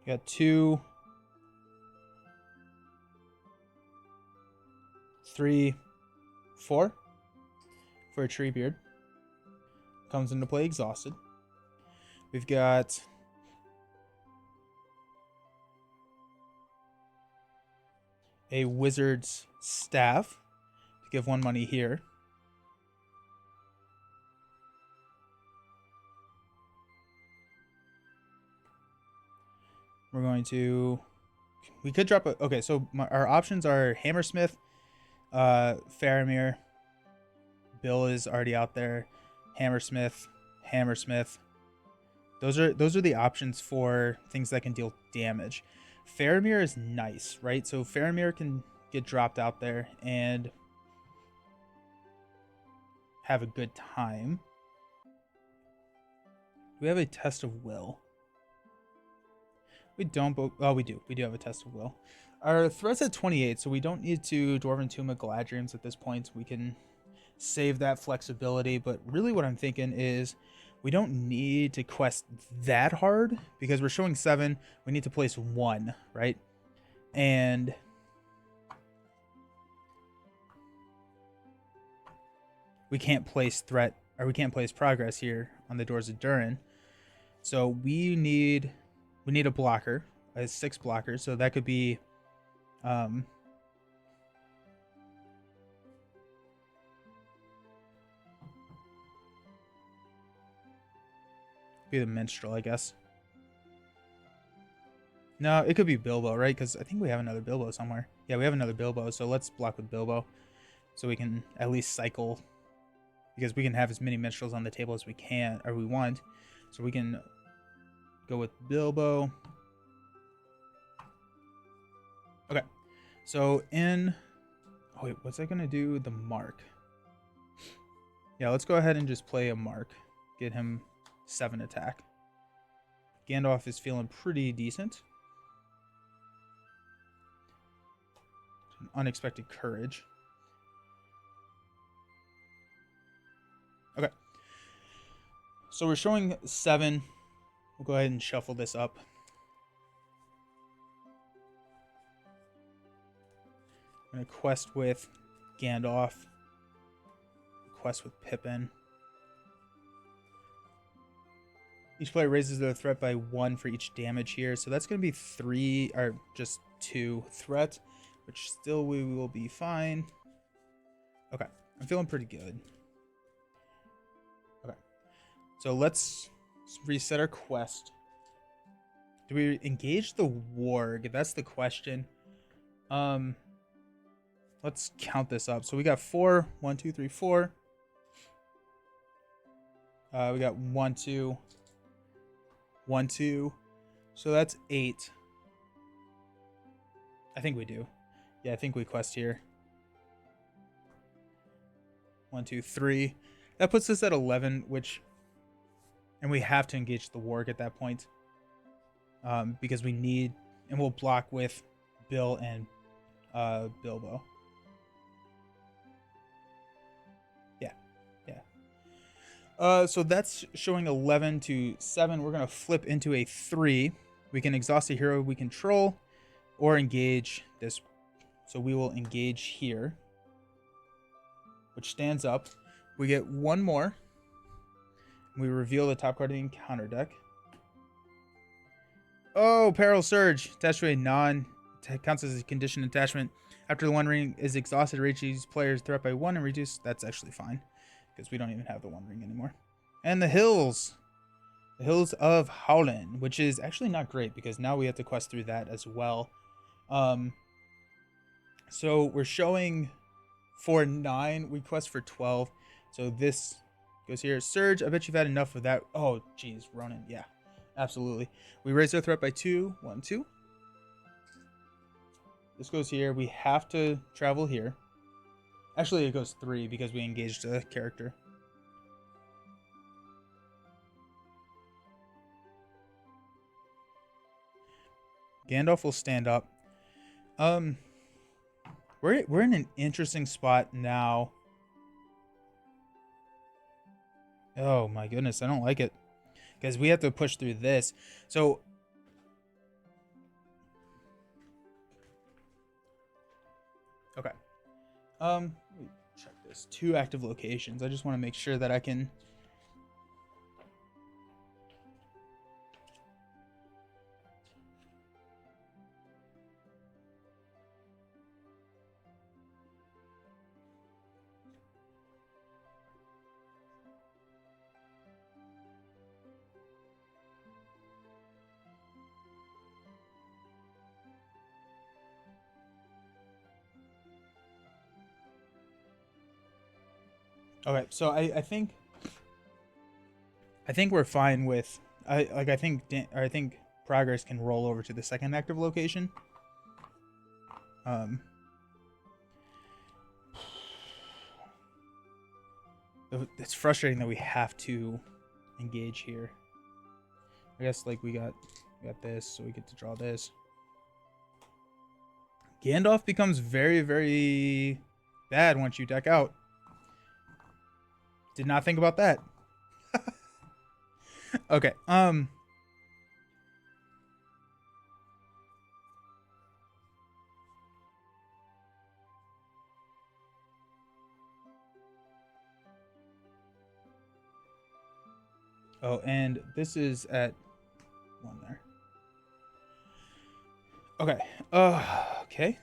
Speaker 1: Got 2, 3, 4 for a Treebeard. Comes into play exhausted. We've got a Wizard's Staff to give 1 money here. We're going to, we could drop a, okay, so our options are Hammersmith, Faramir. Bill is already out there. Hammersmith, Hammersmith. Those are the options for things that can deal damage. Faramir is nice, right? So Faramir can get dropped out there and have a good time. We have a Test of Will. We don't, but, oh, we do. We do have a Test of Will. Our threat's at 28, so we don't need to Dwarven Tomb of Galadriels at this point. We can save that flexibility, but really what I'm thinking is we don't need to quest that hard because we're showing 7. We need to place 1, right? And we can't place threat, or we can't place progress here on the Doors of Durin. So we need a blocker, a 6 blocker, so that could be be the Minstrel, I guess. No, it could be Bilbo, right? Because I think we have another Bilbo somewhere. Yeah, we have another Bilbo, so let's block with Bilbo so we can at least cycle, because we can have as many Minstrels on the table as we can, or we want. So we can go with Bilbo. Okay, so in, oh wait, what's that gonna do? The mark. Yeah, let's go ahead and just play a mark. Get him 7 attack. Gandalf is feeling pretty decent. Unexpected courage. Okay. So we're showing 7. We'll go ahead and shuffle this up. I'm going to quest with Gandalf. Quest with Pippin. Each player raises their threat by 1 for each damage here. So that's going to be 3, or just 2 threat, which still we will be fine. Okay, I'm feeling pretty good. Okay, so let's reset our quest. Do we engage the warg? That's the question. Let's count this up. So we got 4. 1, 2, 3, 4. We got 1, 2. 1, 2. So that's 8. I think we do. Yeah, I think we quest here. 1, 2, 3. That puts us at 11, which, and we have to engage the warg at that point, because we need, and we'll block with Bill and Bilbo. So that's showing 11 to 7. We're going to flip into a 3. We can exhaust a hero we control or engage this. So we will engage here. which stands up. We get one more. We reveal the top card of the encounter deck. Oh, Peril Surge. Attached to a counts as a conditioned attachment. After the One Ring is exhausted, reaches player's threat by 1 and reduce. That's actually fine, because we don't even have the One Ring anymore. And the Hills. The Hills of Howland, which is actually not great, because now we have to quest through that as well. So we're showing for 9, we quest for 12. So this goes here. Surge, I bet you've had enough of that. Oh, geez, Ronan, yeah, absolutely. We raise our threat by 2, 1, 2. This goes here. We have to travel here. Actually, it goes 3 because we engaged a character. Gandalf will stand up. We're in an interesting spot now. Oh my goodness, I don't like it, because we have to push through this. So okay, let me check this. 2 active locations. I just want to make sure that I can. Okay, so I think we're fine with I think progress can roll over to the second active location. It's frustrating that we have to engage here. I guess like we got this, so we get to draw this. Gandalf becomes very, very bad once you deck out. Did not think about that. Okay. Oh, and this is at 1 there. Okay. Okay.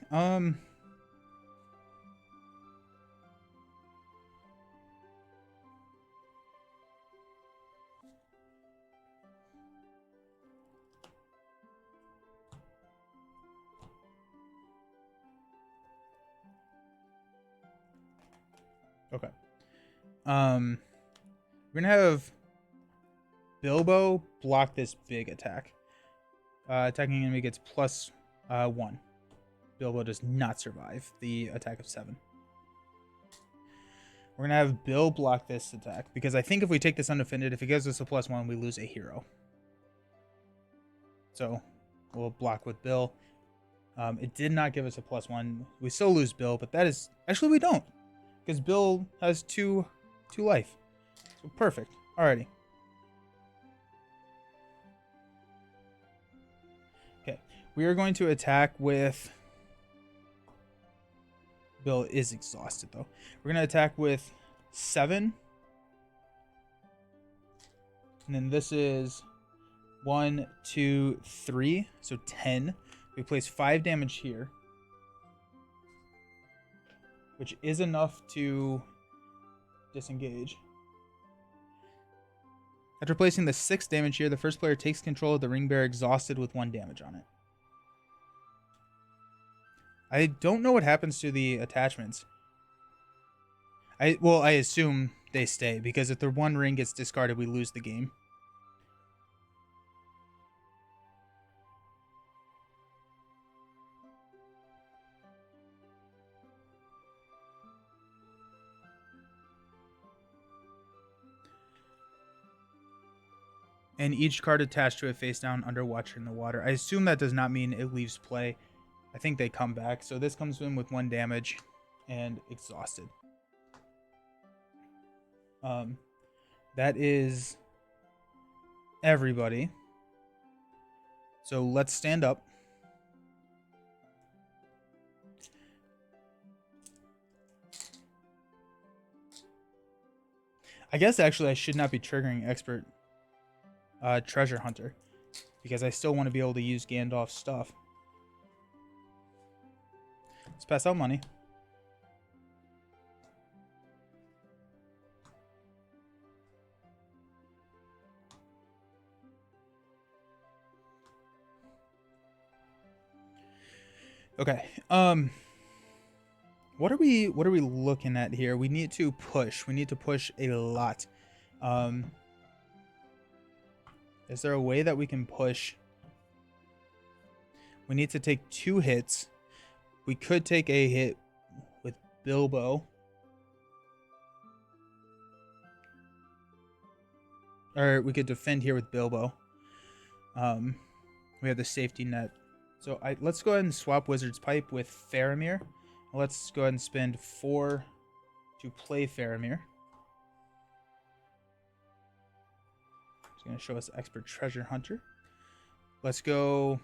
Speaker 1: Okay. We're gonna have Bilbo block this big attack. Attacking enemy gets plus 1. Bilbo does not survive the attack of 7. We're gonna have Bill block this attack, because I think if we take this undefended, if it gives us a plus 1, we lose a hero. So we'll block with Bill. It did not give us a plus 1. We still lose Bill, but that is actually we don't, because Bill has 2 life. So perfect. Alrighty. Okay, we are going to attack with. Bill is exhausted though. We're gonna attack with 7, and then this is 1, 2, 3, so 10. We place 5 damage here, which is enough to disengage. After placing the 6 damage here, the first player takes control of the ring bearer exhausted with 1 damage on it. I don't know what happens to the attachments. I assume they stay, because if the 1 ring gets discarded, we lose the game. And each card attached to it face down under Watcher in the water. I assume that does not mean it leaves play. I think they come back. So this comes in with 1 damage and exhausted. That is everybody. So let's stand up. I guess actually I should not be triggering expert treasure hunter because I still want to be able to use Gandalf's stuff. Let's pass out money. Okay. What are we looking at here? We need to push. We need to push a lot. Is there a way that we can push? We need to take 2 hits. We could take a hit with Bilbo. Or we could defend here with Bilbo. We have the safety net. So let's go ahead and swap Wizard's Pipe with Faramir. Let's go ahead and spend 4 to play Faramir. It's going to show us Expert Treasure Hunter. Let's go.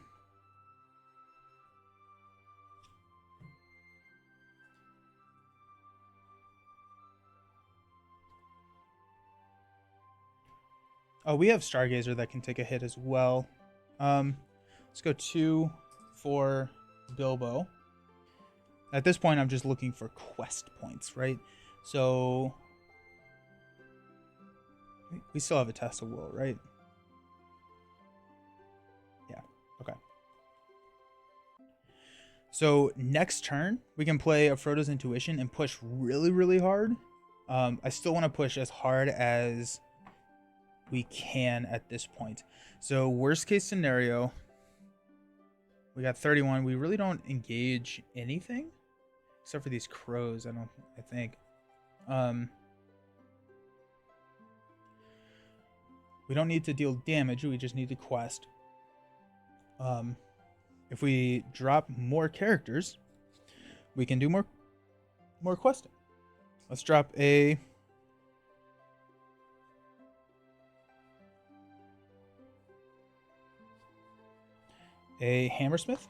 Speaker 1: Oh, we have Stargazer that can take a hit as well. Let's go 2 for Bilbo. At this point, I'm just looking for quest points, right? So we still have a Test of Will, right? Yeah, okay. So next turn, we can play a Frodo's Intuition and push really, really hard. I still want to push as hard as we can at this point. So worst case scenario, we got 31. We really don't engage anything except for these crows. I think. We don't need to deal damage. We just need to quest. If we drop more characters, we can do more questing. Let's drop a Hammersmith.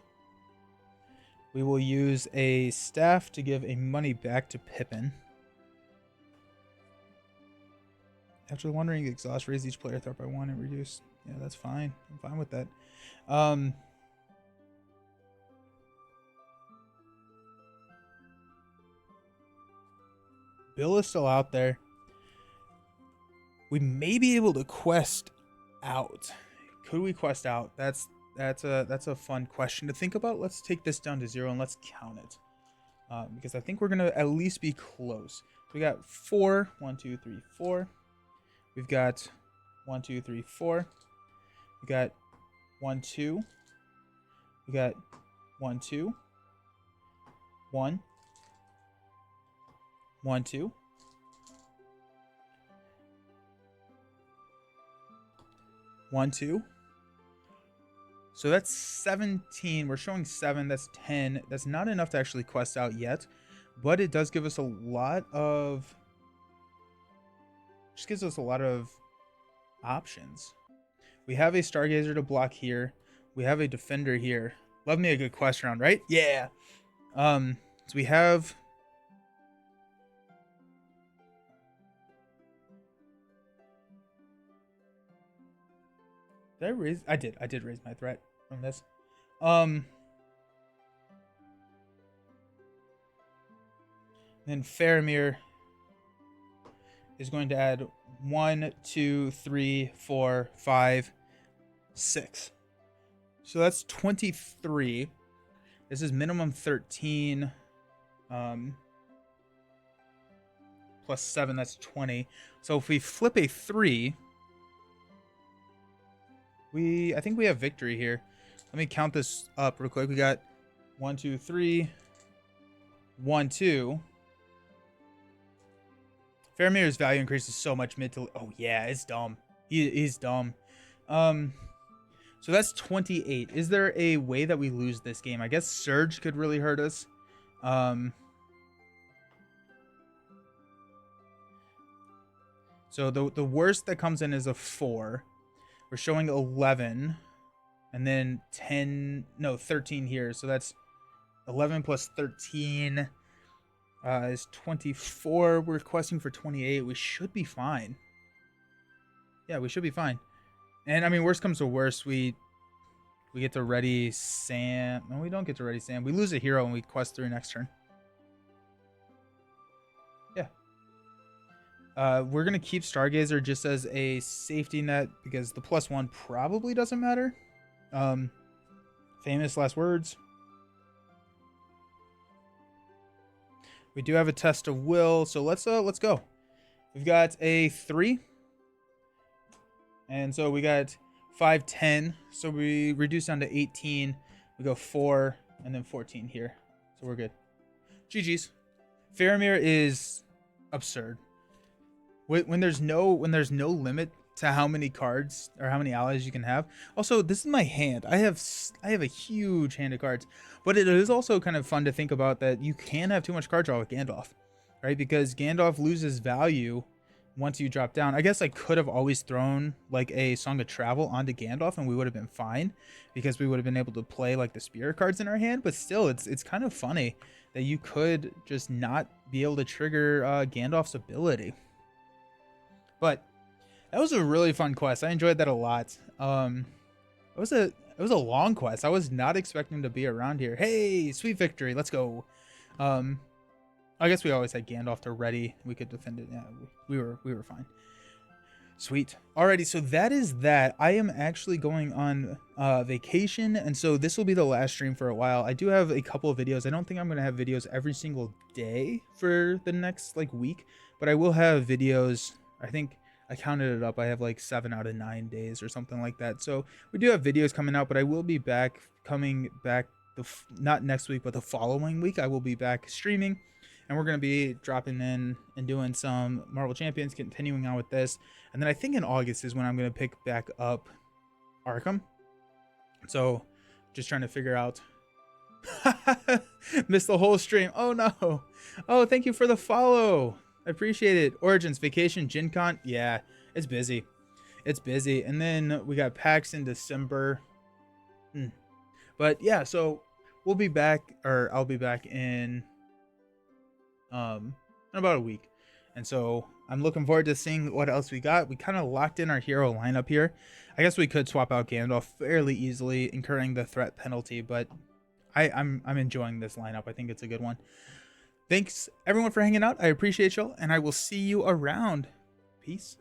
Speaker 1: We will use a staff to give a money back to Pippin. After wandering, exhaust, raise each player threat by 1 and reduce. Yeah, that's fine. I'm fine with that. Bill is still out there. We may be able to quest out. Could we quest out? That's a fun question to think about. Let's take this down to 0 and let's count it. Because I think we're gonna at least be close. We got 4. 1, 2, 3, 4. We've got 1, 2, 3, 4. We got 1, 2. We got 1, 2. 1. 1, 2. 1, 2. So that's 17. We're showing 7. That's 10. That's not enough to actually quest out yet, but it does give us a lot of. Just gives us a lot of options. We have a Stargazer to block here. We have a Defender here. Love me a good quest round, right? Yeah. So we have. Did I raise? I did raise my threat from this. Then Faramir is going to add 1, 2, 3, 4, 5, 6. So that's 23. This is minimum 13. Plus 7, that's 20. So if we flip a 3, I think we have victory here. Let me count this up real quick. We got 1, 2, 3, 1, 2. Faramir's value increases so much mid to. Oh yeah, it's dumb. He's dumb. So that's 28. Is there a way that we lose this game? I guess Surge could really hurt us. So the worst that comes in is a 4. We're showing 11, and then 10. No, 13 here. So that's 11 plus 13. Is 24. We're requesting for 28. We should be fine. Yeah, we should be fine. And I mean, worst comes to worst, we get to ready Sam. No, we don't get to ready Sam. We lose a hero and we quest through next turn. Yeah. We're gonna keep Stargazer just as a safety net because the +1 probably doesn't matter. Famous last words. We do have a test of will, so let's go. We've got a 3. And so we got 5, 10. So we reduce down to 18. We go 4 and then 14 here. So we're good. GG's. Faramir is absurd. When there's no limit to how many cards or how many allies you can have. Also, this is my hand. I have a huge hand of cards, but it is also kind of fun to think about that you can have too much card draw with Gandalf, right? Because Gandalf loses value once you drop down. I guess I could have always thrown like a Song of Travel onto Gandalf and we would have been fine because we would have been able to play like the spirit cards in our hand, but still it's kind of funny that you could just not be able to trigger Gandalf's ability. But that was a really fun quest. I enjoyed that a lot. It was a long quest. I was not expecting to be around here. Hey, sweet victory. Let's go. I guess we always had Gandalf to ready. We could defend it. Yeah, we were fine. Sweet. Alrighty, so that is that. I am actually going on vacation, and so this will be the last stream for a while. I do have a couple of videos. I don't think I'm going to have videos every single day for the next like week, but I will have videos. I think I counted it up. I have like 7 out of 9 days or something like that. So we do have videos coming out, but I will be coming back not next week, but the following week. I will be back streaming, and we're going to be dropping in and doing some Marvel Champions, continuing on with this. And then I think in August is when I'm going to pick back up Arkham. So just trying to figure out. Missed the whole stream. Oh no. Oh, thank you for the follow. I appreciate it. Origins, Vacation, Gen Con. Yeah, it's busy. It's busy. And then we got PAX in December. But yeah, so we'll be back, or I'll be back in about a week. And so I'm looking forward to seeing what else we got. We kind of locked in our hero lineup here. I guess we could swap out Gandalf fairly easily, incurring the threat penalty, but I'm enjoying this lineup. I think it's a good one. Thanks everyone for hanging out. I appreciate y'all, and I will see you around. Peace.